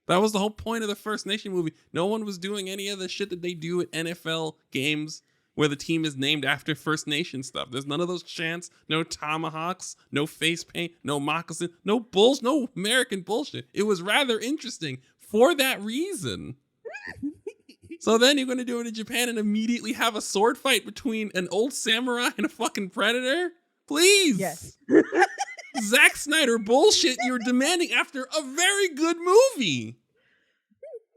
Speaker 3: That was the whole point of the First Nation movie. No one was doing any of the shit that they do at NFL games where the team is named after First Nation stuff. There's none of those chants, no tomahawks, no face paint, no moccasin, no American bullshit. It was rather interesting for that reason. So then you're going to do it in Japan and immediately have a sword fight between an old samurai and a fucking predator? Please.
Speaker 4: Yes.
Speaker 3: Zack Snyder bullshit you're demanding after a very good movie.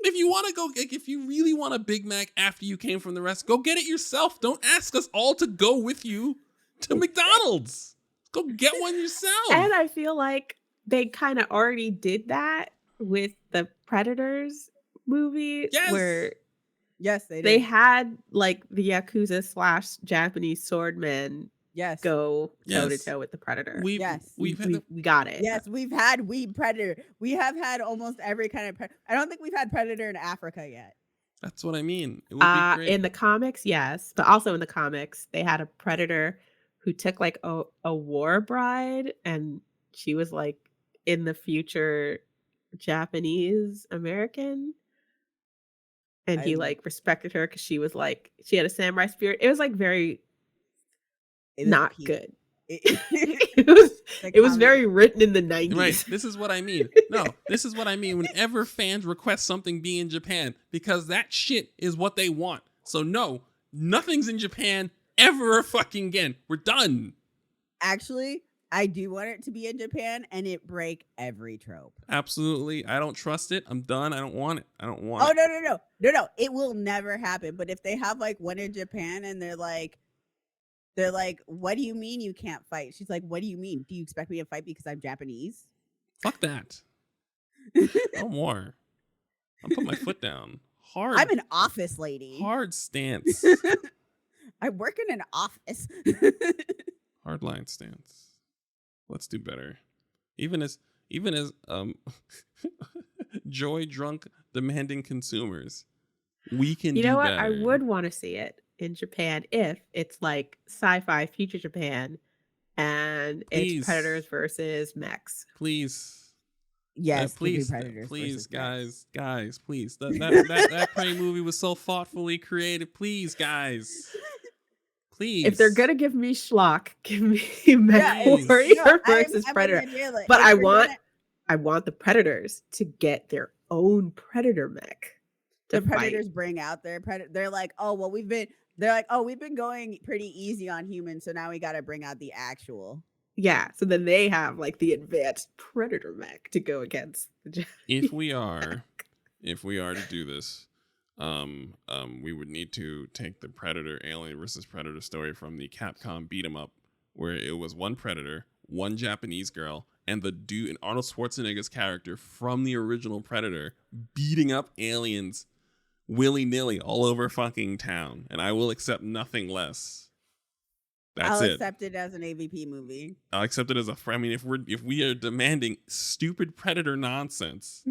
Speaker 3: If you want to go, if you really want a Big Mac after you came from the rest, go get it yourself. Don't ask us all to go with you to McDonald's. Go get one yourself.
Speaker 5: And I feel like they kind of already did that with the Predators movie,
Speaker 3: Yes.
Speaker 5: where
Speaker 4: Yes, they did.
Speaker 5: they had like the Yakuza / Japanese swordmen
Speaker 4: yes.
Speaker 5: go toe to
Speaker 3: Yes.
Speaker 5: toe with the Predator.
Speaker 3: We've
Speaker 4: Yes.
Speaker 3: had the,
Speaker 5: we got it.
Speaker 4: Yes, we've had predator. We have had almost every kind of predator. I don't think we've had predator in Africa yet.
Speaker 3: that's what I mean. It would be great.
Speaker 5: In the comics, yes, but also in the comics, they had a predator who took like a war bride, and she was like in the future Japanese American, and he
Speaker 4: I-
Speaker 5: like respected her because she was like she had a samurai spirit. It was like very
Speaker 4: It was
Speaker 5: not
Speaker 4: peak.
Speaker 5: good.
Speaker 4: It-
Speaker 5: It was
Speaker 4: comic-
Speaker 5: very written in the 90s.
Speaker 3: Right. This is what I mean. No, this is what I mean whenever fans request something be in Japan, because that shit is what they want. So no, nothing's in Japan ever fucking again. We're done.
Speaker 4: Actually, I do want it to be in Japan and it break every trope.
Speaker 3: Absolutely. I don't trust it. I'm done. I don't want it. I don't want
Speaker 4: Oh
Speaker 3: it.
Speaker 4: no. It will never happen. But if they have like one in Japan and they're like, what do you mean you can't fight? She's like, what do you mean? Do you expect me to fight because I'm Japanese?
Speaker 3: Fuck that. No more. I'm putting my foot down. Hard.
Speaker 4: I'm an office lady.
Speaker 3: hard stance.
Speaker 4: I work in an office.
Speaker 3: Hard line stance. Let's do better. Even as joy drunk demanding consumers, we can
Speaker 5: You
Speaker 3: do
Speaker 5: know what?
Speaker 3: better.
Speaker 5: I would want to see it in Japan if it's like sci-fi future Japan and
Speaker 3: Please.
Speaker 5: it's predators versus mechs.
Speaker 3: Please.
Speaker 4: Yes,
Speaker 3: please,
Speaker 4: predators.
Speaker 3: please,
Speaker 4: versus mechs.
Speaker 3: guys, please. That Prey movie was so thoughtfully created. Please, guys. Please.
Speaker 5: If they're gonna give me schlock, give me mech
Speaker 3: please.
Speaker 5: warrior
Speaker 4: No,
Speaker 5: versus
Speaker 4: I'm
Speaker 5: predator.
Speaker 4: with you, like,
Speaker 5: But
Speaker 4: if
Speaker 5: I
Speaker 4: we're
Speaker 5: want the predators to get their own predator mech.
Speaker 4: the
Speaker 5: To fight.
Speaker 4: predators bring out their predator. They're like, oh well, we've been going pretty easy on humans, so now we got to bring out the actual.
Speaker 5: Yeah, so then they have like the advanced predator mech to go against the
Speaker 3: if we are to do this, we would need to take the Predator Alien versus Predator story from the Capcom beat 'em up, where it was one Predator, one Japanese girl, and the dude and Arnold Schwarzenegger's character from the original Predator beating up aliens willy-nilly all over fucking town, and I will accept nothing less. That's
Speaker 4: I'll
Speaker 3: it.
Speaker 4: accept it as an AVP movie.
Speaker 3: I'll accept it as a friend. I mean, if we are demanding stupid Predator nonsense,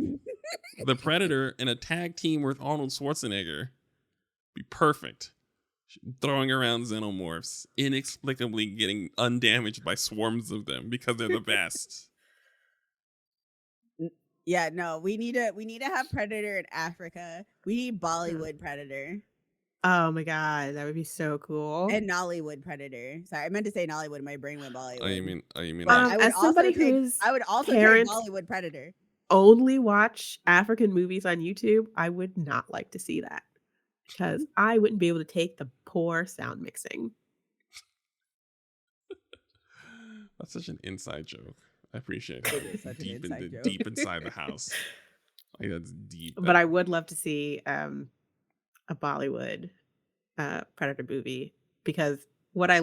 Speaker 3: the Predator in a tag team with Arnold Schwarzenegger be perfect. Throwing around xenomorphs, inexplicably getting undamaged by swarms of them because they're the best.
Speaker 4: Yeah, no, we need to have Predator in Africa. We need Bollywood Predator
Speaker 5: Oh my god, that would be so cool.
Speaker 4: and Nollywood Predator. Sorry, I meant to say Nollywood. My brain went
Speaker 3: Oh,
Speaker 4: Bollywood.
Speaker 3: you mean
Speaker 4: But
Speaker 3: like
Speaker 4: I would
Speaker 5: As
Speaker 4: also
Speaker 5: somebody
Speaker 4: take
Speaker 5: whose
Speaker 4: take
Speaker 5: parents
Speaker 4: Bollywood Predator.
Speaker 5: only watch African movies on YouTube, I would not like to see that because I wouldn't be able to take the poor sound mixing.
Speaker 3: that's such an inside joke. I appreciate
Speaker 4: It
Speaker 3: how
Speaker 4: is such an
Speaker 3: deep
Speaker 4: inside joke.
Speaker 3: deep inside the house. Like that's deep.
Speaker 5: But I would love to see a Bollywood Predator movie because what I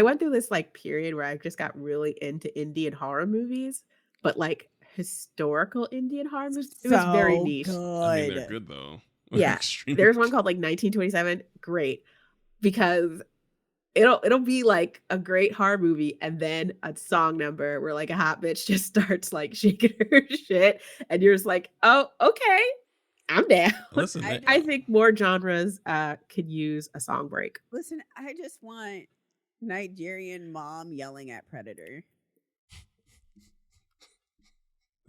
Speaker 5: went through this like period where I just got really into Indian horror movies, but like historical Indian horror movies. It was very
Speaker 4: So
Speaker 5: niche.
Speaker 3: I mean, they're
Speaker 4: good.
Speaker 3: good though.
Speaker 5: Yeah.
Speaker 3: Extremely
Speaker 5: There's one called like 1927. Great. Because it'll be like a great horror movie and then a song number where like a hot bitch just starts like shaking her shit and you're just like, oh, okay, I'm down.
Speaker 3: Listen,
Speaker 5: I think more genres could use a song break.
Speaker 4: Listen, I just want Nigerian mom yelling at Predator.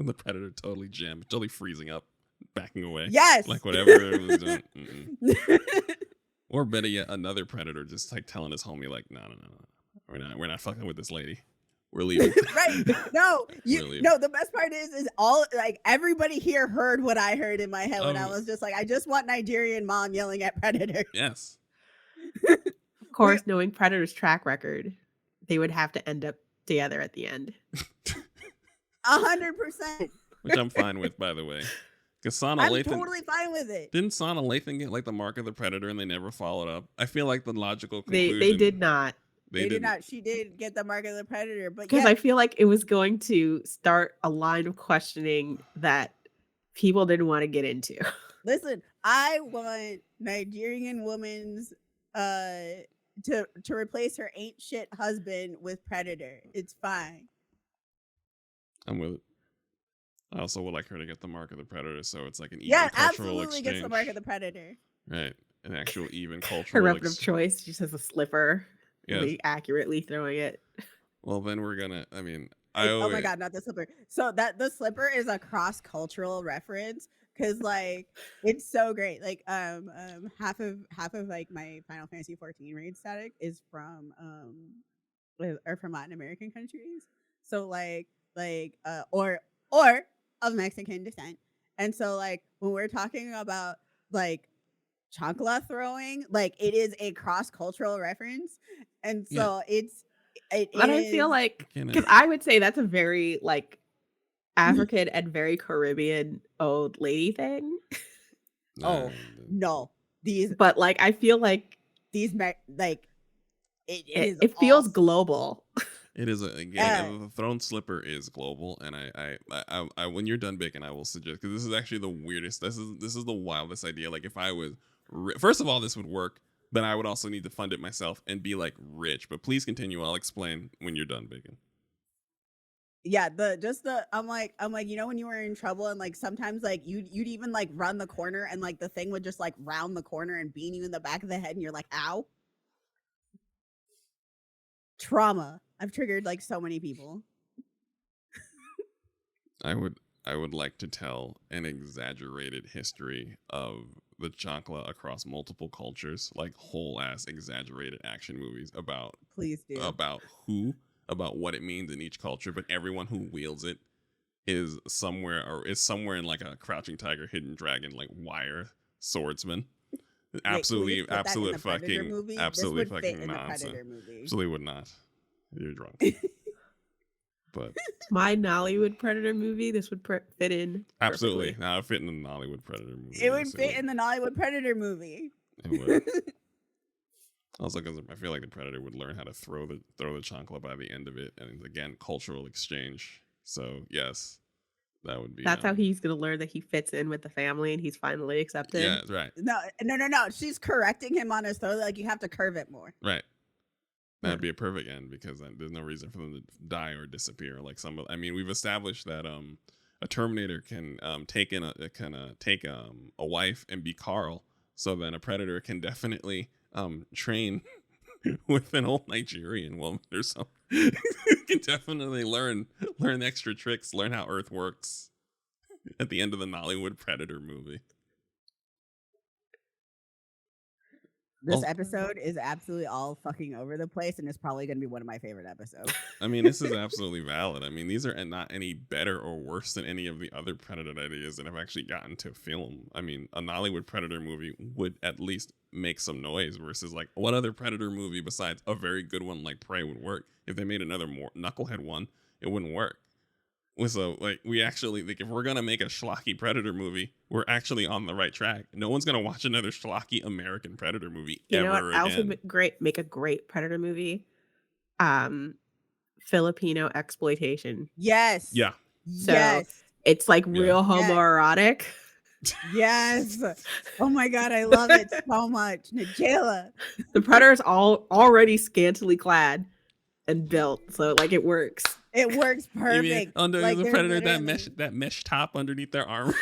Speaker 3: and the predator totally jammed, totally freezing up, backing away.
Speaker 4: Yes.
Speaker 3: Like whatever it was doing. Or better yet, another predator just like telling his homie, like, no. We're not fucking with this lady. We're leaving.
Speaker 4: Right. No,
Speaker 3: Really?
Speaker 4: no, the best part is all like everybody here heard what I heard in my head when I was just like, I just want Nigerian mom yelling at Predator.
Speaker 3: Yes.
Speaker 5: Of course, knowing Predator's track record, they would have to end up together at the end.
Speaker 4: 100%.
Speaker 3: Which I'm fine with, by the way. Because Sana
Speaker 4: I'm
Speaker 3: Lathan
Speaker 4: totally fine with it.
Speaker 3: didn't Sana Lathan get like the mark of the predator and they never followed up? I feel like the logical conclusion.
Speaker 5: They did not.
Speaker 4: They did not. She did get the mark of the Predator, but
Speaker 5: Because
Speaker 4: yeah,
Speaker 5: I feel like it was going to start a line of questioning that people didn't want to get into.
Speaker 4: listen, I want Nigerian woman's to replace her ain't shit husband with Predator. It's fine.
Speaker 3: I'm with it. I also would like her to get the mark of the predator, so it's like an even
Speaker 4: Yeah,
Speaker 3: cultural
Speaker 4: absolutely
Speaker 3: exchange.
Speaker 4: gets the mark of the Predator.
Speaker 3: Right, an actual even
Speaker 5: Her
Speaker 3: cultural.
Speaker 5: weapon of choice just has a slipper,
Speaker 3: Yes.
Speaker 5: really accurately throwing it.
Speaker 3: Well, then we're gonna. I mean,
Speaker 4: Oh my god, not the slipper. So that the slipper is a cross cultural reference because like it's so great. Like half of like my Final Fantasy 14 raid static is from from Latin American countries. So or of Mexican descent. And so like when we're talking about like chancla throwing, like it is a cross cultural reference. And so
Speaker 5: But I feel like, because I would say that's a very like African and very Caribbean old lady thing.
Speaker 4: Oh no,
Speaker 5: But like I feel like
Speaker 4: like
Speaker 5: it feels global.
Speaker 3: It is the throne slipper is global, and I when you're done baking, I will suggest, because this is actually the weirdest. This is the wildest idea. Like if I was, first of all, this would work. Then I would also need to fund it myself and be like rich. But please continue. I'll explain when you're done baking.
Speaker 4: Yeah, I'm like you know when you were in trouble and like sometimes like you'd even like run the corner and like the thing would just like round the corner and beat you in the back of the head and you're like, ow. Trauma. I've triggered like so many people.
Speaker 3: I would like to tell an exaggerated history of the chancla across multiple cultures, like whole ass exaggerated action movies about
Speaker 4: Please do.
Speaker 3: about what it means in each culture, but everyone who wields it is somewhere in like a Crouching Tiger, Hidden Dragon, like wire swordsman. Absolutely fucking nonsense. Absolutely would not. You're drunk. But
Speaker 5: my Nollywood Predator movie, this would fit in.
Speaker 3: Absolutely. Now it fit in the Nollywood Predator movie.
Speaker 4: It would fit in the Nollywood Predator movie.
Speaker 3: It would. Also, because I feel like the Predator would learn how to throw the chancla by the end of it, and again, cultural exchange. So yes, that would be.
Speaker 5: That's how he's gonna learn that he fits in with the family, and he's finally accepted.
Speaker 3: Yeah, right.
Speaker 4: No. She's correcting him on his throw. Like you have to curve it more.
Speaker 3: Right. That'd be a perfect end because there's no reason for them to die or disappear. Like we've established that a Terminator can take a wife and be Carl. So then a Predator can definitely train with an old Nigerian woman or something. Can definitely learn extra tricks, learn how Earth works. At the end of the Nollywood Predator movie.
Speaker 4: This
Speaker 3: Oh.
Speaker 4: episode is absolutely all fucking over the place, and it's probably going to be one of my favorite episodes.
Speaker 3: I mean, this is absolutely valid. I mean, these are not any better or worse than any of the other Predator ideas that have actually gotten to film. I mean, a Nollywood Predator movie would at least make some noise versus like what other Predator movie besides a very good one like Prey would work? If they made another more knucklehead one, it wouldn't work. So like we actually like if we're gonna make a schlocky Predator movie, we're actually on the right track. No one's gonna watch another schlocky American Predator movie
Speaker 5: You know
Speaker 3: ever
Speaker 5: what?
Speaker 3: again.
Speaker 5: Also make a great Predator movie. Filipino exploitation.
Speaker 4: Yes.
Speaker 3: Yeah.
Speaker 5: So
Speaker 4: yes.
Speaker 5: it's like
Speaker 3: Yeah.
Speaker 5: real homoerotic.
Speaker 4: Yes. Oh my god, I love it so much. Nigella.
Speaker 5: The Predator's all already scantily clad and built, so like it works.
Speaker 4: It works
Speaker 3: You mean
Speaker 4: perfect.
Speaker 3: under
Speaker 4: Like,
Speaker 3: the
Speaker 4: they're
Speaker 3: Predator
Speaker 4: literally-
Speaker 3: that mesh top underneath their armor.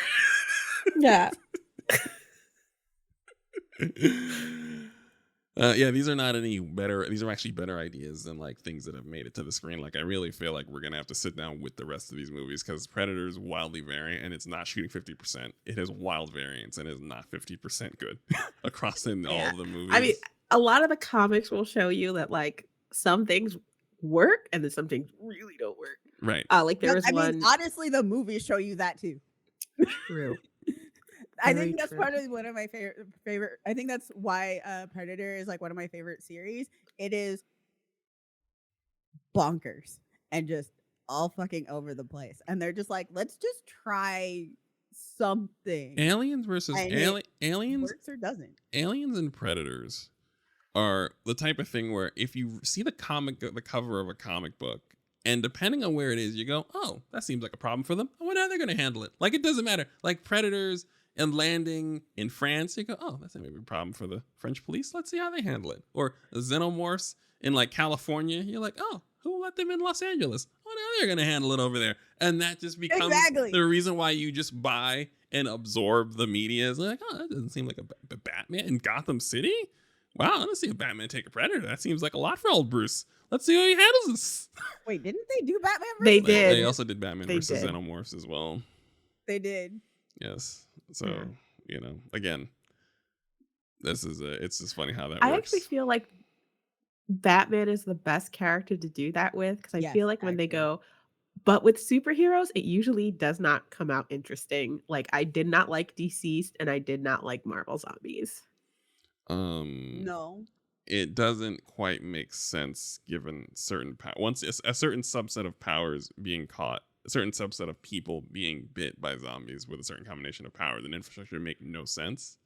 Speaker 5: Yeah.
Speaker 3: Yeah, these are not any better. These are actually better ideas than like things that have made it to the screen. Like I really feel like we're gonna have to sit down with the rest of these movies because Predator is wildly variant and it's not shooting 50%. It has wild variance and is not 50% good across in all of the movies.
Speaker 5: I mean, a lot of the comics will show you that like some things work and then some things really don't work.
Speaker 3: right.
Speaker 5: Like there was
Speaker 4: I
Speaker 5: one.
Speaker 4: mean, honestly, the movies show you that too.
Speaker 5: True.
Speaker 4: I
Speaker 5: Very
Speaker 4: think that's
Speaker 5: true.
Speaker 4: part of one of my favorite. I think that's why Predator is like one of my favorite series. It is bonkers and just all fucking over the place, and they're just like, let's just try something.
Speaker 3: Aliens versus
Speaker 4: And it
Speaker 3: aliens.
Speaker 4: Works or doesn't.
Speaker 3: Aliens and Predators are the type of thing where if you see the cover of a comic book, and depending on where it is, you go, oh, that seems like a problem for them. I wonder how they're going to handle it. Like, it doesn't matter. Like Predators and landing in France, you go, oh, that's maybe a problem for the French police. Let's see how they handle it. Or xenomorphs in like California, you're like, oh, who let them in Los Angeles? Oh, now they're going to handle it over there. And that just becomes
Speaker 4: Exactly.
Speaker 3: the reason why you just buy and absorb the media. Is like, oh, that doesn't seem like a Batman in Gotham City. Wow, I want to see a Batman take a Predator. That seems like a lot for old Bruce. Let's see how he handles this.
Speaker 4: Wait, didn't they do Batman?
Speaker 5: They
Speaker 4: versus-
Speaker 5: did.
Speaker 3: They also did Batman
Speaker 5: They
Speaker 3: versus
Speaker 5: did.
Speaker 3: Xenomorphs as well.
Speaker 4: They did.
Speaker 3: Yes. So,
Speaker 5: Yeah.
Speaker 3: you know, again, it's just funny how that
Speaker 5: I
Speaker 3: works.
Speaker 5: actually feel like Batman is the best character to do that with because I
Speaker 4: Yes,
Speaker 5: feel like when they
Speaker 4: actually.
Speaker 5: go, but with superheroes, it usually does not come out interesting. Like I did not like Deceased and I did not like Marvel Zombies.
Speaker 4: No.
Speaker 3: It doesn't quite make sense given certain once a certain subset of powers being caught, a certain subset of people being bit by zombies with a certain combination of powers and infrastructure make no sense.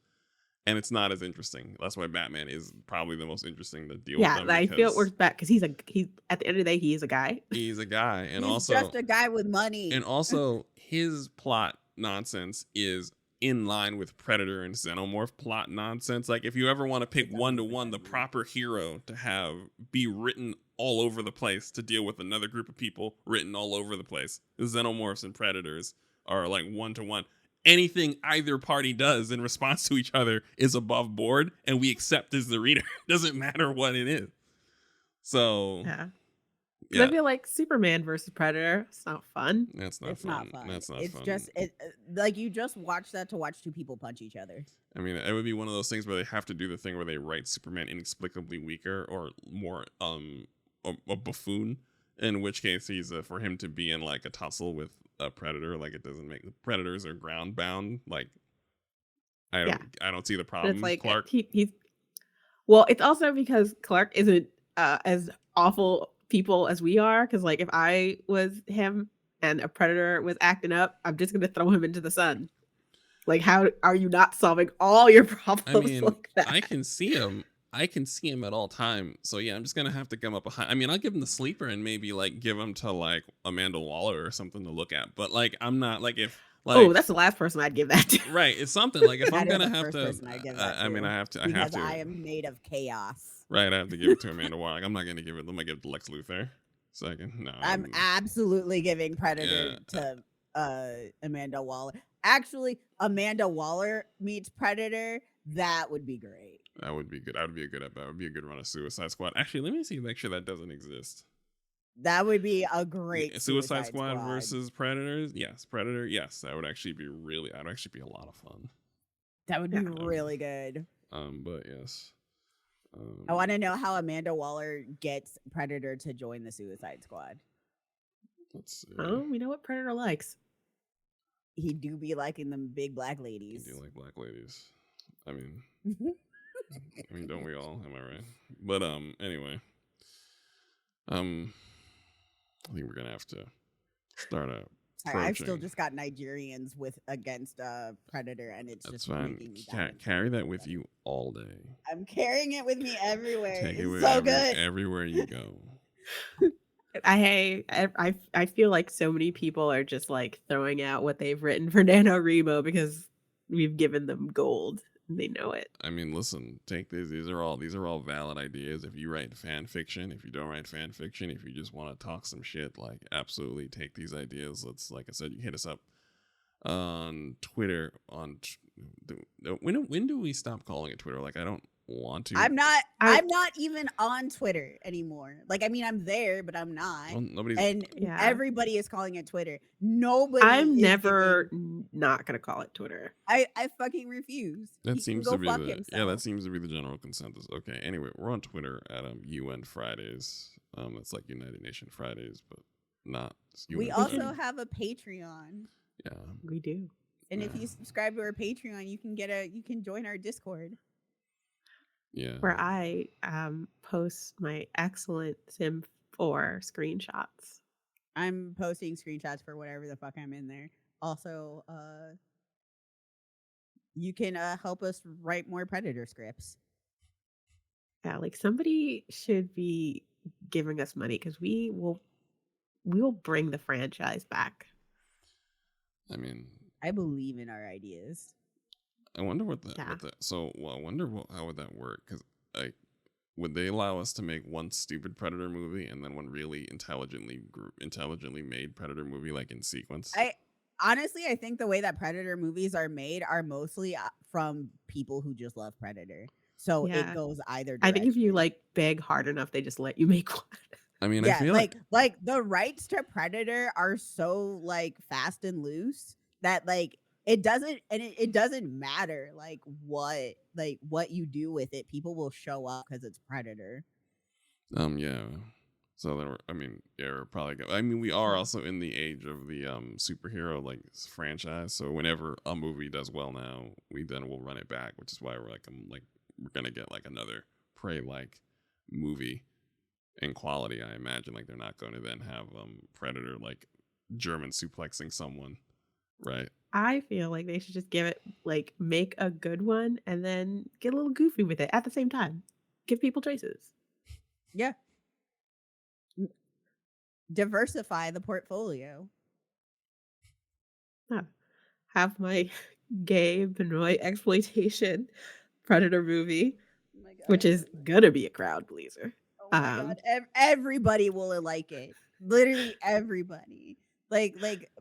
Speaker 3: And it's not as interesting. That's why Batman is probably the most interesting to deal
Speaker 5: Yeah,
Speaker 3: with.
Speaker 5: I feel it works back because he's at the end of the day, he is a guy.
Speaker 3: He's a guy, and
Speaker 4: He's
Speaker 3: also
Speaker 4: just a guy with money.
Speaker 3: and also his plot nonsense is in line with Predator and Xenomorph plot nonsense. Like if you ever want to pick one-to-one the proper hero to have be written all over the place to deal with another group of people written all over the place, the Xenomorphs and Predators are like one-to-one. Anything either party does in response to each other is above board, and we accept as the reader. Doesn't matter what it is. So
Speaker 5: Yeah. 'Cause
Speaker 3: yeah,
Speaker 5: I feel like Superman versus Predator, it's not fun.
Speaker 3: that's not
Speaker 4: It's
Speaker 3: fun.
Speaker 4: not fun.
Speaker 3: That's not
Speaker 4: it's
Speaker 3: fun.
Speaker 4: just like you just watch that to watch two people punch each other.
Speaker 3: I mean, it would be one of those things where they have to do the thing where they write Superman inexplicably weaker or more a buffoon. In which case, he's for him to be in like a tussle with a Predator, like it doesn't make the Predators are ground bound. Like I don't see the
Speaker 5: But
Speaker 3: problem.
Speaker 5: it's like
Speaker 3: Clark.
Speaker 5: he's well, it's also because Clark isn't as awful people as we are. Because like if I was him and a Predator was acting up, I'm just gonna throw him into the sun. Like, how are you not solving all your problems
Speaker 3: I mean,
Speaker 5: like that?
Speaker 3: I can see him. I can see him at all time. So yeah, I'm just gonna have to give him up behind. I mean, I'll give him the sleeper and maybe like give him to like Amanda Waller or something to look at. But like, I'm not like if like
Speaker 5: Oh, that's the last person I'd give that to.
Speaker 3: right. It's something like if
Speaker 4: That
Speaker 3: I'm
Speaker 4: is
Speaker 3: gonna
Speaker 4: the
Speaker 3: have
Speaker 4: first
Speaker 3: to.
Speaker 4: person I'd give that
Speaker 3: I mean,
Speaker 4: to,
Speaker 3: I have to.
Speaker 4: Because I am made of chaos.
Speaker 3: Right, I have to give it to Amanda Waller. Like, I'm not gonna give it. I'm gonna give it to Lex Luthor. So I can no.
Speaker 4: I'm absolutely giving Predator to Amanda Waller. Actually, Amanda Waller meets Predator. That would be great.
Speaker 3: That would be good. That would be a good run of Suicide Squad. Actually, let me see. Make sure that doesn't exist.
Speaker 4: That would be a great
Speaker 3: Suicide Squad versus Predators. Yes, Predator. Yes, that would actually be a lot of fun.
Speaker 4: That would
Speaker 5: Yeah.
Speaker 4: be really good.
Speaker 3: But yes.
Speaker 4: I want to know how Amanda Waller gets Predator to join the Suicide Squad.
Speaker 3: Let's see.
Speaker 5: Oh, we know what Predator likes.
Speaker 4: He do be liking them big black
Speaker 3: You
Speaker 4: ladies.
Speaker 3: do like black ladies. I mean, don't we all? Am I right? But anyway, I think we're gonna have to start a.
Speaker 4: Sorry, I've still just got Nigerians against Predator, and it's
Speaker 3: That's
Speaker 4: just
Speaker 3: fine.
Speaker 4: making me die.
Speaker 3: Carry that with you all day.
Speaker 4: I'm carrying it with me everywhere.
Speaker 3: Take it
Speaker 4: It's
Speaker 3: with
Speaker 4: so good.
Speaker 3: everywhere you go.
Speaker 5: I feel like so many people are just like throwing out what they've written for NaNoWriMo because we've given them gold and they know it.
Speaker 3: I mean, listen, take these. These are all valid ideas. If you write fan fiction, if you don't write fan fiction, if you just want to talk some shit, like absolutely take these ideas. Let's, like I said, you hit us up on Twitter. When do we stop calling it Twitter? Like, I don't want to.
Speaker 4: I'm not even on Twitter anymore. Like, I mean, I'm there, but I'm not.
Speaker 3: Well, nobody's.
Speaker 4: And
Speaker 5: Yeah.
Speaker 4: everybody is calling it Twitter. Nobody.
Speaker 5: I'm
Speaker 4: is
Speaker 5: never
Speaker 4: giving-
Speaker 5: not gonna call it Twitter.
Speaker 4: I fucking refuse.
Speaker 3: That
Speaker 4: He
Speaker 3: seems
Speaker 4: can
Speaker 3: to
Speaker 4: go
Speaker 3: be
Speaker 4: fuck
Speaker 3: the
Speaker 4: himself.
Speaker 3: that seems to be the general consensus. Okay. Anyway, we're on Twitter at UN Fridays. That's like United Nation Fridays, but not.
Speaker 4: We
Speaker 3: UN
Speaker 4: also
Speaker 3: Fridays.
Speaker 4: have a Patreon.
Speaker 3: Yeah.
Speaker 5: We do.
Speaker 4: And if
Speaker 3: Yeah.
Speaker 4: you subscribe to our Patreon, you can join our Discord.
Speaker 3: Yeah.
Speaker 5: Where I post my excellent Sim 4 screenshots.
Speaker 4: I'm posting screenshots for whatever the fuck I'm in there. Also, you can help us write more Predator scripts.
Speaker 5: Yeah, like somebody should be giving us money because we will bring the franchise back.
Speaker 3: I mean,
Speaker 4: I believe in our ideas.
Speaker 3: I wonder what that.
Speaker 5: Yeah.
Speaker 3: I wonder how would that work? Because like, would they allow us to make one stupid Predator movie and then one really intelligently made Predator movie like in sequence?
Speaker 4: I think the way that Predator movies are made are mostly from people who just love Predator. So
Speaker 5: Yeah.
Speaker 4: it goes either direction.
Speaker 5: I think if you like beg hard enough, they just let you make one.
Speaker 3: I mean,
Speaker 4: yeah,
Speaker 3: I feel
Speaker 4: like the rights to Predator are so like fast and loose that like it doesn't matter like what you do with it. People will show up because it's Predator.
Speaker 3: Yeah. So then we're probably go. I mean, we are also in the age of the superhero like franchise. So whenever a movie does well now, we then will run it back, which is why we're gonna get like another Prey like movie in quality. I imagine like they're not going to then have Predator like German suplexing someone, right?
Speaker 5: I feel like they should just give it like make a good one and then get a little goofy with it at the same time. Give people choices.
Speaker 4: Yeah. Diversify the portfolio.
Speaker 5: Have my gay Benoit exploitation Predator movie,
Speaker 4: Oh my God.
Speaker 5: which is gonna be a crowd pleaser.
Speaker 4: Oh my God. Everybody will like it. Literally everybody. Like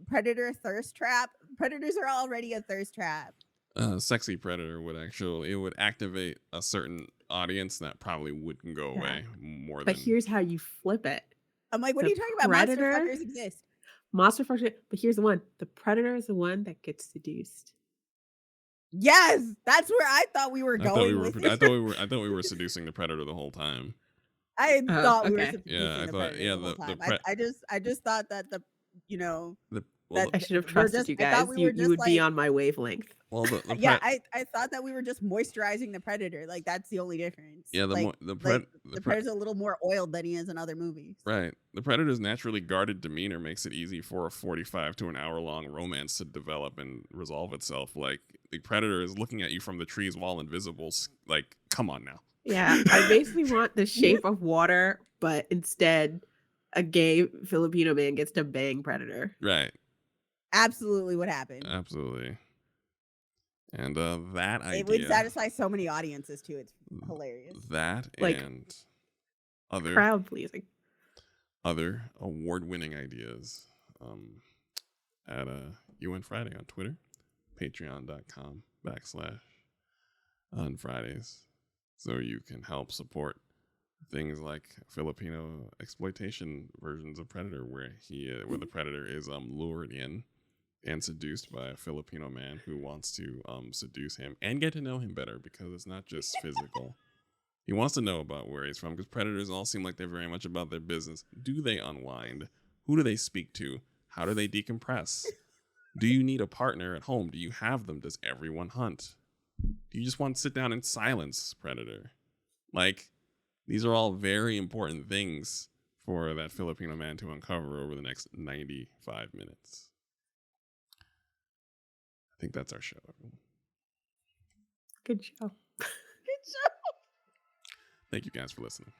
Speaker 4: Predator thirst trap. Predators are already a thirst trap.
Speaker 3: Sexy Predator would activate a certain audience that probably wouldn't go away more
Speaker 5: But
Speaker 3: than.
Speaker 5: here's how you flip it.
Speaker 4: I'm like, what
Speaker 5: The
Speaker 4: are you talking about?
Speaker 5: Predator-
Speaker 4: Monster fuckers exist.
Speaker 5: Monster fucker, but here's the one. The Predator is the one that gets seduced.
Speaker 4: Yes, that's where I thought we were going with it.
Speaker 3: I thought we were seducing the Predator the whole time.
Speaker 4: I thought we were
Speaker 5: okay.
Speaker 4: seducing
Speaker 3: Yeah, I
Speaker 4: the
Speaker 3: thought-
Speaker 4: Predator
Speaker 3: yeah,
Speaker 4: the whole
Speaker 3: the
Speaker 4: time. I just thought that the
Speaker 5: I should have
Speaker 4: we're
Speaker 5: trusted
Speaker 4: just-
Speaker 5: you
Speaker 4: I thought
Speaker 5: guys.
Speaker 4: we were
Speaker 5: You
Speaker 4: just,
Speaker 5: would be
Speaker 4: like-
Speaker 5: on my wavelength.
Speaker 3: Well,
Speaker 4: yeah, I thought that we were just moisturizing the Predator. Like that's the only difference.
Speaker 3: yeah,
Speaker 4: the Predator's a little more oiled than he is in other movies.
Speaker 3: Right. The Predator's naturally guarded demeanor makes it easy for a 45 to an hour long romance to develop and resolve itself. Like, the Predator is looking at you from the trees while invisible. Like, come on now.
Speaker 5: Yeah, I basically want the Shape of Water, but instead, a gay Filipino man gets to bang Predator.
Speaker 3: Right.
Speaker 4: Absolutely, what happened?
Speaker 3: Absolutely. And that idea.
Speaker 4: It would satisfy so many audiences too. It's hilarious.
Speaker 3: That
Speaker 5: Like,
Speaker 3: and other
Speaker 5: Crowd pleasing.
Speaker 3: other award-winning ideas at UN Friday on Twitter, patreon.com/on Fridays, so you can help support things like Filipino exploitation versions of Predator, where where the predator is lured in and seduced by a Filipino man who wants to seduce him and get to know him better, because it's not just physical. He wants to know about where he's from, because predators all seem like they're very much about their business. Do they unwind? Who do they speak to? How do they decompress? Do you need a partner at home? Do you have them? Does everyone hunt? Do you just want to sit down in silence, predator? Like, these are all very important things for that Filipino man to uncover over the next 95 minutes. I think that's our show, everyone.
Speaker 5: Good show.
Speaker 4: Good job.
Speaker 3: Thank you guys for listening.